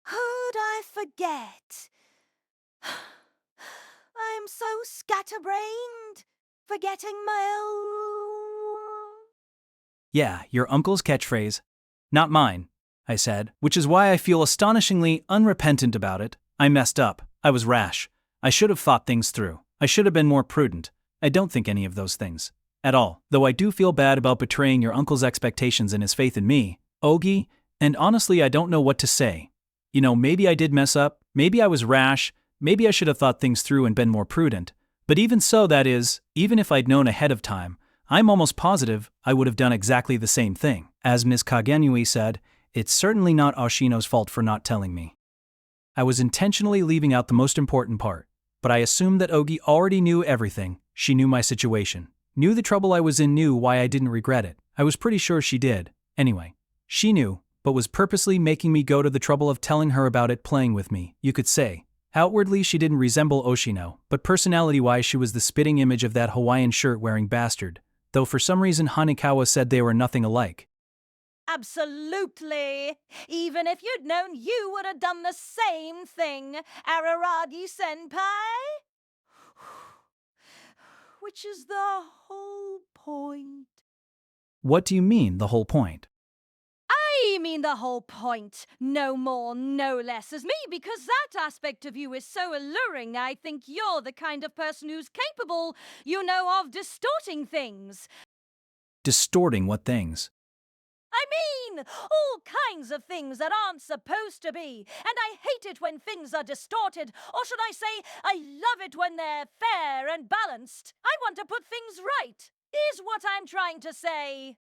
Who'd I forget? I'm so scatterbrained, forgetting my own. Yeah, your uncle's catchphrase. Not mine, I said, which is why I feel astonishingly unrepentant about it. I messed up. I was rash. I should have thought things through. I should have been more prudent. I don't think any of those things. At all. Though I do feel bad about betraying your uncle's expectations and his faith in me, Ogi, and honestly I don't know what to say. You know, maybe I did mess up, maybe I was rash, maybe I should have thought things through and been more prudent. But even so, that is, even if I'd known ahead of time, I'm almost positive I would have done exactly the same thing. As Ms. Kagenui said, it's certainly not Oshino's fault for not telling me. I was intentionally leaving out the most important part, but I assumed that Ogi already knew everything. She knew my situation, knew the trouble I was in, knew why I didn't regret it. I was pretty sure she did. Anyway, she knew, but was purposely making me go to the trouble of telling her about it, playing with me, you could say. Outwardly she didn't resemble Oshino, but personality-wise she was the spitting image of that Hawaiian shirt-wearing bastard, though for some reason Hanekawa said they were nothing alike. Absolutely. Even if you'd known, you would have done the same thing, Araragi-senpai. Which is the whole point. What do you mean, the whole point? I mean the whole point, no more, no less, as me, because that aspect of you is so alluring. I think you're the kind of person who's capable, you know, of distorting things. Distorting what things? I mean, all kinds of things that aren't supposed to be. And I hate it when things are distorted, or should I say, I love it when they're fair and balanced. I want to put things right, is what I'm trying to say.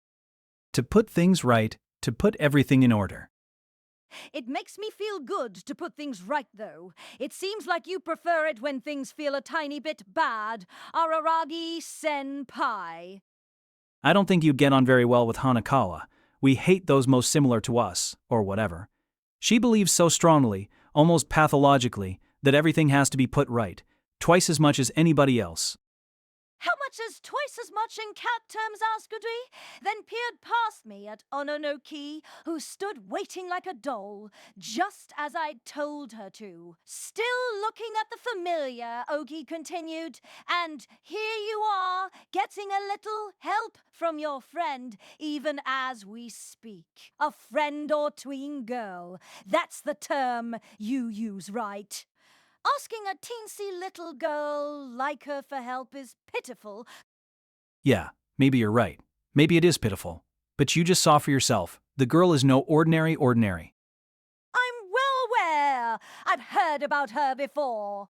To put things right, to put everything in order. It makes me feel good to put things right, though. It seems like you prefer it when things feel a tiny bit bad, Araragi-senpai. I don't think you'd get on very well with Hanekawa. We hate those most similar to us, or whatever. She believes so strongly, almost pathologically, that everything has to be put right, twice as much as anybody else. How much is twice as much in cat terms, asked Goody, then peered past me at Ononoki, who stood waiting like a doll, just as I'd told her to. Still looking at the familiar, Ogi continued, and here you are, getting a little help from your friend, even as we speak. A friend or tween girl, that's the term you use, right? Asking a teensy little girl like her for help is pitiful. Yeah, maybe you're right. Maybe it is pitiful. But you just saw for yourself. The girl is no ordinary. I'm well aware. I've heard about her before.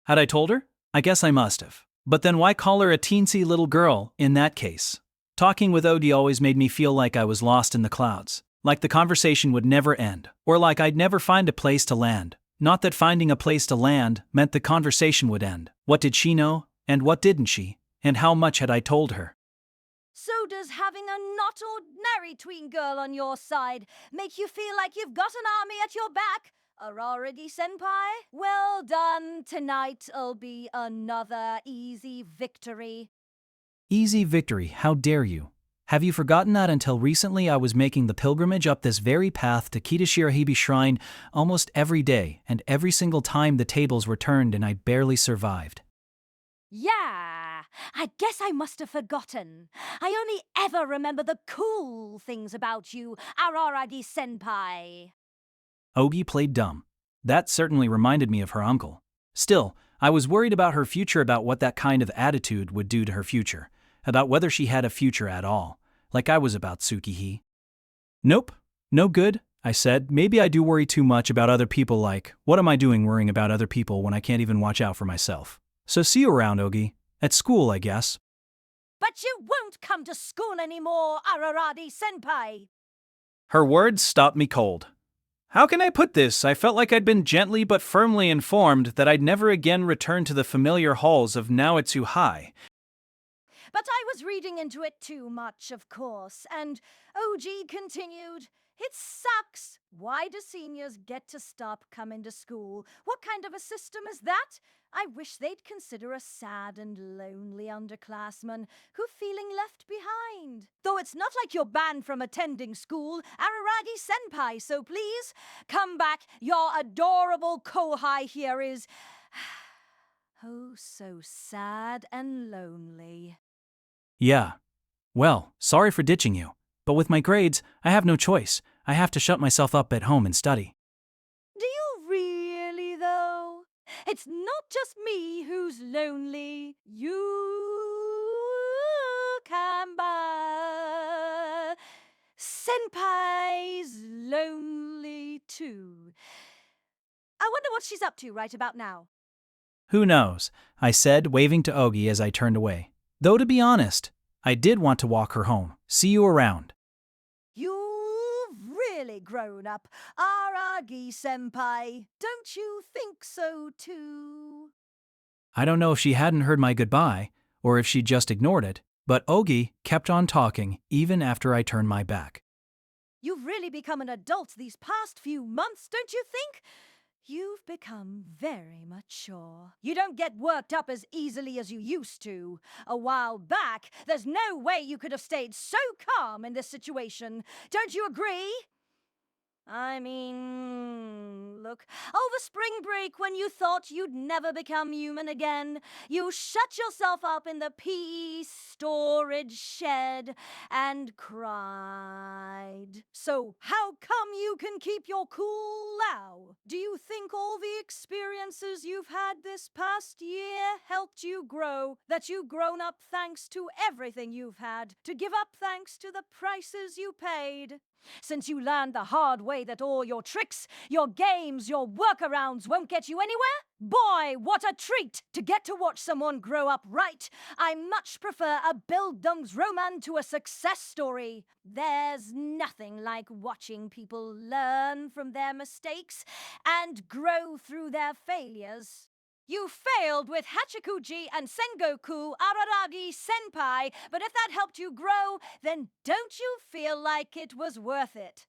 Had I told her? I guess I must have. But then why call her a teensy little girl in that case? Talking with Ogi always made me feel like I was lost in the clouds. Like the conversation would never end. Or like I'd never find a place to land. Not that finding a place to land meant the conversation would end. What did she know, and what didn't she, and how much had I told her? So does having a not ordinary tween girl on your side make you feel like you've got an army at your back? Araragi senpai? Well done. Tonight'll be another easy victory. Easy victory, how dare you? Have you forgotten that until recently I was making the pilgrimage up this very path to Kitashirahibi Shrine almost every day, and every single time the tables were turned and I barely survived? Yeah, I guess I must have forgotten. I only ever remember the cool things about you, Araragi senpai. Ogi played dumb. That certainly reminded me of her uncle. Still, I was worried about her future, about what that kind of attitude would do to her future, about whether she had a future at all, like I was about Tsukihi. Nope, no good, I said. Maybe I do worry too much about other people, like, what am I doing worrying about other people when I can't even watch out for myself? So see you around, Ogi. At school, I guess. But you won't come to school anymore, Araragi senpai. Her words stopped me cold. How can I put this? I felt like I'd been gently but firmly informed that I'd never again return to the familiar halls of Naoitsu High. But I was reading into it too much, of course, and OG continued, "It sucks. Why do seniors get to stop coming to school? What kind of a system is that? I wish they'd consider a sad and lonely underclassman who's feeling left behind. Though it's not like you're banned from attending school, Araragi senpai, so please, come back. Your adorable kohai here is oh so sad and lonely." Yeah. Well, sorry for ditching you. But with my grades, I have no choice. I have to shut myself up at home and study. Do you really, though? It's not just me who's lonely. You Kamba. Senpai's lonely, too. I wonder what she's up to right about now. Who knows? I said, waving to Ogi as I turned away. Though to be honest, I did want to walk her home. See you around. You've really grown up, Araragi senpai. Don't you think so, too? I don't know if she hadn't heard my goodbye, or if she just ignored it, but Ogi kept on talking even after I turned my back. You've really become an adult these past few months, don't you think? You've become very mature. You don't get worked up as easily as you used to. A while back, there's no way you could have stayed so calm in this situation. Don't you agree? I mean, look, over spring break when you thought you'd never become human again, you shut yourself up in the PE storage shed and cried. So how come you can keep your cool now? Do you think all the experiences you've had this past year helped you grow? That you've grown up thanks to everything you've had? To give up thanks to the prices you paid? Since you learned the hard way that all your tricks, your games, your workarounds won't get you anywhere? Boy, what a treat to get to watch someone grow up right. I much prefer a Bildungsroman to a success story. There's nothing like watching people learn from their mistakes and grow through their failures. You failed with Hachikuji and Sengoku, Araragi senpai, but if that helped you grow, then don't you feel like it was worth it?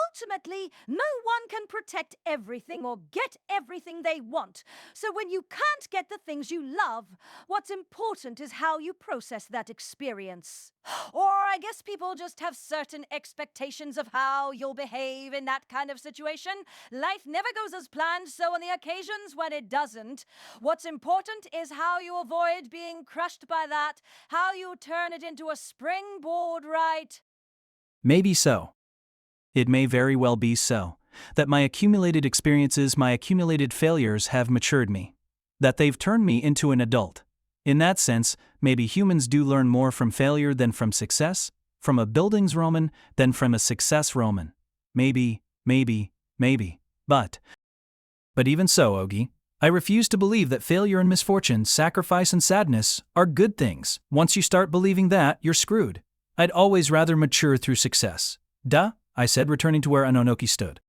Ultimately, no one can protect everything or get everything they want. So when you can't get the things you love, what's important is how you process that experience. Or I guess people just have certain expectations of how you'll behave in that kind of situation. Life never goes as planned, so on the occasions when it doesn't, what's important is how you avoid being crushed by that, how you turn it into a springboard, right? Maybe so. It may very well be so, that my accumulated experiences, my accumulated failures have matured me. That they've turned me into an adult. In that sense, maybe humans do learn more from failure than from success, from a Bildungsroman than from a success Roman. Maybe. But even so, Ogi, I refuse to believe that failure and misfortune, sacrifice and sadness are good things. Once you start believing that, you're screwed. I'd always rather mature through success. Duh, I said, returning to where Ononoki stood.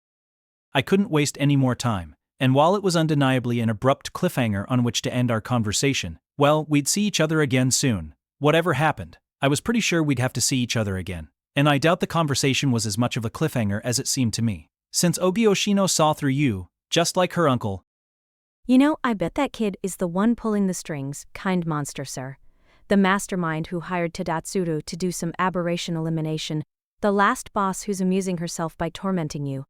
I couldn't waste any more time, and while it was undeniably an abrupt cliffhanger on which to end our conversation, well, we'd see each other again soon. Whatever happened, I was pretty sure we'd have to see each other again, and I doubt the conversation was as much of a cliffhanger as it seemed to me. Since Ogi Oshino saw through you, just like her uncle. You know, I bet that kid is the one pulling the strings, kind monster, sir. The mastermind who hired Tadatsuru to do some aberration elimination. The last boss who's amusing herself by tormenting you.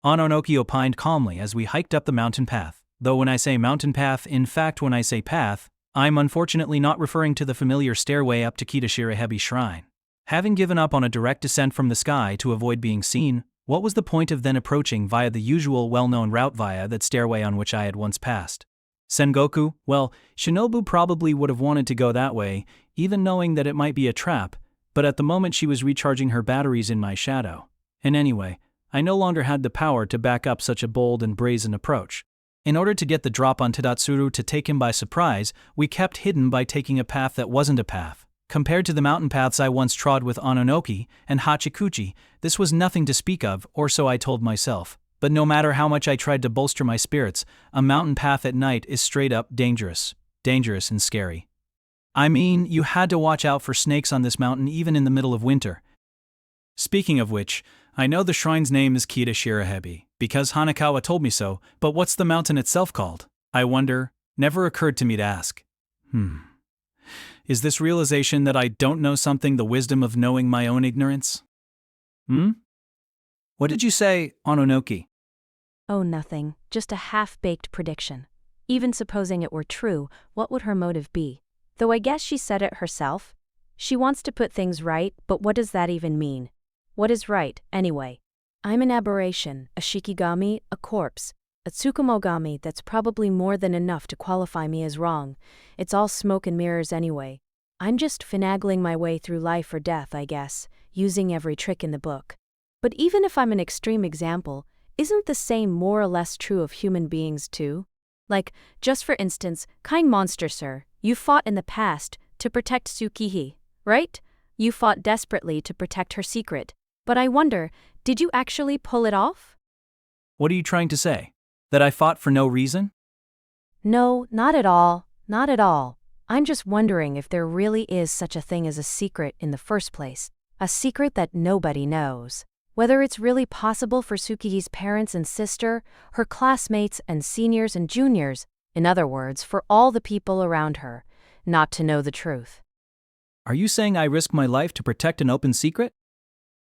Ononoki opined calmly as we hiked up the mountain path, though when I say mountain path, in fact when I say path, I'm unfortunately not referring to the familiar stairway up to Kitashirahebi Shrine. Having given up on a direct descent from the sky to avoid being seen, what was the point of then approaching via the usual well-known route via that stairway on which I had once passed? Sengoku, well, Shinobu probably would have wanted to go that way, even knowing that it might be a trap, but at the moment she was recharging her batteries in my shadow. And anyway, I no longer had the power to back up such a bold and brazen approach. In order to get the drop on Tadatsuru to take him by surprise, we kept hidden by taking a path that wasn't a path. Compared to the mountain paths I once trod with Ononoki and Hachikuchi, this was nothing to speak of, or so I told myself. But no matter how much I tried to bolster my spirits, a mountain path at night is straight up dangerous. Dangerous and scary. I mean, you had to watch out for snakes on this mountain even in the middle of winter. Speaking of which, I know the shrine's name is Kitashirahebi, because Hanakawa told me so, but what's the mountain itself called? I wonder, never occurred to me to ask. Is this realization that I don't know something the wisdom of knowing my own ignorance? What did you say, Ononoki? Oh, nothing, just a half-baked prediction. Even supposing it were true, what would her motive be? Though I guess she said it herself. She wants to put things right, but what does that even mean? What is right, anyway? I'm an aberration, a shikigami, a corpse, a tsukumogami that's probably more than enough to qualify me as wrong. It's all smoke and mirrors anyway. I'm just finagling my way through life or death, I guess, using every trick in the book. But even if I'm an extreme example, isn't the same more or less true of human beings too? Like, just for instance, kind monster sir, you fought in the past to protect Tsukihi, right? You fought desperately to protect her secret. But I wonder, did you actually pull it off? What are you trying to say? That I fought for no reason? No, not at all. Not at all. I'm just wondering if there really is such a thing as a secret in the first place. A secret that nobody knows. Whether it's really possible for Tsukihi's parents and sister, her classmates and seniors and juniors, in other words, for all the people around her, not to know the truth. Are you saying I risk my life to protect an open secret?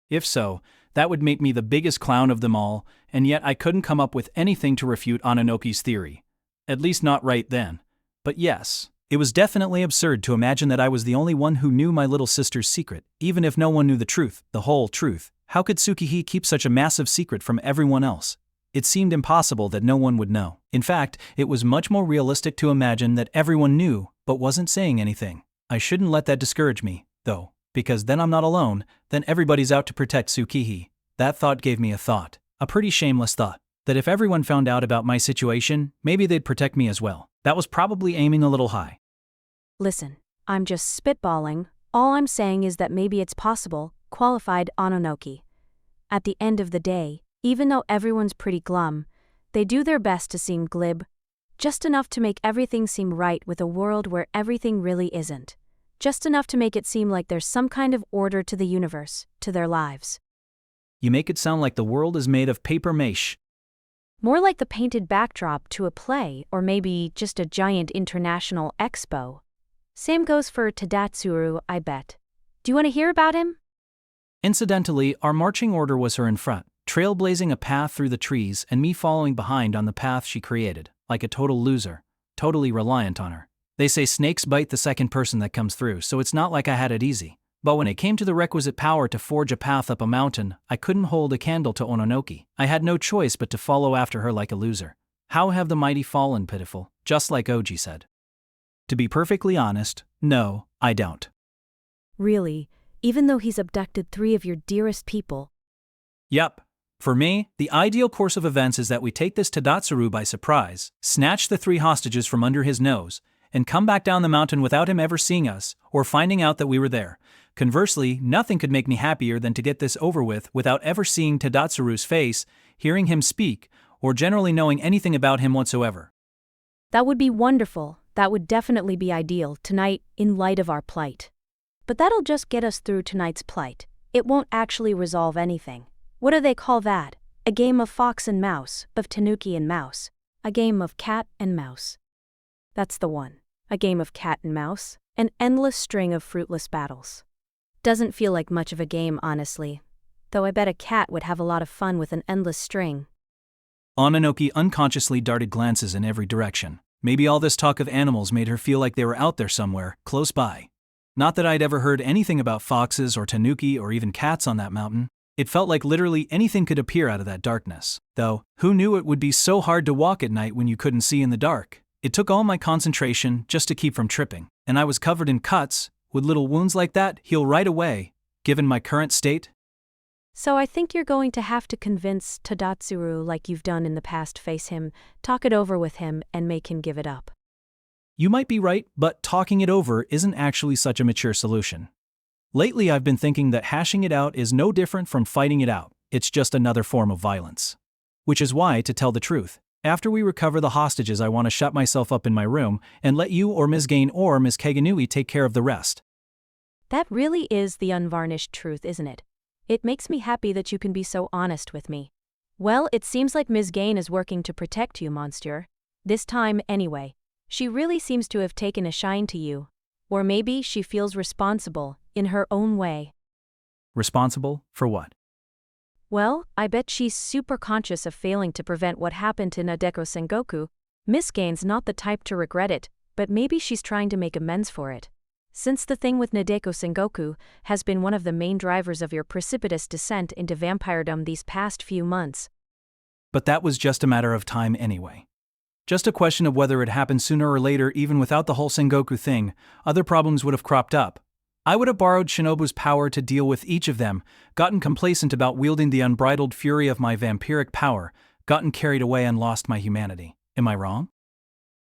If so, that would make me the biggest clown of them all, and yet I couldn't come up with anything to refute Ononoki's theory. At least not right then. But yes, it was definitely absurd to imagine that I was the only one who knew my little sister's secret, even if no one knew the truth, the whole truth. How could Tsukihi keep such a massive secret from everyone else? It seemed impossible that no one would know. In fact, it was much more realistic to imagine that everyone knew, but wasn't saying anything. I shouldn't let that discourage me, though, because then I'm not alone, then everybody's out to protect Tsukihi. That thought gave me a thought, a pretty shameless thought, that if everyone found out about my situation, maybe they'd protect me as well. That was probably aiming a little high. Listen, I'm just spitballing. All I'm saying is that maybe it's possible, qualified Ononoki. At the end of the day, even though everyone's pretty glum, they do their best to seem glib, just enough to make everything seem right with a world where everything really isn't. Just enough to make it seem like there's some kind of order to the universe, to their lives. You make it sound like the world is made of paper mache. More like the painted backdrop to a play, or maybe just a giant international expo. Same goes for Tadatsuru, I bet. Do you want to hear about him? Incidentally, our marching order was her in front, trailblazing a path through the trees and me following behind on the path she created, like a total loser, totally reliant on her. They say snakes bite the second person that comes through, so it's not like I had it easy. But when it came to the requisite power to forge a path up a mountain, I couldn't hold a candle to Ononoki. I had no choice but to follow after her like a loser. How have the mighty fallen, pitiful, just like Oji said. To be perfectly honest, no, I don't. Really, even though he's abducted 3 of your dearest people? Yup. For me, the ideal course of events is that we take this Tadatsuru by surprise, snatch the 3 hostages from under his nose, and come back down the mountain without him ever seeing us, or finding out that we were there. Conversely, nothing could make me happier than to get this over with without ever seeing Tadatsuru's face, hearing him speak, or generally knowing anything about him whatsoever. That would be wonderful. That would definitely be ideal tonight in light of our plight. But that'll just get us through tonight's plight. It won't actually resolve anything. What do they call that? A game of fox and mouse, of tanuki and mouse. A game of cat and mouse. That's the one. A game of cat and mouse. An endless string of fruitless battles. Doesn't feel like much of a game, honestly. Though I bet a cat would have a lot of fun with an endless string. Ononoki unconsciously darted glances in every direction. Maybe all this talk of animals made her feel like they were out there somewhere, close by. Not that I'd ever heard anything about foxes or tanuki or even cats on that mountain. It felt like literally anything could appear out of that darkness. Though, who knew it would be so hard to walk at night when you couldn't see in the dark? It took all my concentration just to keep from tripping, and I was covered in cuts. Would little wounds like that heal right away, given my current state? So I think you're going to have to convince Tadatsuru like you've done in the past. Face him, talk it over with him, and make him give it up. You might be right, but talking it over isn't actually such a mature solution. Lately I've been thinking that hashing it out is no different from fighting it out. It's just another form of violence. Which is why, to tell the truth, after we recover the hostages I want to shut myself up in my room and let you or Ms. Gain or Ms. Kaganui take care of the rest. That really is the unvarnished truth, isn't it? It makes me happy that you can be so honest with me. Well, it seems like Ms. Gain is working to protect you, Monsieur. This time, anyway. She really seems to have taken a shine to you. Or maybe she feels responsible, in her own way. Responsible for what? Well, I bet she's super conscious of failing to prevent what happened to Nadeko Sengoku. Miss Gain's not the type to regret it, but maybe she's trying to make amends for it. Since the thing with Nadeko Sengoku has been one of the main drivers of your precipitous descent into vampiredom these past few months. But that was just a matter of time anyway. Just a question of whether it happened sooner or later. Even without the whole Sengoku thing, other problems would have cropped up. I would have borrowed Shinobu's power to deal with each of them, gotten complacent about wielding the unbridled fury of my vampiric power, gotten carried away and lost my humanity. Am I wrong?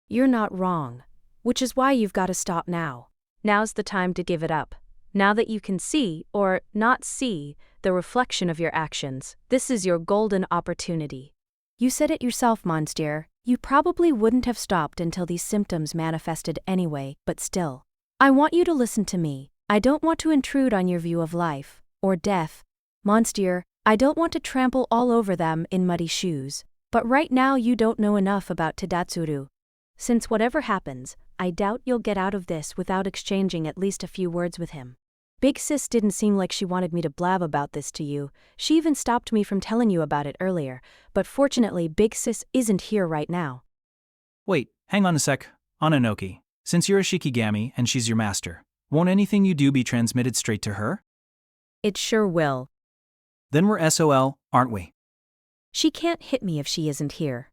You're not wrong. Which is why you've got to stop now. Now's the time to give it up. Now that you can see, or not see, the reflection of your actions, this is your golden opportunity. You said it yourself, Monsieur. You probably wouldn't have stopped until these symptoms manifested anyway, but still. I want you to listen to me. I don't want to intrude on your view of life, or death. Monsieur, I don't want to trample all over them in muddy shoes. But right now you don't know enough about Tadatsuru. Since whatever happens, I doubt you'll get out of this without exchanging at least a few words with him. Big Sis didn't seem like she wanted me to blab about this to you. She even stopped me from telling you about it earlier, but fortunately Big Sis isn't here right now. Wait, hang on a sec, Ononoki. Since you're a Shikigami and she's your master, won't anything you do be transmitted straight to her? It sure will. Then we're SOL, aren't we? She can't hit me if she isn't here.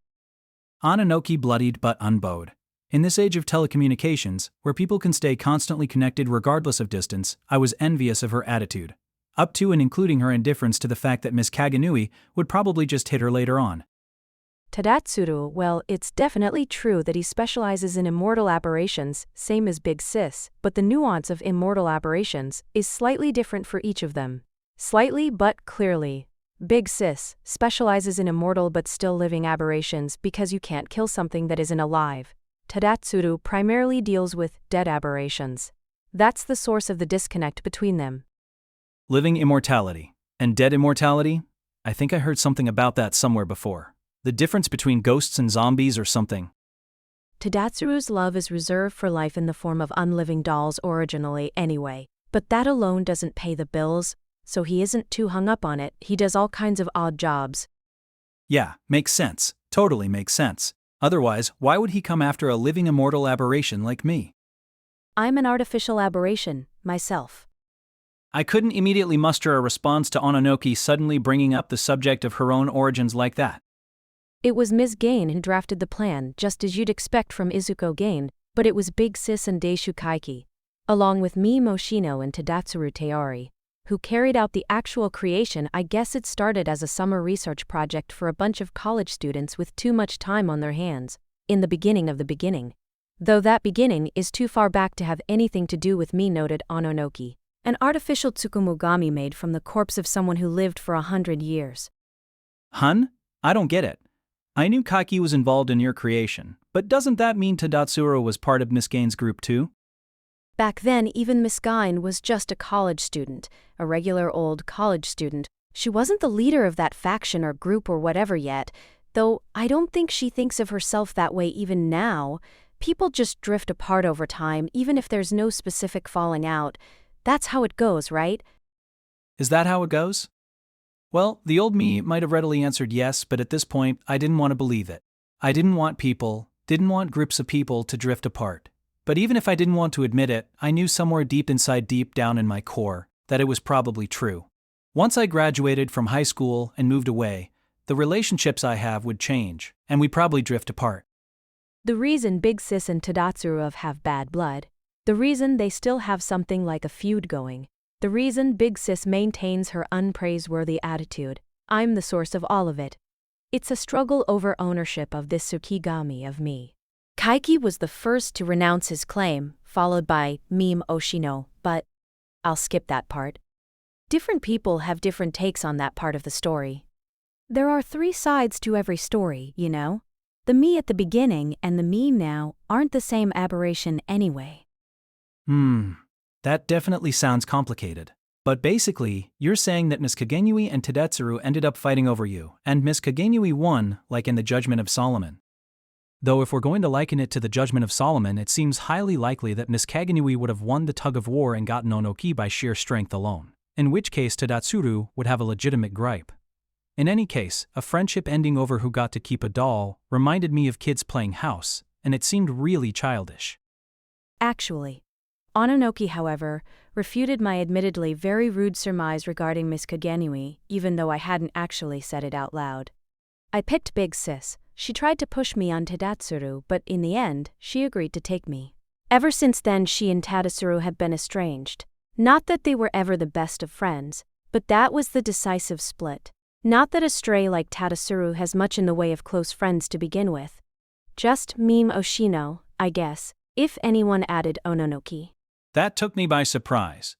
Ononoki bloodied but unbowed. In this age of telecommunications, where people can stay constantly connected regardless of distance, I was envious of her attitude. Up to and including her indifference to the fact that Miss Kaganui would probably just hit her later on. Tadatsuru, well, it's definitely true that he specializes in immortal aberrations, same as Big Sis, but the nuance of immortal aberrations is slightly different for each of them. Slightly but clearly. Big Sis specializes in immortal but still living aberrations because you can't kill something that isn't alive. Tadatsuru primarily deals with dead aberrations. That's the source of the disconnect between them. Living immortality and dead immortality? I think I heard something about that somewhere before. The difference between ghosts and zombies or something. Tadatsuru's love is reserved for life in the form of unliving dolls originally anyway, but that alone doesn't pay the bills, so he isn't too hung up on it. He does all kinds of odd jobs. Yeah, makes sense. Totally makes sense. Otherwise, why would he come after a living immortal aberration like me? I'm an artificial aberration, myself. I couldn't immediately muster a response to Ononoki suddenly bringing up the subject of her own origins like that. It was Ms. Gain who drafted the plan, just as you'd expect from Izuko Gain, but it was Big Sis and Deishu Kaiki, along with me Moshino and Tadatsuru Teori, who carried out the actual creation. I guess it started as a summer research project for a bunch of college students with too much time on their hands, in the beginning of the beginning. Though that beginning is too far back to have anything to do with me, noted Ononoki. An artificial tsukumogami made from the corpse of someone who lived for 100 years. Hun? I don't get it. I knew Kaiki was involved in your creation, but doesn't that mean Tadatsuru was part of Miss Gain's group too? Back then, even Miss Gain was just a college student, a regular old college student. She wasn't the leader of that faction or group or whatever yet, though I don't think she thinks of herself that way even now. People just drift apart over time, even if there's no specific falling out. That's how it goes, right? Is that how it goes? Well, the old me might have readily answered yes, but at this point, I didn't want to believe it. I didn't want groups of people to drift apart. But even if I didn't want to admit it, I knew somewhere deep down in my core, that it was probably true. Once I graduated from high school and moved away, the relationships I have would change, and we'd probably drift apart. The reason Big Sis and Tadatsuru have bad blood, the reason they still have something like a feud going, the reason Big Sis maintains her unpraiseworthy attitude, I'm the source of all of it. It's a struggle over ownership of this Tsukigami of me. Kaiki was the first to renounce his claim, followed by Meme Oshino, but I'll skip that part. Different people have different takes on that part of the story. There are 3 sides to every story, you know? The me at the beginning and the me now aren't the same aberration anyway. That definitely sounds complicated. But basically, you're saying that Miss Kagenui and Tadatsuru ended up fighting over you, and Miss Kagenui won, like in the Judgment of Solomon. Though if we're going to liken it to the Judgment of Solomon, it seems highly likely that Miss Kagenui would have won the tug of war and gotten Onoki by sheer strength alone, in which case Tadatsuru would have a legitimate gripe. In any case, a friendship ending over who got to keep a doll reminded me of kids playing house, and it seemed really childish. Actually, Ononoki, however, refuted my admittedly very rude surmise regarding Miss Kagenui, even though I hadn't actually said it out loud. I picked Big Sis. She tried to push me on Tadatsuru, but in the end, she agreed to take me. Ever since then, she and Tadatsuru have been estranged. Not that they were ever the best of friends, but that was the decisive split. Not that a stray like Tadatsuru has much in the way of close friends to begin with. Just Meme Oshino, I guess, if anyone, added Ononoki. That took me by surprise.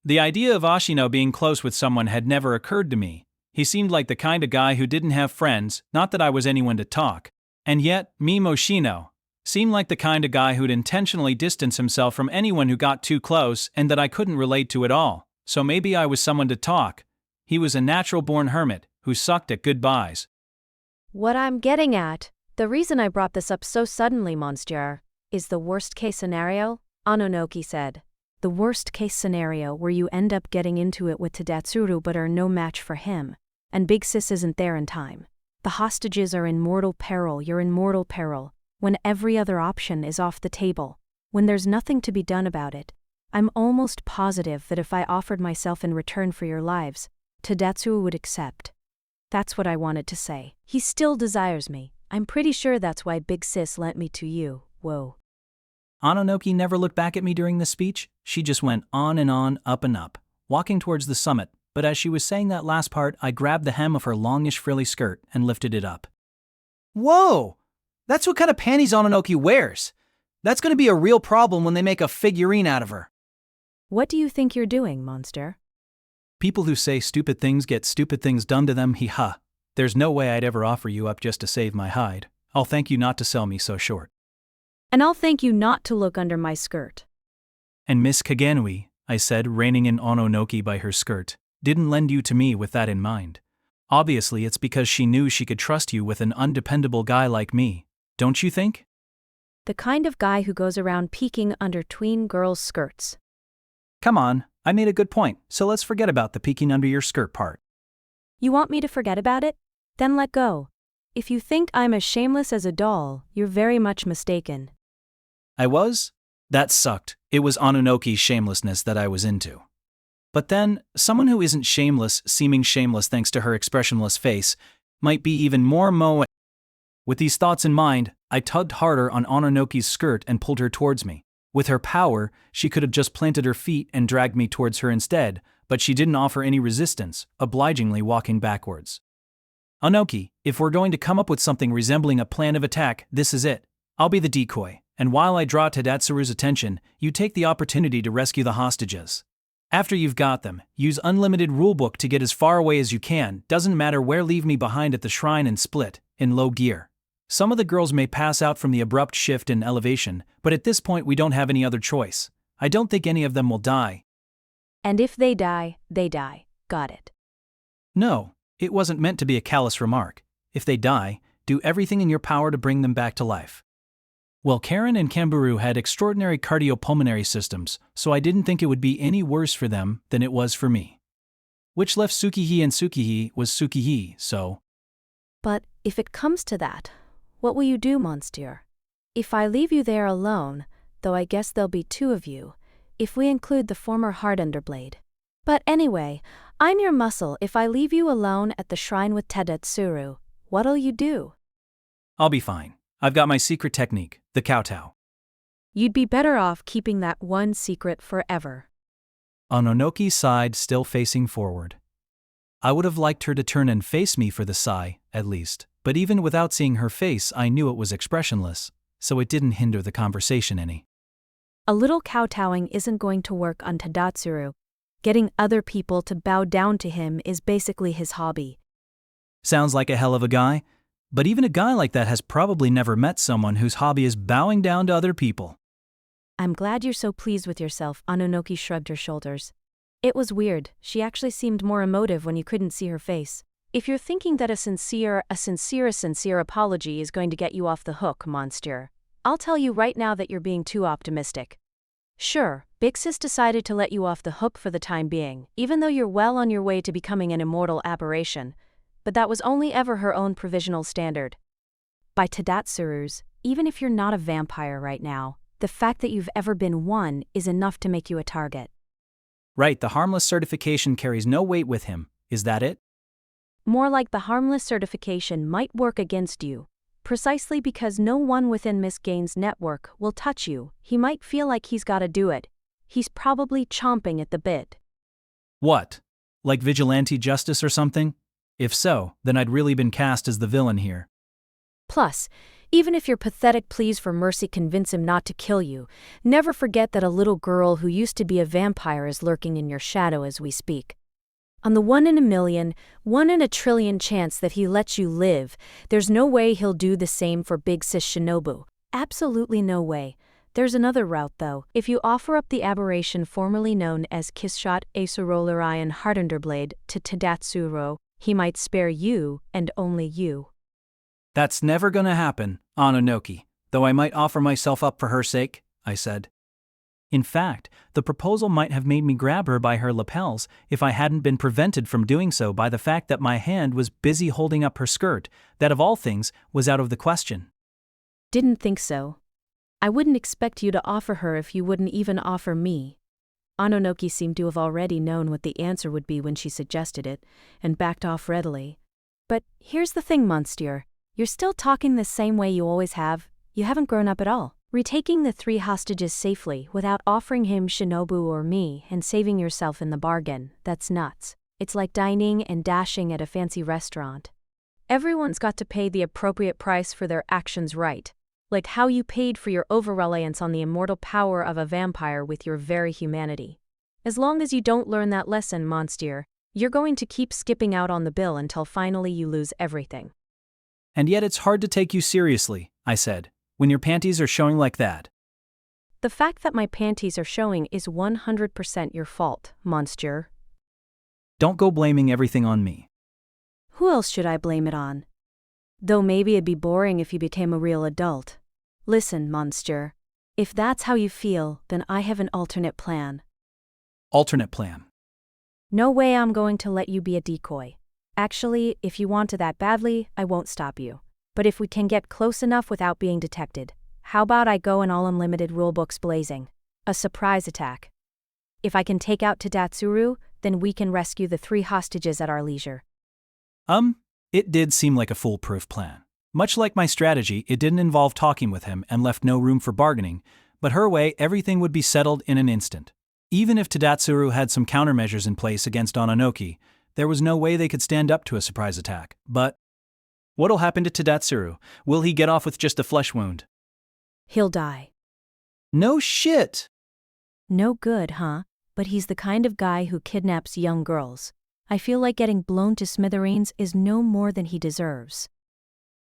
The idea of Ashino being close with someone had never occurred to me. He seemed like the kind of guy who didn't have friends, not that I was anyone to talk. And yet, Meme Oshino seemed like the kind of guy who'd intentionally distance himself from anyone who got too close and that I couldn't relate to at all. So maybe I was someone to talk. He was a natural-born hermit who sucked at goodbyes. What I'm getting at, the reason I brought this up so suddenly, Monsieur, is the worst-case scenario, Ononoki said. The worst-case scenario where you end up getting into it with Tadatsuru but are no match for him, and Big Sis isn't there in time. The hostages are in mortal peril, you're in mortal peril, when every other option is off the table, when there's nothing to be done about it. I'm almost positive that if I offered myself in return for your lives, Tadatsuru would accept. That's what I wanted to say. He still desires me. I'm pretty sure that's why Big Sis lent me to you. Whoa. Ononoki never looked back at me during this speech. She just went on and on, up and up, walking towards the summit, but as she was saying that last part, I grabbed the hem of her longish frilly skirt and lifted it up. Whoa! That's what kind of panties Ononoki wears! That's going to be a real problem when they make a figurine out of her. What do you think you're doing, monster? People who say stupid things get stupid things done to them, hee-ha. There's no way I'd ever offer you up just to save my hide. I'll thank you not to sell me so short. And I'll thank you not to look under my skirt. And Miss Kagenui, I said, reining in Ononoki by her skirt, didn't lend you to me with that in mind. Obviously, it's because she knew she could trust you with an undependable guy like me, don't you think? The kind of guy who goes around peeking under tween girls' skirts. Come on, I made a good point, so let's forget about the peeking under your skirt part. You want me to forget about it? Then let go. If you think I'm as shameless as a doll, you're very much mistaken. I was? That sucked. It was Ononoki's shamelessness that I was into. But then, someone who isn't shameless, seeming shameless thanks to her expressionless face, might be even more With these thoughts in mind, I tugged harder on Ononoki's skirt and pulled her towards me. With her power, she could have just planted her feet and dragged me towards her instead, but she didn't offer any resistance, obligingly walking backwards. Onoki, if we're going to come up with something resembling a plan of attack, this is it. I'll be the decoy, and while I draw Tadatsuru's attention, you take the opportunity to rescue the hostages. After you've got them, use unlimited rulebook to get as far away as you can, doesn't matter where, leave me behind at the shrine and split, in low gear. Some of the girls may pass out from the abrupt shift in elevation, but at this point we don't have any other choice. I don't think any of them will die. And if they die, they die. Got it. No, it wasn't meant to be a callous remark. If they die, do everything in your power to bring them back to life. Well, Karen and Kamburu had extraordinary cardiopulmonary systems, so I didn't think it would be any worse for them than it was for me. Which left Tsukihi, and Tsukihi was Tsukihi, so… But if it comes to that, what will you do, Monsieur? If I leave you there alone, though I guess there'll be two of you, if we include the former Heart Underblade. But anyway, I'm your muscle. If I leave you alone at the shrine with Tadatsuru, what'll you do? I'll be fine. I've got my secret technique, the kowtow. You'd be better off keeping that one secret forever. Ononoki sighed, still facing forward. I would have liked her to turn and face me for the sigh, at least, but even without seeing her face I knew it was expressionless, so it didn't hinder the conversation any. A little kowtowing isn't going to work on Tadatsuru. Getting other people to bow down to him is basically his hobby. Sounds like a hell of a guy, but even a guy like that has probably never met someone whose hobby is bowing down to other people. I'm glad you're so pleased with yourself, Ononoki shrugged her shoulders. It was weird, she actually seemed more emotive when you couldn't see her face. If you're thinking that a sincere apology is going to get you off the hook, Monster, I'll tell you right now that you're being too optimistic. Sure, Big Sis decided to let you off the hook for the time being, even though you're well on your way to becoming an immortal aberration, but that was only ever her own provisional standard. By Tadatsuru's, even if you're not a vampire right now, the fact that you've ever been one is enough to make you a target. Right, the harmless certification carries no weight with him, is that it? More like the harmless certification might work against you. Precisely because no one within Miss Gaines' network will touch you, he might feel like he's gotta do it. He's probably chomping at the bit. What? Like vigilante justice or something? If so, then I'd really been cast as the villain here. Plus, even if your pathetic pleas for mercy convince him not to kill you, never forget that a little girl who used to be a vampire is lurking in your shadow as we speak. On the 1 in a million, 1 in a trillion chance that he lets you live, there's no way he'll do the same for Big Sis Shinobu. Absolutely no way. There's another route though. If you offer up the aberration formerly known as Kissshot Acerolarian Heartunderblade to Tadatsuro, he might spare you, and only you. That's never gonna happen, Ononoki, though I might offer myself up for her sake, I said. In fact, the proposal might have made me grab her by her lapels if I hadn't been prevented from doing so by the fact that my hand was busy holding up her skirt, that of all things was out of the question. Didn't think so. I wouldn't expect you to offer her if you wouldn't even offer me. Ononoki seemed to have already known what the answer would be when she suggested it, and backed off readily. But here's the thing, Monsieur. You're still talking the same way you always have. You haven't grown up at all. Retaking the 3 hostages safely without offering him Shinobu or me and saving yourself in the bargain, that's nuts. It's like dining and dashing at a fancy restaurant. Everyone's got to pay the appropriate price for their actions, right? Like how you paid for your over-reliance on the immortal power of a vampire with your very humanity. As long as you don't learn that lesson, Monster, you're going to keep skipping out on the bill until finally you lose everything. And yet it's hard to take you seriously, I said, when your panties are showing like that. The fact that my panties are showing is 100% your fault, Monster. Don't go blaming everything on me. Who else should I blame it on? Though maybe it'd be boring if you became a real adult. Listen, monster. If that's how you feel, then I have an alternate plan. Alternate plan. No way I'm going to let you be a decoy. Actually, if you want to that badly, I won't stop you. But if we can get close enough without being detected, how about I go in all unlimited rulebooks blazing? A surprise attack. If I can take out Tadatsuru, then we can rescue the 3 hostages at our leisure. It did seem like a foolproof plan. Much like my strategy, it didn't involve talking with him and left no room for bargaining, but her way, everything would be settled in an instant. Even if Tadatsuru had some countermeasures in place against Ononoki, there was no way they could stand up to a surprise attack. But what'll happen to Tadatsuru? Will he get off with just a flesh wound? He'll die. No shit! No good, huh? But he's the kind of guy who kidnaps young girls. I feel like getting blown to smithereens is no more than he deserves.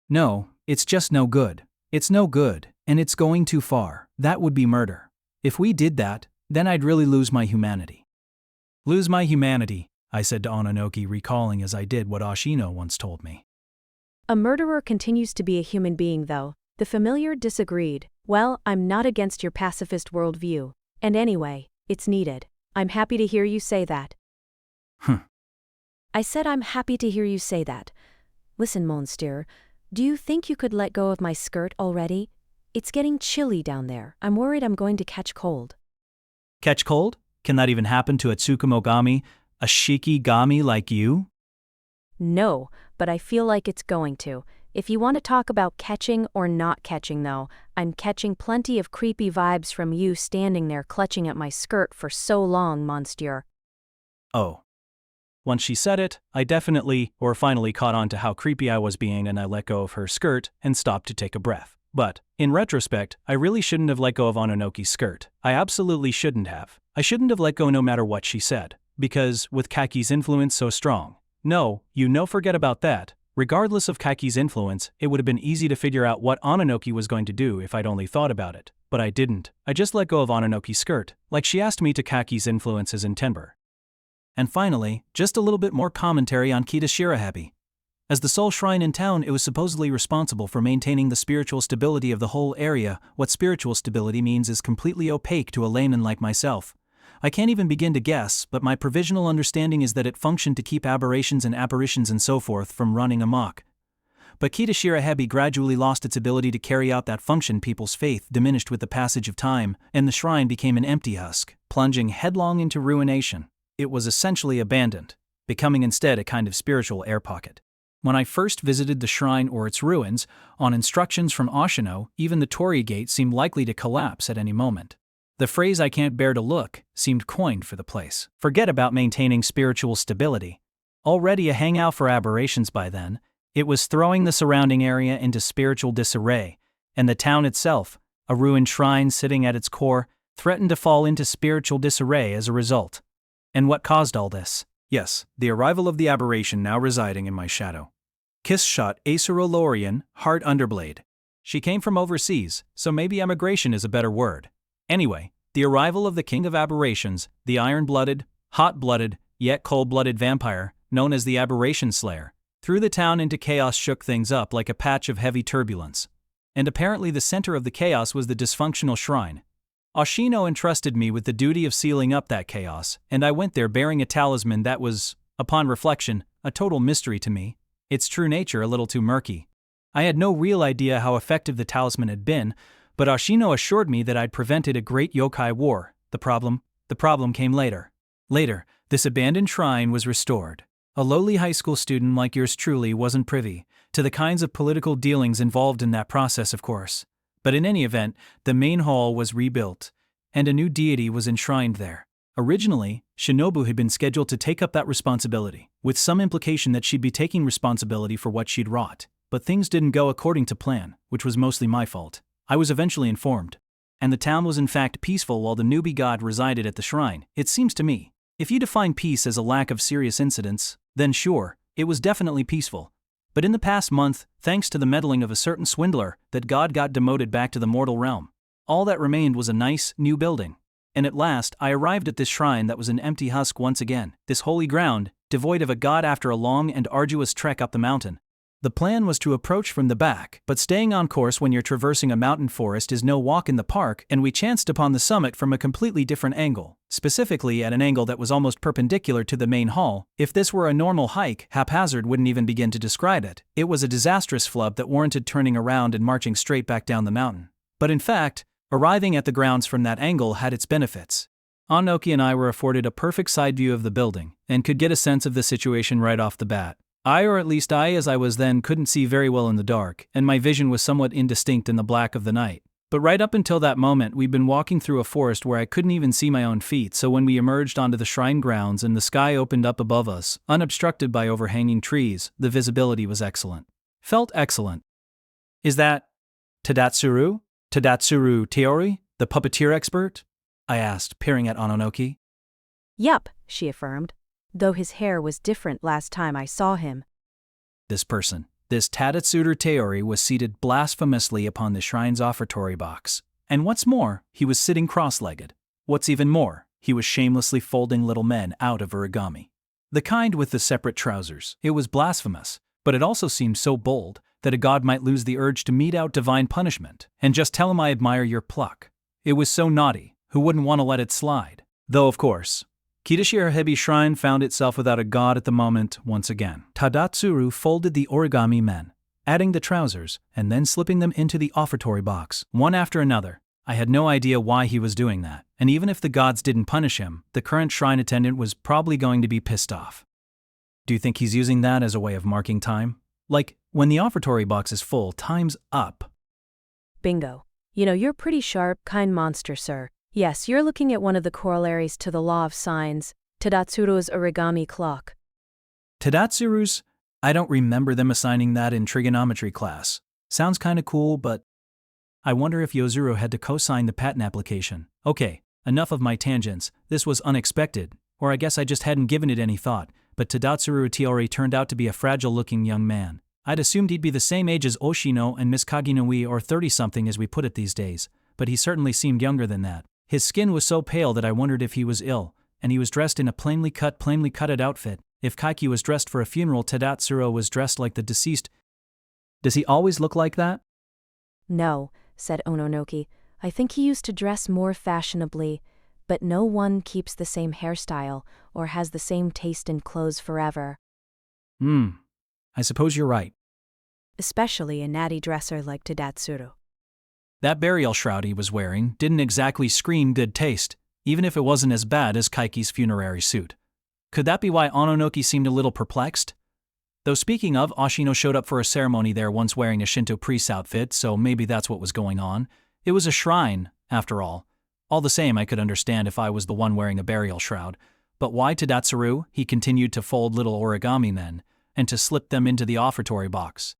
No, it's just no good. It's no good, and it's going too far. That would be murder. If we did that, then I'd really lose my humanity. Lose my humanity, I said to Ononoki, recalling as I did what Ashino once told me. A murderer continues to be a human being, though. The familiar disagreed. Well, I'm not against your pacifist worldview. And anyway, it's needed. I'm happy to hear you say that. I said I'm happy to hear you say that. Listen, monster, do you think you could let go of my skirt already? It's getting chilly down there. I'm worried I'm going to catch cold. Catch cold? Can that even happen to a Tsukimogami, a shikigami like you? No, but I feel like it's going to. If you want to talk about catching or not catching, though, I'm catching plenty of creepy vibes from you standing there clutching at my skirt for so long, monster. Oh. Once she said it, I finally caught on to how creepy I was being, and I let go of her skirt and stopped to take a breath. But, in retrospect, I really shouldn't have let go of Ononoki's skirt. I absolutely shouldn't have. I shouldn't have let go no matter what she said. Because, with Kaki's influence so strong. No, forget about that. Regardless of Kaki's influence, it would have been easy to figure out what Ononoki was going to do if I'd only thought about it. But I didn't. I just let go of Ononoki's skirt, like she asked me to. Kaki's influences in Tenbur. And finally, just a little bit more commentary on Kita Shirahabi. As the sole shrine in town, it was supposedly responsible for maintaining the spiritual stability of the whole area. What spiritual stability means is completely opaque to a layman like myself. I can't even begin to guess, but my provisional understanding is that it functioned to keep aberrations and apparitions and so forth from running amok. But Kita Shirahabi gradually lost its ability to carry out that function. People's faith diminished with the passage of time, and the shrine became an empty husk, plunging headlong into ruination. It was essentially abandoned, becoming instead a kind of spiritual air pocket. When I first visited the shrine or its ruins, on instructions from Ashino, even the torii gate seemed likely to collapse at any moment. The phrase "I can't bear to look" seemed coined for the place. Forget about maintaining spiritual stability. Already a hangout for aberrations by then, it was throwing the surrounding area into spiritual disarray, and the town itself, a ruined shrine sitting at its core, threatened to fall into spiritual disarray as a result. And what caused all this? Yes, the arrival of the aberration now residing in my shadow. Kiss shot Acerolorian, Lorian, Heart Underblade. She came from overseas, so maybe emigration is a better word. Anyway, the arrival of the king of aberrations, the iron-blooded, hot-blooded, yet cold-blooded vampire, known as the Aberration Slayer, threw the town into chaos, shook things up like a patch of heavy turbulence. And apparently the center of the chaos was the dysfunctional shrine. Ashino entrusted me with the duty of sealing up that chaos, and I went there bearing a talisman that was, upon reflection, a total mystery to me, its true nature a little too murky. I had no real idea how effective the talisman had been, but Ashino assured me that I'd prevented a great yokai war. The problem came later. Later, this abandoned shrine was restored. A lowly high school student like yours truly wasn't privy to the kinds of political dealings involved in that process, of course. But in any event, the main hall was rebuilt, and a new deity was enshrined there. Originally, Shinobu had been scheduled to take up that responsibility, with some implication that she'd be taking responsibility for what she'd wrought. But things didn't go according to plan, which was mostly my fault. I was eventually informed. And the town was in fact peaceful while the newbie god resided at the shrine, it seems to me. If you define peace as a lack of serious incidents, then sure, it was definitely peaceful. But in the past month, thanks to the meddling of a certain swindler, that god got demoted back to the mortal realm. All that remained was a nice, new building. and at last I arrived at this shrine that was an empty husk once again, this holy ground, devoid of a god after a long and arduous trek up the mountain. The plan was to approach from the back, but staying on course when you're traversing a mountain forest is no walk in the park, and we chanced upon the summit from a completely different angle, specifically at an angle that was almost perpendicular to the main hall. If this were a normal hike, haphazard wouldn't even begin to describe it. It was a disastrous flub that warranted turning around and marching straight back down the mountain. But in fact, arriving at the grounds from that angle had its benefits. Ononoki and I were afforded a perfect side view of the building, and could get a sense of the situation right off the bat. Or at least I, as I was then, couldn't see very well in the dark, and my vision was somewhat indistinct in the black of the night. But right up until that moment, we'd been walking through a forest where I couldn't even see my own feet, so when we emerged onto the shrine grounds and the sky opened up above us, unobstructed by overhanging trees, the visibility was excellent. Felt excellent. Is that Tadatsuru? Tadatsuru Teori, the puppeteer expert? I asked, peering at Ononoki. Yup, she affirmed, though his hair was different last time I saw him. This person, this Tadatsuru Teori, was seated blasphemously upon the shrine's offertory box. And what's more, he was sitting cross-legged. What's even more, he was shamelessly folding little men out of origami. The kind with the separate trousers. It was blasphemous, but it also seemed so bold that a god might lose the urge to mete out divine punishment and just tell him I admire your pluck. It was so naughty, who wouldn't want to let it slide? Though of course, Kitashirahebi Shrine found itself without a god at the moment once again. Tadatsuru folded the origami men, adding the trousers, and then slipping them into the offertory box, one after another. I had no idea why he was doing that, and even if the gods didn't punish him, the current shrine attendant was probably going to be pissed off. Do you think he's using that as a way of marking time? Like, when the offertory box is full, time's up. Bingo. You're pretty sharp, kind monster, sir. Yes, you're looking at one of the corollaries to the law of signs, Tadatsuru's origami clock. Tadatsuru's? I don't remember them assigning that in trigonometry class. Sounds kinda cool, but I wonder if Yozuru had to co-sign the patent application. Okay, enough of my tangents. This was unexpected, or I guess I just hadn't given it any thought, but Tadatsuru Teori turned out to be a fragile-looking young man. I'd assumed he'd be the same age as Oshino and Miss Kaginoi, or 30-something as we put it these days, but he certainly seemed younger than that. His skin was so pale that I wondered if he was ill, and he was dressed in a plainly cutted outfit. If Kaiki was dressed for a funeral, Tadatsuru was dressed like the deceased. Does he always look like that? No, said Ononoki. I think he used to dress more fashionably, but no one keeps the same hairstyle or has the same taste in clothes forever. I suppose you're right. Especially a natty dresser like Tadatsuru. That burial shroud he was wearing didn't exactly scream good taste, even if it wasn't as bad as Kaiki's funerary suit. Could that be why Ononoki seemed a little perplexed? Though speaking of, Oshino showed up for a ceremony there once wearing a Shinto priest's outfit, so maybe that's what was going on. It was a shrine, after all. All the same, I could understand if I was the one wearing a burial shroud. But why Tadatsuru? He continued to fold little origami men, and to slip them into the offertory box.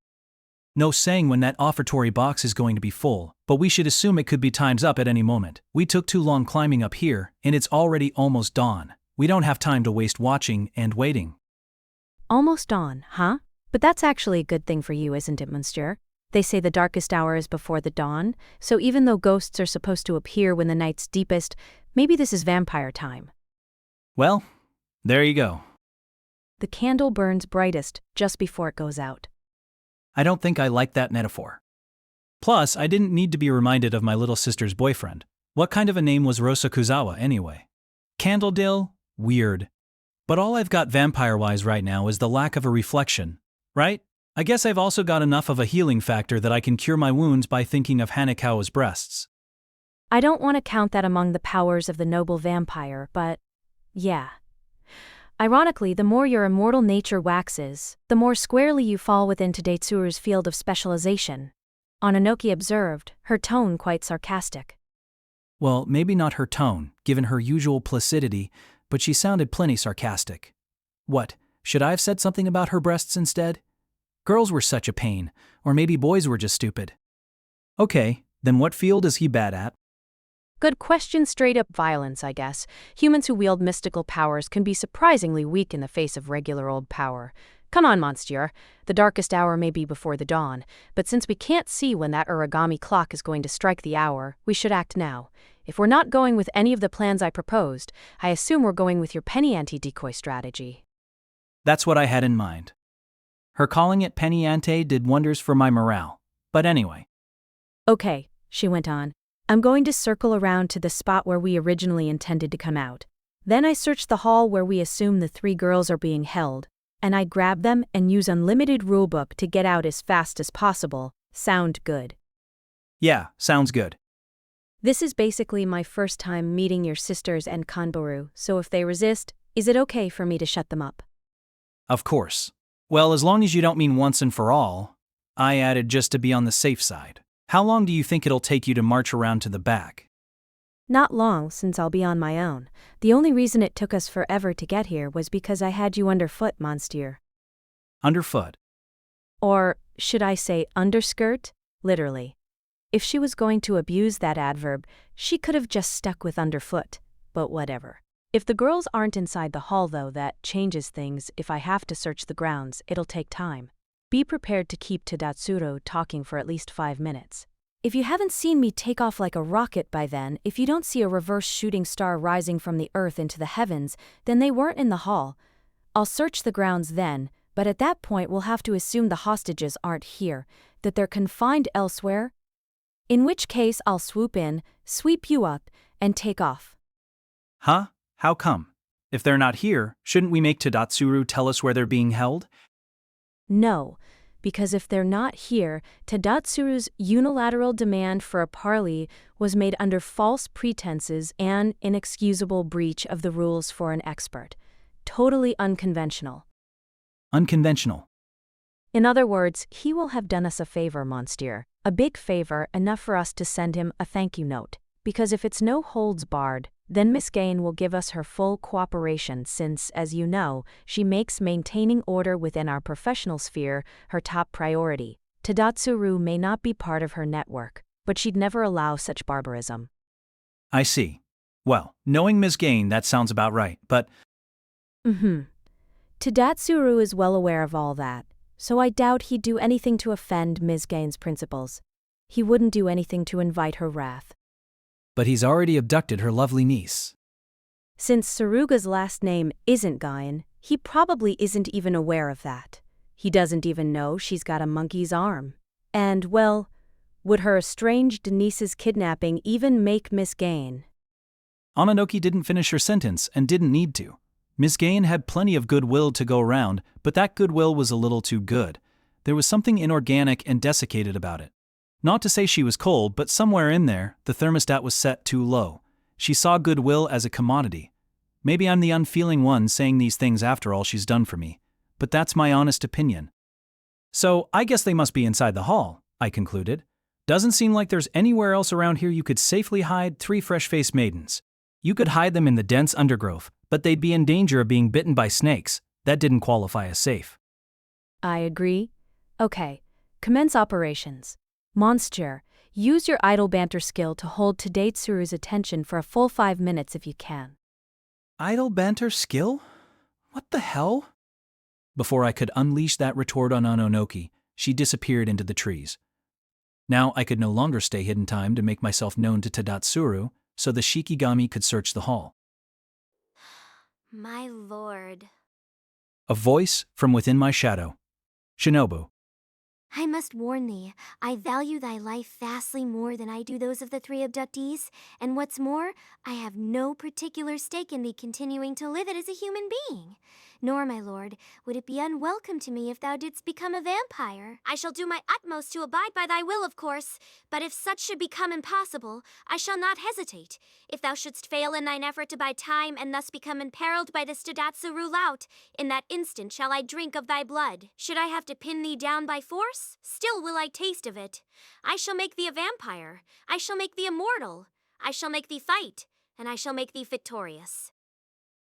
No saying when that offertory box is going to be full, but we should assume it could be time's up at any moment. We took too long climbing up here, and it's already almost dawn. We don't have time to waste watching and waiting. Almost dawn, huh? But that's actually a good thing for you, isn't it, monsieur? They say the darkest hour is before the dawn, so even though ghosts are supposed to appear when the night's deepest, maybe this is vampire time. Well, there you go. The candle burns brightest just before it goes out. I don't think I like that metaphor. Plus, I didn't need to be reminded of my little sister's boyfriend. What kind of a name was Rosakuzawa anyway? Candledill? Weird. But all I've got vampire-wise right now is the lack of a reflection, right? I guess I've also got enough of a healing factor that I can cure my wounds by thinking of Hanekawa's breasts. I don't want to count that among the powers of the noble vampire, but yeah. Ironically, the more your immortal nature waxes, the more squarely you fall within Tadetsuru's field of specialization. Ononoki observed, her tone quite sarcastic. Well, maybe not her tone, given her usual placidity, but she sounded plenty sarcastic. What, should I have said something about her breasts instead? Girls were such a pain, or maybe boys were just stupid. Okay, then what field is he bad at? Good question. Straight up violence, I guess. Humans who wield mystical powers can be surprisingly weak in the face of regular old power. Come on, monsieur. The darkest hour may be before the dawn, but since we can't see when that origami clock is going to strike the hour, we should act now. If we're not going with any of the plans I proposed, I assume we're going with your penny ante decoy strategy. That's what I had in mind. Her calling it penny ante did wonders for my morale. But anyway. Okay, she went on. I'm going to circle around to the spot where we originally intended to come out. Then I search the hall where we assume the 3 girls are being held, and I grab them and use unlimited rulebook to get out as fast as possible. Sound good? Yeah, sounds good. This is basically my first time meeting your sisters and Kanbaru, so if they resist, is it okay for me to shut them up? Of course. Well, as long as you don't mean once and for all, I added just to be on the safe side. How long do you think it'll take you to march around to the back? Not long, since I'll be on my own. The only reason it took us forever to get here was because I had you underfoot, monsieur. Underfoot. Or, should I say underskirt? Literally. If she was going to abuse that adverb, she could have just stuck with underfoot, but whatever. If the girls aren't inside the hall though, that changes things. If I have to search the grounds, it'll take time. Be prepared to keep Tadatsuro talking for at least 5 minutes. If you haven't seen me take off like a rocket by then, if you don't see a reverse shooting star rising from the earth into the heavens, then they weren't in the hall. I'll search the grounds then, but at that point we'll have to assume the hostages aren't here, that they're confined elsewhere, in which case I'll swoop in, sweep you up, and take off. Huh? How come? If they're not here, shouldn't we make Tadatsuru tell us where they're being held? No, because if they're not here, Tadatsuru's unilateral demand for a parley was made under false pretenses and inexcusable breach of the rules for an expert. Totally unconventional. Unconventional. In other words, he will have done us a favor, monsieur. A big favor, enough for us to send him a thank you note. Because if it's no holds barred, then Miss Gain will give us her full cooperation since, as you know, she makes maintaining order within our professional sphere her top priority. Tadatsuru may not be part of her network, but she'd never allow such barbarism. I see. Well, knowing Ms. Gain, that sounds about right, but… Tadatsuru is well aware of all that, so I doubt he'd do anything to offend Ms. Gain's principles. He wouldn't do anything to invite her wrath. But he's already abducted her lovely niece. Since Saruga's last name isn't Gain, he probably isn't even aware of that. He doesn't even know she's got a monkey's arm. And, well, would her estranged niece's kidnapping even make Miss Gain? Ononoki didn't finish her sentence and didn't need to. Miss Gain had plenty of goodwill to go around, but that goodwill was a little too good. There was something inorganic and desiccated about it. Not to say she was cold, but somewhere in there, the thermostat was set too low. She saw goodwill as a commodity. Maybe I'm the unfeeling one saying these things after all she's done for me, but that's my honest opinion. So, I guess they must be inside the hall, I concluded. Doesn't seem like there's anywhere else around here you could safely hide 3 fresh-faced maidens. You could hide them in the dense undergrowth, but they'd be in danger of being bitten by snakes. That didn't qualify as safe. I agree. Okay, commence operations. Monsieur, use your idle banter skill to hold Tadaitsuru's attention for a full 5 minutes if you can. Idle banter skill? What the hell? Before I could unleash that retort on Ononoki, she disappeared into the trees. Now I could no longer stay hidden time to make myself known to Tadatsuru, so the Shikigami could search the hall. My lord. A voice from within my shadow. Shinobu. I must warn thee, I value thy life vastly more than I do those of the 3 abductees, and what's more, I have no particular stake in thee continuing to live it as a human being. Nor, my lord, would it be unwelcome to me if thou didst become a vampire. I shall do my utmost to abide by thy will, of course, but if such should become impossible, I shall not hesitate. If thou shouldst fail in thine effort to buy time and thus become imperiled by this Tadatsuru lout, in that instant shall I drink of thy blood. Should I have to pin thee down by force, still will I taste of it. I shall make thee a vampire. I shall make thee immortal. I shall make thee fight, and I shall make thee victorious.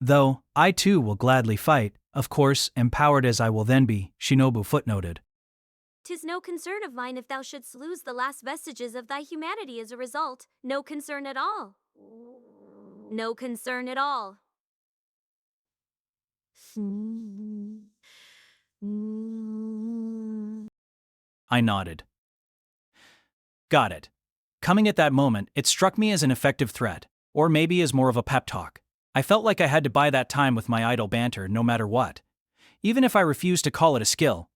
Though, I too will gladly fight, of course, empowered as I will then be, Shinobu footnoted. 'Tis no concern of mine if thou shouldst lose the last vestiges of thy humanity as a result. No concern at all. No concern at all. I nodded. Got it. Coming at that moment, it struck me as an effective threat, or maybe as more of a pep talk. I felt like I had to buy that time with my idle banter no matter what. Even if I refused to call it a skill.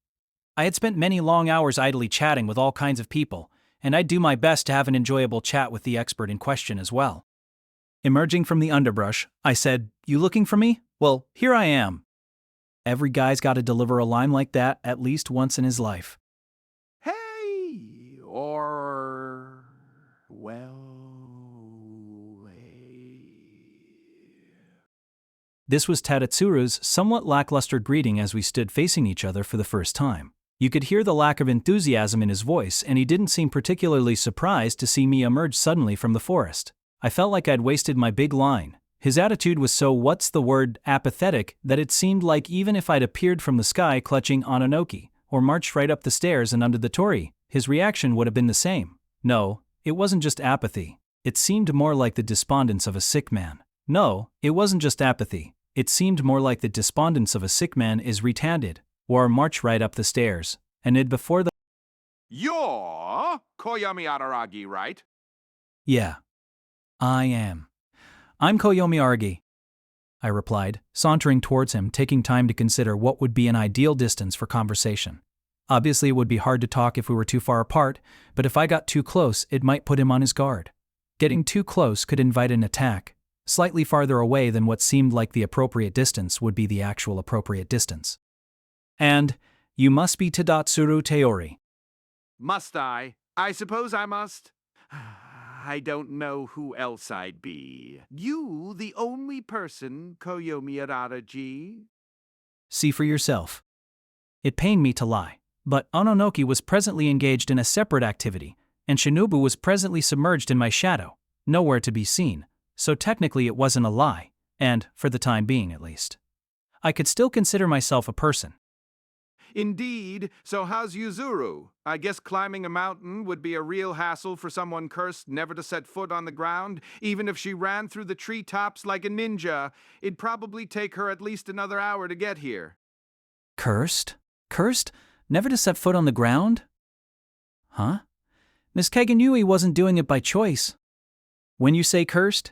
I had spent many long hours idly chatting with all kinds of people, and I'd do my best to have an enjoyable chat with the expert in question as well. Emerging from the underbrush, I said, "You looking for me? Well, here I am." Every guy's got to deliver a line like that at least once in his life. Hey, or, well, This was Tadatsuru's somewhat lackluster greeting as we stood facing each other for the first time. You could hear the lack of enthusiasm in his voice, and he didn't seem particularly surprised to see me emerge suddenly from the forest. I felt like I'd wasted my big line. His attitude was so apathetic that it seemed like even if I'd appeared from the sky clutching Ononoki, or marched right up the stairs and under the torii, his reaction would have been the same. No, it wasn't just apathy. It seemed more like the despondence of a sick man. No, it wasn't just apathy. It seemed more like the despondence of a sick man is retarded, or march right up the stairs, and it before the— You're Koyomi Araragi, right? Yeah. I am. I'm Koyomi Araragi, I replied, sauntering towards him, taking time to consider what would be an ideal distance for conversation. Obviously, it would be hard to talk if we were too far apart, but if I got too close, it might put him on his guard. Getting too close could invite an attack. Slightly farther away than what seemed like the appropriate distance would be the actual appropriate distance. And, you must be Tadatsuru Teori. Must I? I suppose I must. I don't know who else I'd be. You, the only person, Koyomi Araragi. See for yourself. It pained me to lie, but Ononoki was presently engaged in a separate activity, and Shinobu was presently submerged in my shadow, nowhere to be seen, so technically it wasn't a lie, and, for the time being at least, I could still consider myself a person. Indeed, so how's Yuzuru? I guess climbing a mountain would be a real hassle for someone cursed never to set foot on the ground. Even if she ran through the treetops like a ninja, it'd probably take her at least another hour to get here. Cursed? Cursed? Never to set foot on the ground? Huh? Miss Kaganui wasn't doing it by choice. When you say cursed?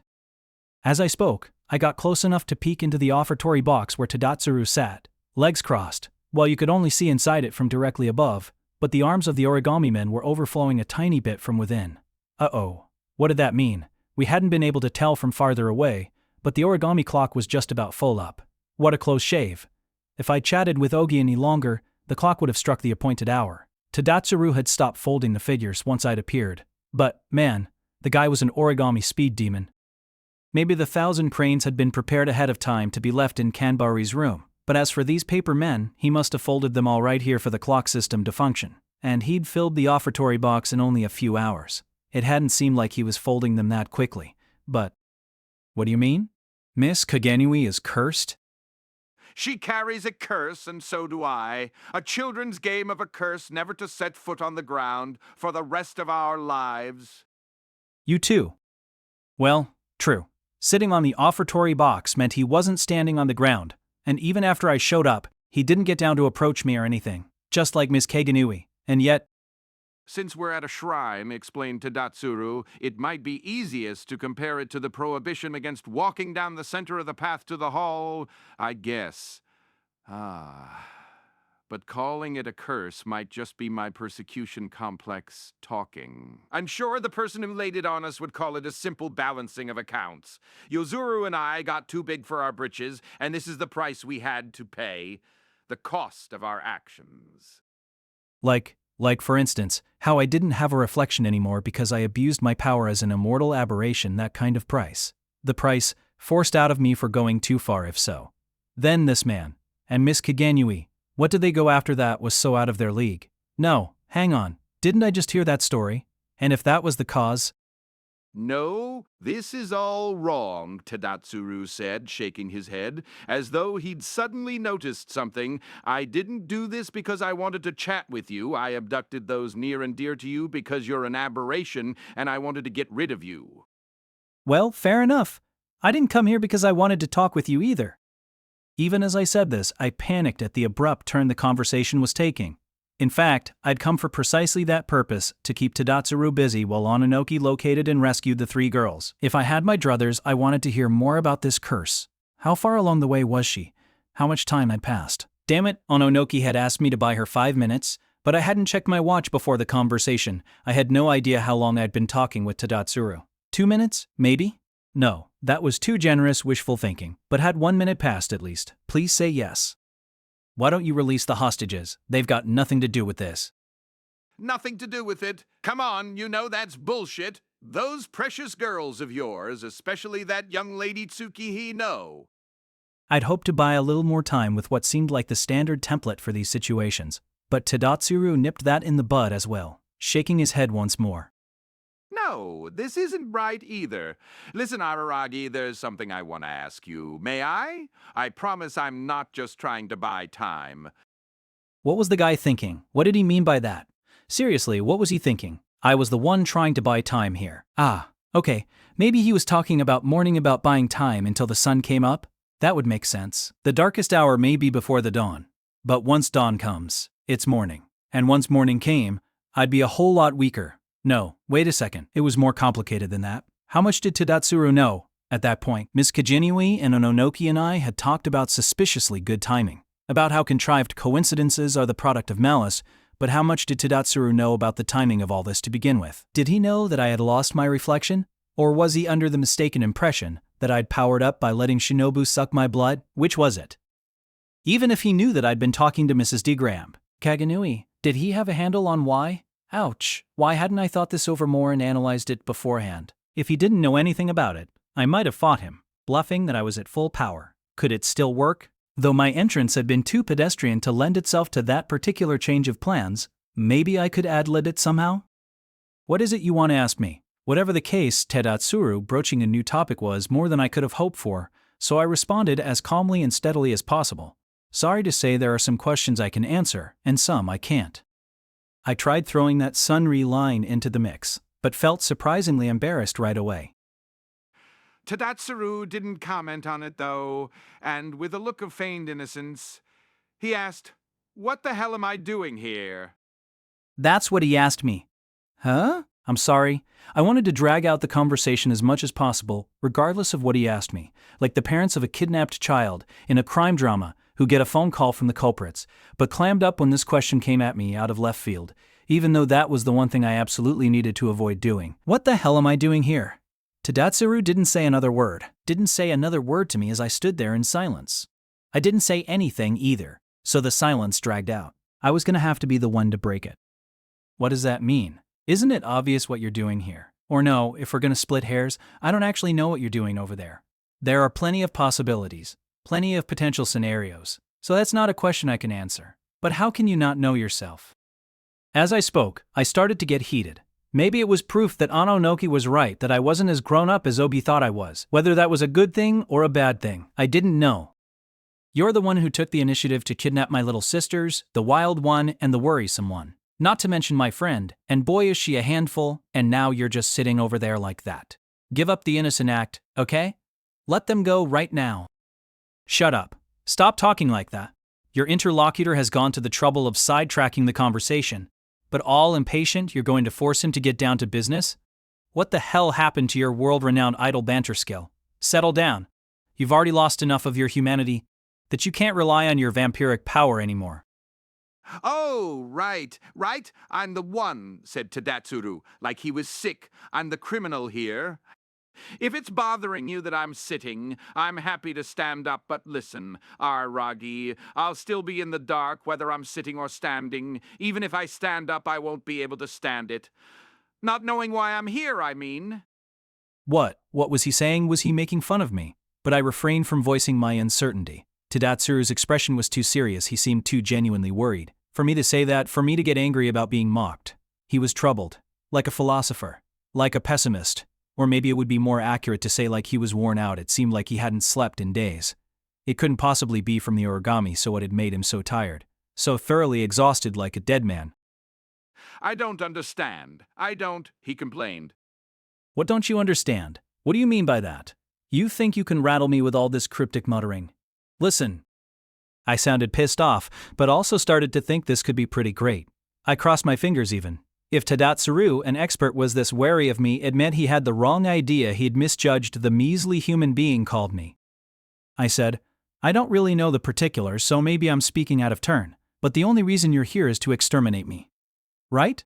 As I spoke, I got close enough to peek into the offertory box where Tadatsuru sat, legs crossed. Well, you could only see inside it from directly above, but the arms of the origami men were overflowing a tiny bit from within. Uh-oh. What did that mean? We hadn't been able to tell from farther away, but the origami clock was just about full up. What a close shave. If I'd chatted with Ogi any longer, the clock would have struck the appointed hour. Tadatsuru had stopped folding the figures once I'd appeared. But, man, the guy was an origami speed demon. Maybe the 1,000 cranes had been prepared ahead of time to be left in Kanbari's room. But as for these paper men, he must have folded them all right here for the clock system to function, and he'd filled the offertory box in only a few hours. It hadn't seemed like he was folding them that quickly, but— What do you mean? Miss Kaganui is cursed? She carries a curse, and so do I. A children's game of a curse never to set foot on the ground for the rest of our lives. You too. Well, true. Sitting on the offertory box meant he wasn't standing on the ground. And even after I showed up, he didn't get down to approach me or anything, just like Miss Kaganui, and yet— Since we're at a shrine, explained Tadatsuru, it might be easiest to compare it to the prohibition against walking down the center of the path to the hall, I guess. But calling it a curse might just be my persecution complex talking. I'm sure the person who laid it on us would call it a simple balancing of accounts. Yozuru and I got too big for our britches, and this is the price we had to pay. The cost of our actions. Like for instance, how I didn't have a reflection anymore because I abused my power as an immortal aberration, that kind of price. The price forced out of me for going too far if so. Then this man, and Miss Kaganui, what did they go after that was so out of their league? No, hang on, didn't I just hear that story? And if that was the cause— No, this is all wrong, Tadatsuru said, shaking his head, as though he'd suddenly noticed something. I didn't do this because I wanted to chat with you. I abducted those near and dear to you because you're an aberration, and I wanted to get rid of you. Well, fair enough. I didn't come here because I wanted to talk with you either. Even as I said this, I panicked at the abrupt turn the conversation was taking. In fact, I'd come for precisely that purpose, to keep Tadatsuru busy while Ononoki located and rescued the 3 girls. If I had my druthers, I wanted to hear more about this curse. How far along the way was she? How much time had passed? Damn it, Ononoki had asked me to buy her 5 minutes, but I hadn't checked my watch before the conversation. I had no idea how long I'd been talking with Tadatsuru. 2 minutes? Maybe? No, that was too generous wishful thinking. But had 1 minute passed at least? Please say yes. Why don't you release the hostages? They've got nothing to do with this. Nothing to do with it. Come on, you know that's bullshit. Those precious girls of yours, especially that young lady Tsukimonogatari. I'd hoped to buy a little more time with what seemed like the standard template for these situations, but Tadatsuru nipped that in the bud as well, shaking his head once more. No, this isn't right either. Listen, Araragi, there's something I want to ask you. May I? I promise I'm not just trying to buy time. What was the guy thinking? What did he mean by that? Seriously, what was he thinking? I was the one trying to buy time here. Ah, okay, maybe he was talking about mourning about buying time until the sun came up? That would make sense. The darkest hour may be before the dawn. But once dawn comes, it's morning. And once morning came, I'd be a whole lot weaker. No, wait a second, it was more complicated than that. How much did Tadatsuru know? At that point, Miss Kajinui and Ononoki and I had talked about suspiciously good timing, about how contrived coincidences are the product of malice, but how much did Tadatsuru know about the timing of all this to begin with? Did he know that I had lost my reflection? Or was he under the mistaken impression that I'd powered up by letting Shinobu suck my blood? Which was it? Even if he knew that I'd been talking to Mrs. D. Graham, Kaganui, did he have a handle on why? Ouch, why hadn't I thought this over more and analyzed it beforehand? If he didn't know anything about it, I might have fought him, bluffing that I was at full power. Could it still work? Though my entrance had been too pedestrian to lend itself to that particular change of plans, maybe I could ad-lib it somehow? What is it you want to ask me? Whatever the case, Tadatsuru broaching a new topic was more than I could have hoped for, so I responded as calmly and steadily as possible. Sorry to say there are some questions I can answer, and some I can't. I tried throwing that Sunri line into the mix, but felt surprisingly embarrassed right away. Tadatsuru didn't comment on it, though, and with a look of feigned innocence, he asked, "What the hell am I doing here?" That's what he asked me. Huh? I'm sorry. I wanted to drag out the conversation as much as possible, regardless of what he asked me, like the parents of a kidnapped child in a crime drama who get a phone call from the culprits, but clammed up when this question came at me out of left field, even though that was the one thing I absolutely needed to avoid doing. What the hell am I doing here? Tadatsuru didn't say another word to me as I stood there in silence. I didn't say anything either, so the silence dragged out. I was gonna have to be the one to break it. What does that mean? Isn't it obvious what you're doing here? Or no, if we're gonna split hairs, I don't actually know what you're doing over there. There are plenty of possibilities, plenty of potential scenarios, so that's not a question I can answer. But how can you not know yourself? As I spoke, I started to get heated. Maybe it was proof that Ononoki was right, that I wasn't as grown up as Obi thought I was. Whether that was a good thing or a bad thing, I didn't know. You're the one who took the initiative to kidnap my little sisters, the wild one and the worrisome one. Not to mention my friend, and boy is she a handful, and now you're just sitting over there like that. Give up the innocent act, okay? Let them go right now. Shut up. Stop talking like that. Your interlocutor has gone to the trouble of sidetracking the conversation, but all impatient, you're going to force him to get down to business? What the hell happened to your world-renowned idle banter skill? Settle down. You've already lost enough of your humanity that you can't rely on your vampiric power anymore. "Oh, right. I'm the one," said Tadatsuru, like he was sick. "I'm the criminal here. If it's bothering you that I'm sitting, I'm happy to stand up, but listen, Araragi, I'll still be in the dark whether I'm sitting or standing. Even if I stand up, I won't be able to stand it. Not knowing why I'm here, I mean." What was he saying? Was he making fun of me? But I refrained from voicing my uncertainty. Tadatsuru's expression was too serious, he seemed too genuinely worried. For me to say that, for me to get angry about being mocked. He was troubled. Like a philosopher. Like a pessimist. Or maybe it would be more accurate to say like he was worn out. It seemed like he hadn't slept in days. It couldn't possibly be from the origami, so what had made him so tired. So thoroughly exhausted like a dead man. "I don't understand. He complained. What don't you understand? What do you mean by that? You think you can rattle me with all this cryptic muttering? Listen. I sounded pissed off, but also started to think this could be pretty great. I crossed my fingers even. If Tadatsuru, an expert, was this wary of me, it meant he had the wrong idea. He'd misjudged the measly human being called me. I said, I don't really know the particulars, so maybe I'm speaking out of turn, but the only reason you're here is to exterminate me. Right?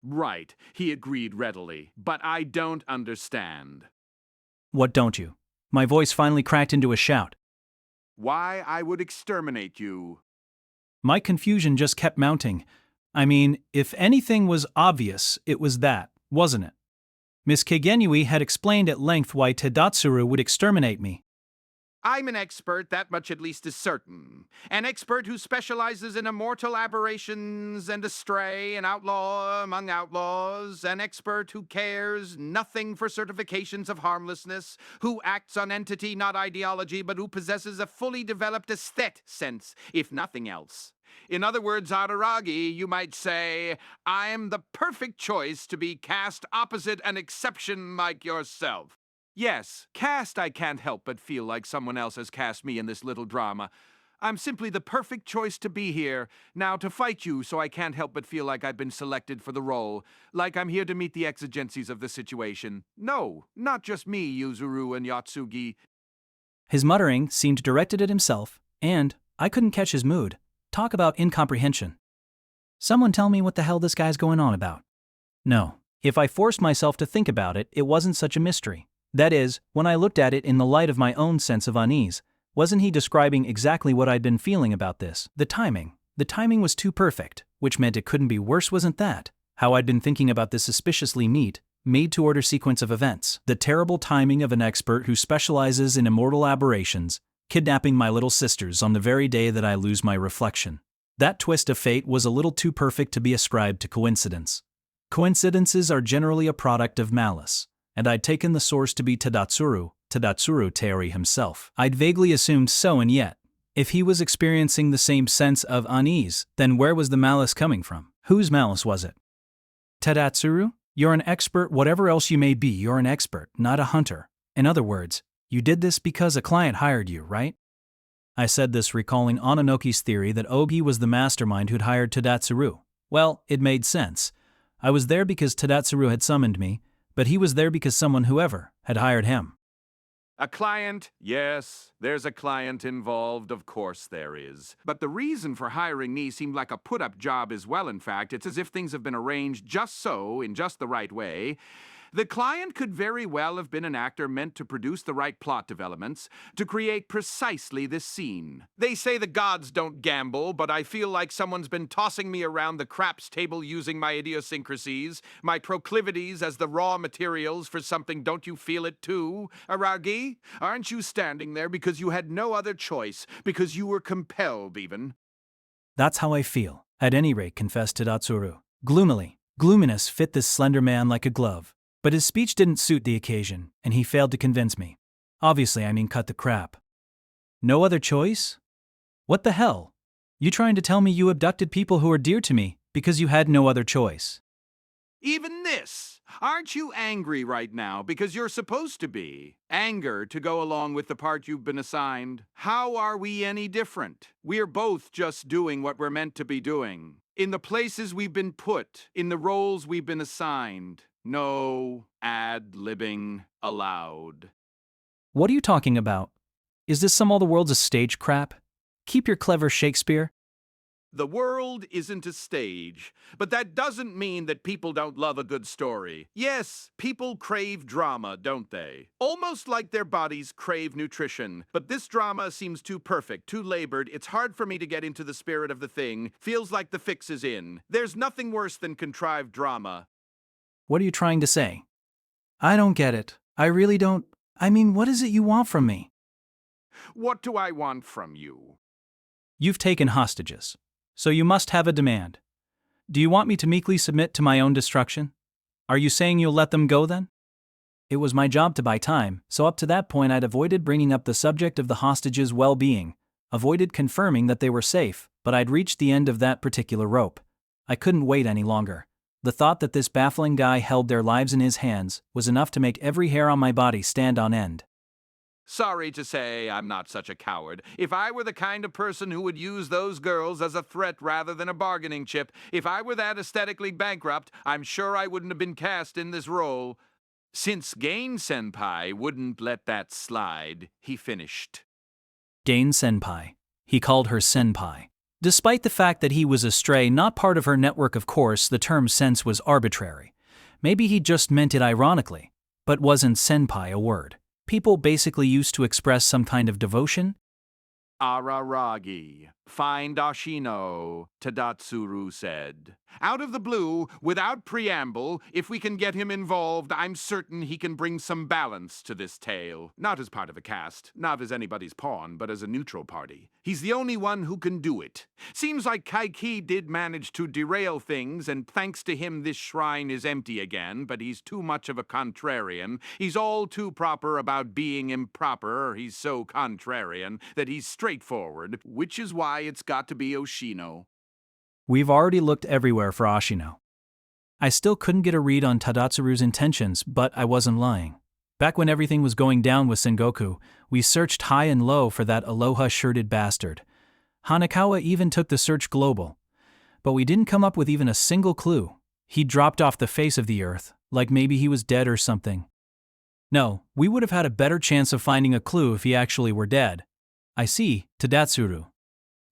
Right, he agreed readily, but I don't understand. What don't you? My voice finally cracked into a shout. Why I would exterminate you. My confusion just kept mounting. I mean, if anything was obvious, it was that, wasn't it? Miss Kagenui had explained at length why Tadatsuru would exterminate me. I'm an expert, that much at least is certain. An expert who specializes in immortal aberrations and astray, an outlaw among outlaws, an expert who cares nothing for certifications of harmlessness, who acts on entity, not ideology, but who possesses a fully developed aesthetic sense, if nothing else. In other words, Araragi, you might say, I'm the perfect choice to be cast opposite an exception like yourself. Yes, cast I can't help but feel like someone else has cast me in this little drama. I'm simply the perfect choice to be here, now to fight you, so I can't help but feel like I've been selected for the role, like I'm here to meet the exigencies of the situation. No, not just me, Yuzuru and Yotsugi. His muttering seemed directed at himself, and I couldn't catch his mood. Talk about incomprehension. Someone tell me what the hell this guy's going on about. No, if I forced myself to think about it, it wasn't such a mystery. That is, when I looked at it in the light of my own sense of unease, wasn't he describing exactly what I'd been feeling about this? The timing was too perfect, which meant it couldn't be worse, wasn't that? How I'd been thinking about this suspiciously neat, made-to-order sequence of events. The terrible timing of an expert who specializes in immortal aberrations, kidnapping my little sisters on the very day that I lose my reflection. That twist of fate was a little too perfect to be ascribed to coincidence. Coincidences are generally a product of malice, and I'd taken the source to be Tadatsuru Teori himself. I'd vaguely assumed so, and yet, if he was experiencing the same sense of unease, then where was the malice coming from? Whose malice was it? Tadatsuru, you're an expert, whatever else you may be, you're an expert, not a hunter. In other words, you did this because a client hired you, right? I said this recalling Ononoki's theory that Ogi was the mastermind who'd hired Tadatsuru. Well, it made sense. I was there because Tadatsuru had summoned me, but he was there because someone, whoever, had hired him. A client? Yes, there's a client involved, of course there is. But the reason for hiring me seemed like a put-up job as well, in fact. It's as if things have been arranged just so, in just the right way. The client could very well have been an actor meant to produce the right plot developments, to create precisely this scene. They say the gods don't gamble, but I feel like someone's been tossing me around the craps table using my idiosyncrasies, my proclivities as the raw materials for something. Don't you feel it too, Araragi? Aren't you standing there because you had no other choice, because you were compelled even? That's how I feel, at any rate, confessed Tadatsuru. Gloomily. Gloominess fit this slender man like a glove. But his speech didn't suit the occasion, and he failed to convince me. Obviously, I mean cut the crap. No other choice? What the hell? You trying to tell me you abducted people who are dear to me because you had no other choice? Even this! Aren't you angry right now because you're supposed to be? Anger to go along with the part you've been assigned. How are we any different? We're both just doing what we're meant to be doing. In the places we've been put, in the roles we've been assigned. No ad-libbing allowed. What are you talking about? Is this some all the world's a stage crap? Keep your clever Shakespeare. The world isn't a stage, but that doesn't mean that people don't love a good story. Yes, people crave drama, don't they? Almost like their bodies crave nutrition. But this drama seems too perfect, too labored. It's hard for me to get into the spirit of the thing. Feels like the fix is in. There's nothing worse than contrived drama. What are you trying to say? I don't get it. I really don't. I mean, what is it you want from me? What do I want from you? You've taken hostages, so you must have a demand. Do you want me to meekly submit to my own destruction? Are you saying you'll let them go then? It was my job to buy time, so up to that point I'd avoided bringing up the subject of the hostages' well-being, avoided confirming that they were safe, but I'd reached the end of that particular rope. I couldn't wait any longer. The thought that this baffling guy held their lives in his hands was enough to make every hair on my body stand on end. Sorry to say, I'm not such a coward. If I were the kind of person who would use those girls as a threat rather than a bargaining chip, if I were that aesthetically bankrupt, I'm sure I wouldn't have been cast in this role. Since Gain-senpai wouldn't let that slide, he finished. Gain-senpai. He called her senpai. Despite the fact that he was a stray, not part of her network, of course, the term sense was arbitrary. Maybe he just meant it ironically. But wasn't senpai a word people basically used to express some kind of devotion? Araragi. Find Ashino, Tadatsuru said. Out of the blue, without preamble, if we can get him involved, I'm certain he can bring some balance to this tale. Not as part of a cast, not as anybody's pawn, but as a neutral party. He's the only one who can do it. Seems like Kaiki did manage to derail things, and thanks to him this shrine is empty again, but he's too much of a contrarian. He's all too proper about being improper. He's so contrarian that he's straightforward, which is why it's got to be Oshino. We've already looked everywhere for Ashino. I still couldn't get a read on Tadatsuru's intentions, but I wasn't lying. Back when everything was going down with Sengoku, we searched high and low for that aloha-shirted bastard. Hanekawa even took the search global. But we didn't come up with even a single clue. He dropped off the face of the earth, like maybe he was dead or something. No, we would have had a better chance of finding a clue if he actually were dead. I see, Tadatsuru.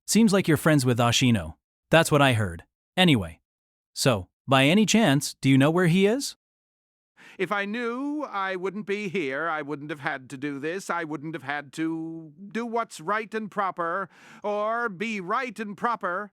Seems like you're friends with Ashino. That's what I heard. Anyway. So, by any chance, do you know where he is? If I knew, I wouldn't be here. I wouldn't have had to do this. I wouldn't have had to do what's right and proper, or be right and proper.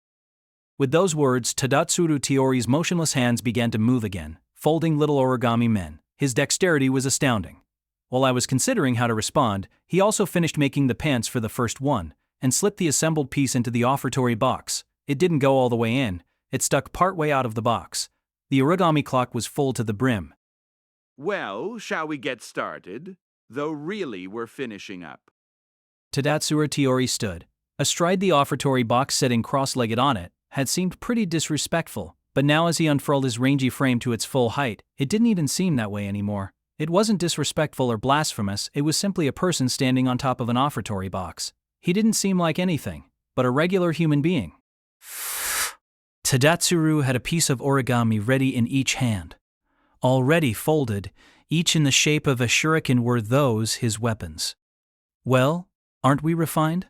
With those words, Tadatsuru Tiori's motionless hands began to move again, folding little origami men. His dexterity was astounding. While I was considering how to respond, he also finished making the pants for the first one, and slipped the assembled piece into the offertory box. It didn't go all the way in, it stuck part way out of the box. The origami clock was full to the brim. Well, shall we get started? Though really we're finishing up. Tadatsuru Tiori stood. Astride the offertory box, sitting cross-legged on it, had seemed pretty disrespectful, but now as he unfurled his rangy frame to its full height, it didn't even seem that way anymore. It wasn't disrespectful or blasphemous, it was simply a person standing on top of an offertory box. He didn't seem like anything but a regular human being. Tadatsuru had a piece of origami ready in each hand. Already folded, each in the shape of a shuriken. Were those his weapons? Well, aren't we refined?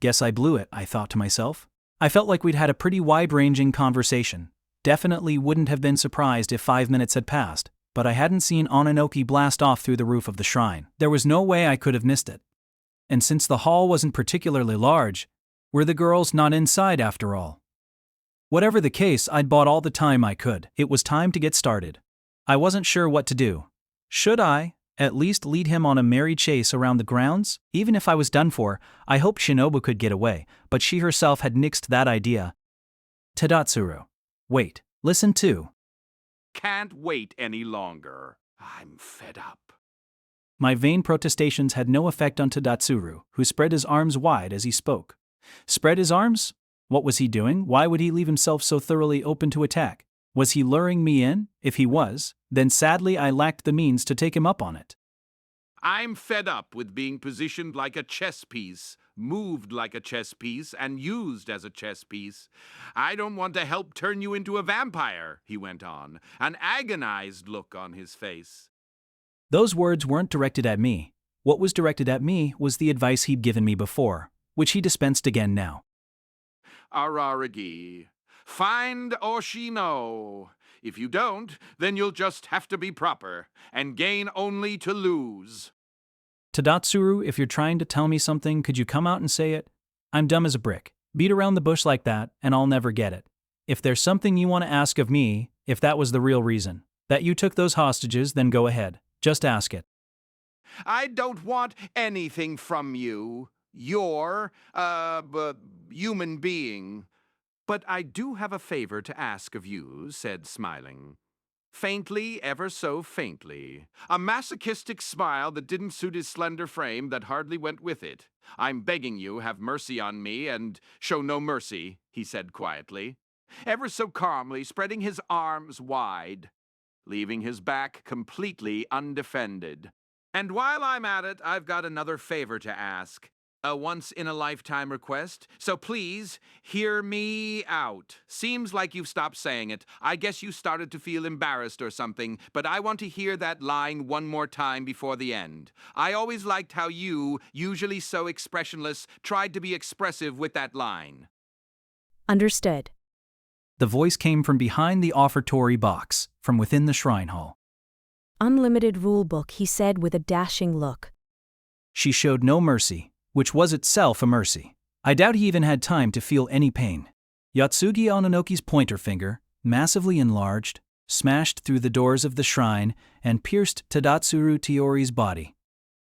Guess I blew it, I thought to myself. I felt like we'd had a pretty wide-ranging conversation. Definitely wouldn't have been surprised if 5 minutes had passed, but I hadn't seen Ononoki blast off through the roof of the shrine. There was no way I could have missed it. And since the hall wasn't particularly large, were the girls not inside after all? Whatever the case, I'd bought all the time I could. It was time to get started. I wasn't sure what to do. Should I, at least, lead him on a merry chase around the grounds? Even if I was done for, I hoped Shinobu could get away, but she herself had nixed that idea. Tadatsuru. Wait, listen too. Can't wait any longer. I'm fed up. My vain protestations had no effect on Tadatsuru, who spread his arms wide as he spoke. Spread his arms? What was he doing? Why would he leave himself so thoroughly open to attack? Was he luring me in? If he was, then sadly I lacked the means to take him up on it. I'm fed up with being positioned like a chess piece, moved like a chess piece, and used as a chess piece. I don't want to help turn you into a vampire, he went on, an agonized look on his face. Those words weren't directed at me. What was directed at me was the advice he'd given me before, which he dispensed again now. Araragi. Find Oshino. If you don't, then you'll just have to be proper, and gain only to lose. Tadatsuru, if you're trying to tell me something, could you come out and say it? I'm dumb as a brick. Beat around the bush like that, and I'll never get it. If there's something you want to ask of me, if that was the real reason that you took those hostages, then go ahead. Just ask it. I don't want anything from you. You're, human being. But I do have a favor to ask of you, said smiling. Faintly, ever so faintly. A masochistic smile that didn't suit his slender frame, that hardly went with it. I'm begging you, have mercy on me, and show no mercy, he said quietly. Ever so calmly, spreading his arms wide, leaving his back completely undefended. And while I'm at it, I've got another favor to ask. A once-in-a-lifetime request, so please, hear me out. Seems like you've stopped saying it. I guess you started to feel embarrassed or something, but I want to hear that line one more time before the end. I always liked how you, usually so expressionless, tried to be expressive with that line. Understood. The voice came from behind the offertory box, from within the shrine hall. Unlimited rulebook, he said with a dashing look. She showed no mercy, which was itself a mercy. I doubt he even had time to feel any pain. Yotsugi Ononoki's pointer finger, massively enlarged, smashed through the doors of the shrine and pierced Tadatsuru Tiori's body.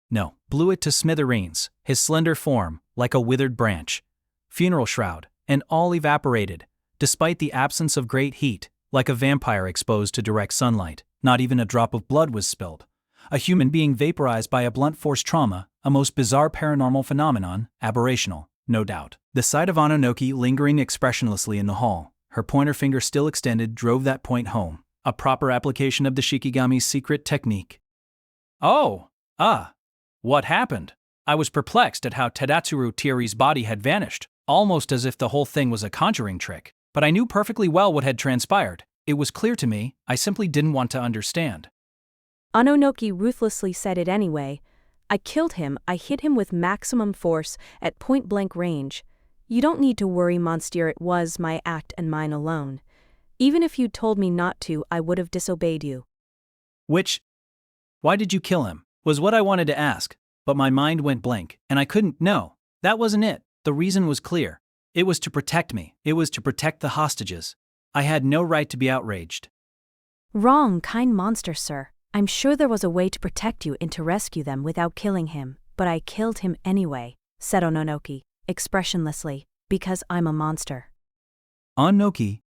No, blew it to smithereens, his slender form, like a withered branch. Funeral shroud, and all evaporated, despite the absence of great heat, like a vampire exposed to direct sunlight. Not even a drop of blood was spilled. A human being vaporized by a blunt force trauma, a most bizarre paranormal phenomenon, aberrational, no doubt. The sight of Ononoki lingering expressionlessly in the hall, her pointer finger still extended, drove that point home. A proper application of the Shikigami's secret technique. What happened? I was perplexed at how Tadatsuru Tiori's body had vanished, almost as if the whole thing was a conjuring trick. But I knew perfectly well what had transpired. It was clear to me, I simply didn't want to understand. Ononoki ruthlessly said it anyway. I killed him, I hit him with maximum force, at point-blank range. You don't need to worry, Monsieur, it was my act and mine alone. Even if you'd told me not to, I would have disobeyed you. Why did you kill him? Was what I wanted to ask, but my mind went blank, and I couldn't. No, that wasn't it. The reason was clear. It was to protect me. It was to protect the hostages. I had no right to be outraged. Wrong, kind monster, sir. I'm sure there was a way to protect you and to rescue them without killing him, but I killed him anyway, said Ononoki, expressionlessly, because I'm a monster. Ononoki.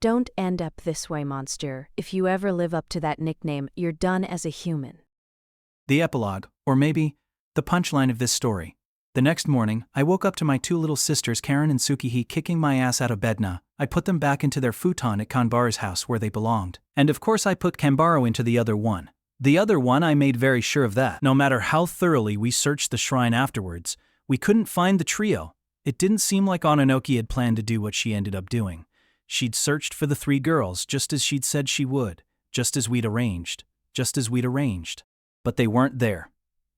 Don't end up this way, monster. If you ever live up to that nickname, you're done as a human. The epilogue, or maybe the punchline of this story. The next morning, I woke up to my two little sisters Karen and Tsukihi kicking my ass out of bed. I put them back into their futon at Kanbaru's house where they belonged. And of course I put Kanbaru into the other one. The other one, I made very sure of that. No matter how thoroughly we searched the shrine afterwards, we couldn't find the trio. It didn't seem like Ononoki had planned to do what she ended up doing. She'd searched for the three girls just as she'd said she would, just as we'd arranged. But they weren't there.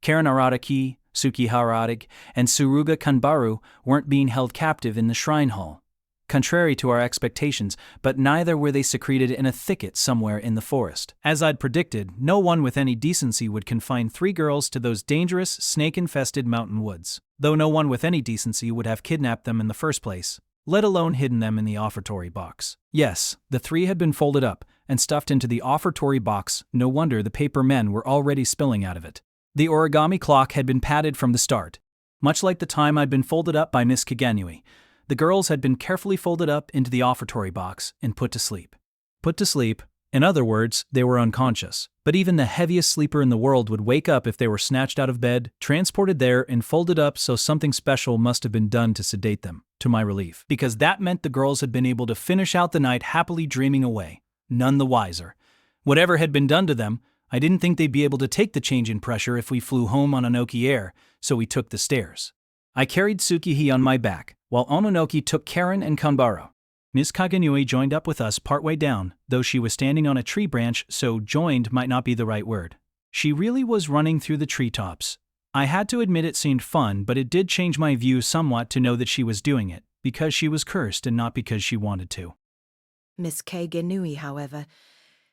Karen Araragi, Tsukihi Araragi, and Tsuruga Kanbaru weren't being held captive in the shrine hall. Contrary to our expectations, but neither were they secreted in a thicket somewhere in the forest. As I'd predicted, no one with any decency would confine three girls to those dangerous, snake-infested mountain woods, though no one with any decency would have kidnapped them in the first place, let alone hidden them in the offertory box. Yes, the three had been folded up and stuffed into the offertory box. No wonder the paper men were already spilling out of it. The origami clock had been padded from the start. Much like the time I'd been folded up by Miss Kaganui, the girls had been carefully folded up into the offertory box and put to sleep. Put to sleep, in other words, they were unconscious. But even the heaviest sleeper in the world would wake up if they were snatched out of bed, transported there, and folded up, so something special must have been done to sedate them, to my relief. Because that meant the girls had been able to finish out the night happily dreaming away, none the wiser. Whatever had been done to them, I didn't think they'd be able to take the change in pressure if we flew home on Ononoki Air, so we took the stairs. I carried Tsukihi on my back, while Ononoki took Karen and Kanbaru. Miss Kaganui joined up with us partway down, though she was standing on a tree branch, so joined might not be the right word. She really was running through the treetops. I had to admit it seemed fun, but it did change my view somewhat to know that she was doing it, because she was cursed and not because she wanted to. Miss Kaganui, however,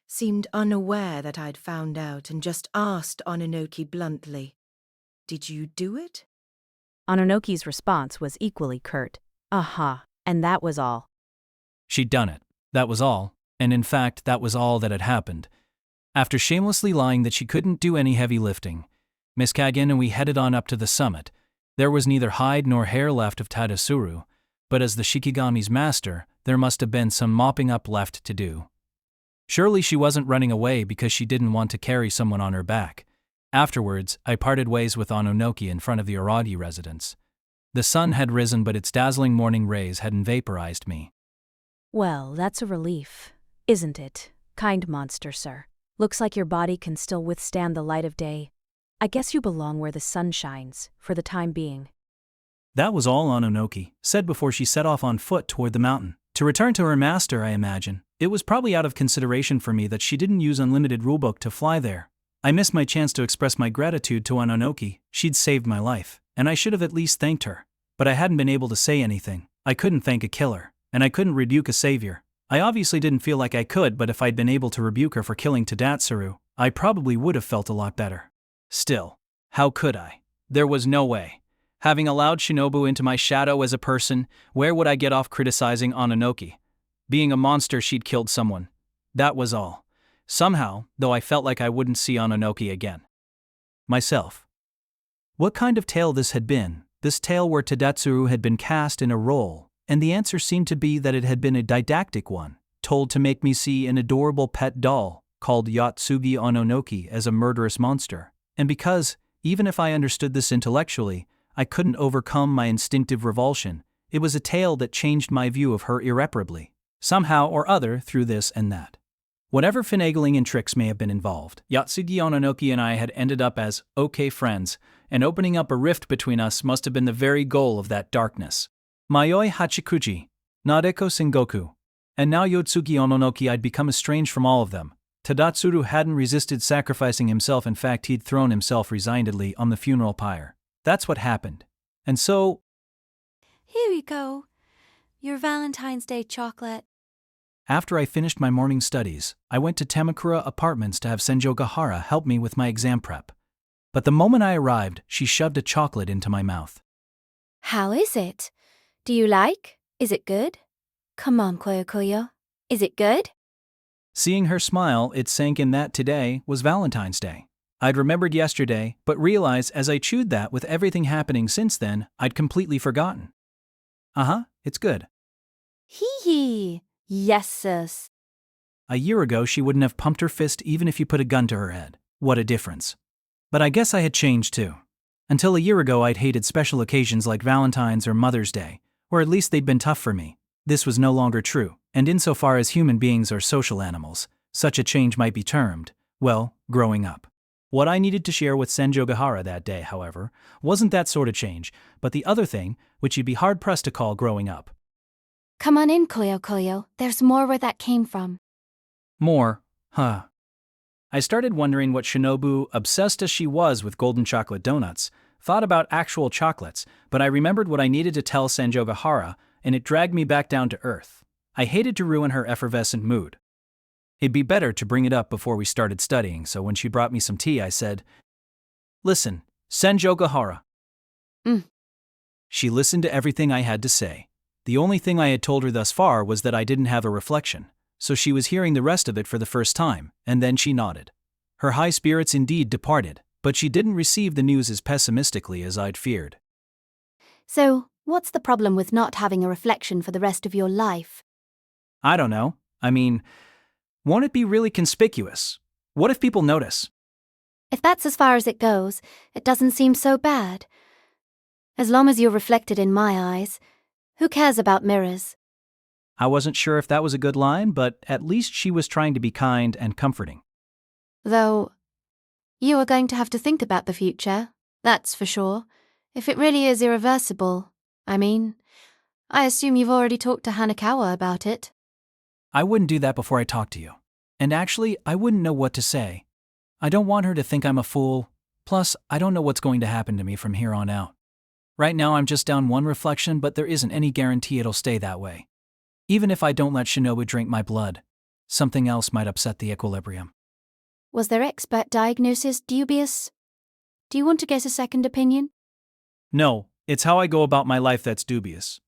seemed unaware that I'd found out and just asked Ononoki bluntly, "Did you do it?" Ononoki's response was equally curt. And that was all. She'd done it. That was all, and in fact, that was all that had happened. After shamelessly lying that she couldn't do any heavy lifting, Miss Kagan and we headed on up to the summit. There was neither hide nor hair left of Tadatsuru, but as the Shikigami's master, there must have been some mopping up left to do. Surely she wasn't running away because she didn't want to carry someone on her back. Afterwards, I parted ways with Ononoki in front of the Araragi residence. The sun had risen, but its dazzling morning rays hadn't vaporized me. Well, that's a relief, isn't it, kind monster, sir? Looks like your body can still withstand the light of day. I guess you belong where the sun shines, for the time being. That was all Ononoki said before she set off on foot toward the mountain. To return to her master, I imagine. It was probably out of consideration for me that she didn't use unlimited rulebook to fly there. I missed my chance to express my gratitude to Ononoki. She'd saved my life, and I should have at least thanked her. But I hadn't been able to say anything. I couldn't thank a killer, and I couldn't rebuke a savior. I obviously didn't feel like I could, but if I'd been able to rebuke her for killing Tadatsuru, I probably would have felt a lot better. Still, how could I? There was no way. Having allowed Shinobu into my shadow as a person, where would I get off criticizing Ononoki? Being a monster, she'd killed someone. That was all. Somehow, though, I felt like I wouldn't see Ononoki again. Myself. What kind of tale this had been, this tale where Tadatsuru had been cast in a role, and the answer seemed to be that it had been a didactic one, told to make me see an adorable pet doll, called Yotsugi Ononoki, as a murderous monster, and because, even if I understood this intellectually, I couldn't overcome my instinctive revulsion, it was a tale that changed my view of her irreparably, somehow or other through this and that. Whatever finagling and tricks may have been involved, Yotsugi Ononoki and I had ended up as okay friends, and opening up a rift between us must have been the very goal of that darkness. Mayoi Hachikuji, Nadeko Sengoku. And now Yotsugi Ononoki, I'd become estranged from all of them. Tadatsuru hadn't resisted sacrificing himself, in fact he'd thrown himself resignedly on the funeral pyre. That's what happened. And so… Here you go. Your Valentine's Day chocolate. After I finished my morning studies, I went to Tamakura Apartments to have Senjo Gahara help me with my exam prep. But the moment I arrived, she shoved a chocolate into my mouth. How is it? Do you like? Is it good? Come on, Koyo. Is it good? Seeing her smile, it sank in that today was Valentine's Day. I'd remembered yesterday, but realized as I chewed that with everything happening since then, I'd completely forgotten. It's good. Hee. Yes, sis. A year ago she wouldn't have pumped her fist even if you put a gun to her head. What a difference. But I guess I had changed too. Until a year ago I'd hated special occasions like Valentine's or Mother's Day, or at least they'd been tough for me. This was no longer true, and insofar as human beings are social animals, such a change might be termed, well, growing up. What I needed to share with Senjo Gahara that day, however, wasn't that sort of change, but the other thing, which you'd be hard-pressed to call growing up. Come on in, Koyo. There's more where that came from. More, huh? I started wondering what Shinobu, obsessed as she was with golden chocolate donuts, thought about actual chocolates, but I remembered what I needed to tell Senjo Gahara, and it dragged me back down to earth. I hated to ruin her effervescent mood. It'd be better to bring it up before we started studying, so when she brought me some tea I said, "Listen, Senjo Gahara." She listened to everything I had to say. The only thing I had told her thus far was that I didn't have a reflection, so she was hearing the rest of it for the first time, and then she nodded. Her high spirits indeed departed, but she didn't receive the news as pessimistically as I'd feared. So, what's the problem with not having a reflection for the rest of your life? I don't know. I mean, won't it be really conspicuous? What if people notice? If that's as far as it goes, it doesn't seem so bad. As long as you're reflected in my eyes, who cares about mirrors? I wasn't sure if that was a good line, but at least she was trying to be kind and comforting. Though, you are going to have to think about the future, that's for sure. If it really is irreversible, I assume you've already talked to Hanakawa about it. I wouldn't do that before I talked to you. And actually, I wouldn't know what to say. I don't want her to think I'm a fool. Plus, I don't know what's going to happen to me from here on out. Right now I'm just down one reflection, but there isn't any guarantee it'll stay that way. Even if I don't let Shinobu drink my blood, something else might upset the equilibrium. Was their expert diagnosis dubious? Do you want to get a second opinion? No, it's how I go about my life that's dubious.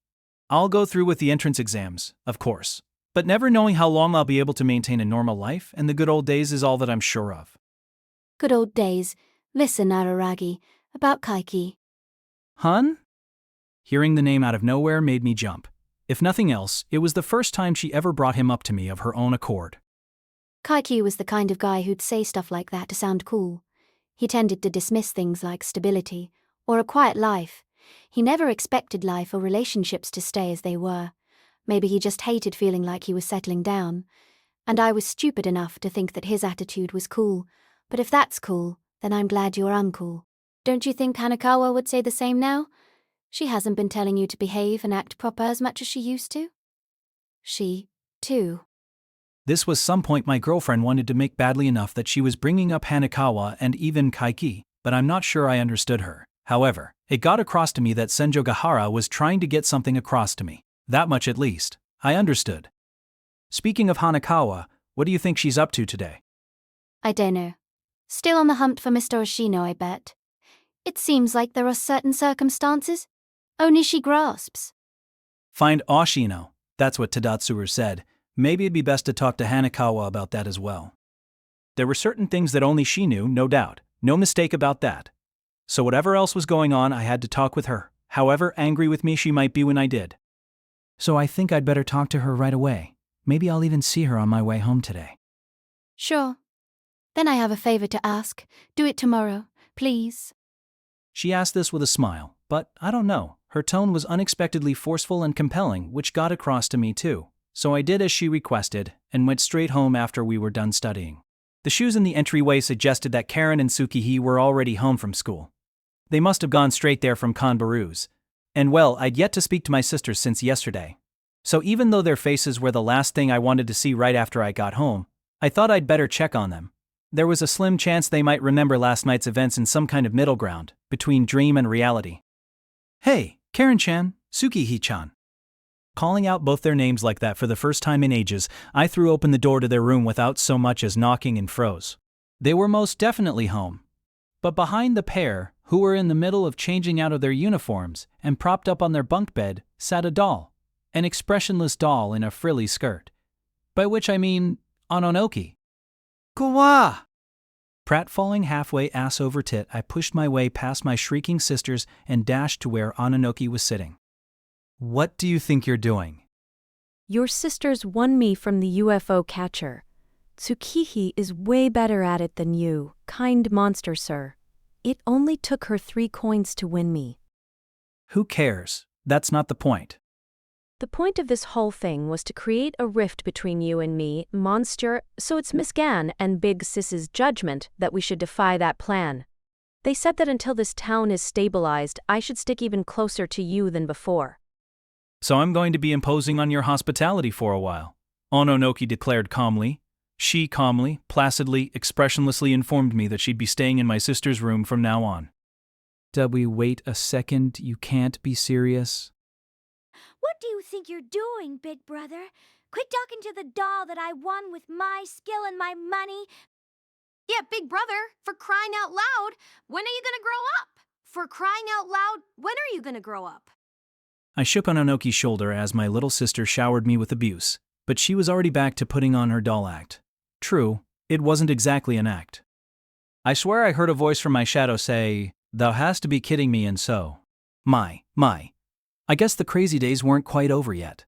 I'll go through with the entrance exams, of course, but never knowing how long I'll be able to maintain a normal life, and the good old days is all that I'm sure of. Good old days. Listen, Araragi, about Kaiki. Hun? Hearing the name out of nowhere made me jump. If nothing else, it was the first time she ever brought him up to me of her own accord. Kaiki was the kind of guy who'd say stuff like that to sound cool. He tended to dismiss things like stability, or a quiet life. He never expected life or relationships to stay as they were. Maybe he just hated feeling like he was settling down. And I was stupid enough to think that his attitude was cool. But if that's cool, Then I'm glad you're uncool. Don't you think Hanakawa would say the same now? She hasn't been telling you to behave and act proper as much as she used to? She, too. This was some point my girlfriend wanted to make badly enough that she was bringing up Hanakawa and even Kaiki, but I'm not sure I understood her. However, it got across to me that Senjogahara was trying to get something across to me. That much at least. I understood. Speaking of Hanakawa, what do you think she's up to today? I don't know. Still on the hunt for Mr. Oshino, I bet. It seems like there are certain circumstances only she grasps. Find Oshino, that's what Tadatsuru said. Maybe it'd be best to talk to Hanakawa about that as well. There were certain things that only she knew, no doubt. No mistake about that. So whatever else was going on, I had to talk with her, however angry with me she might be when I did. So I think I'd better talk to her right away. Maybe I'll even see her on my way home today. Sure. Then I have a favor to ask. Do it tomorrow, please. She asked this with a smile, but I don't know. Her tone was unexpectedly forceful and compelling, which got across to me too. So I did as she requested, and went straight home after we were done studying. The shoes in the entryway suggested that Karen and Tsukihi were already home from school. They must have gone straight there from Kanbaru's. And well, I'd yet to speak to my sisters since yesterday. So even though their faces were the last thing I wanted to see right after I got home, I thought I'd better check on them. There was a slim chance they might remember last night's events in some kind of middle ground, between dream and reality. Hey, Karen-chan, Tsukihi-chan. Calling out both their names like that for the first time in ages, I threw open the door to their room without so much as knocking and froze. They were most definitely home. But behind the pair, who were in the middle of changing out of their uniforms and propped up on their bunk bed, sat a doll. An expressionless doll in a frilly skirt. By which I mean, Ononoki. Kawa! Pratfalling halfway ass over tit, I pushed my way past my shrieking sisters and dashed to where Ononoki was sitting. What do you think you're doing? Your sisters won me from the UFO catcher. Tsukihi is way better at it than you, kind monster sir. It only took her 3 coins to win me. Who cares? That's not the point. The point of this whole thing was to create a rift between you and me, monster, so it's Miss Gan and Big Sis's judgment that we should defy that plan. They said that until this town is stabilized, I should stick even closer to you than before. So I'm going to be imposing on your hospitality for a while, Ononoki declared calmly. She calmly, placidly, expressionlessly informed me that she'd be staying in my sister's room from now on. Dubby, wait a second, you can't be serious. What do you think you're doing, big brother? Quit talking to the doll that I won with my skill and my money. Yeah, big brother, for crying out loud, when are you gonna grow up? For crying out loud, when are you gonna grow up? I shook Ononoki's shoulder as my little sister showered me with abuse, but she was already back to putting on her doll act. True, it wasn't exactly an act. I swear I heard a voice from my shadow say, "Thou hast to be kidding me," and so. My. I guess the crazy days weren't quite over yet.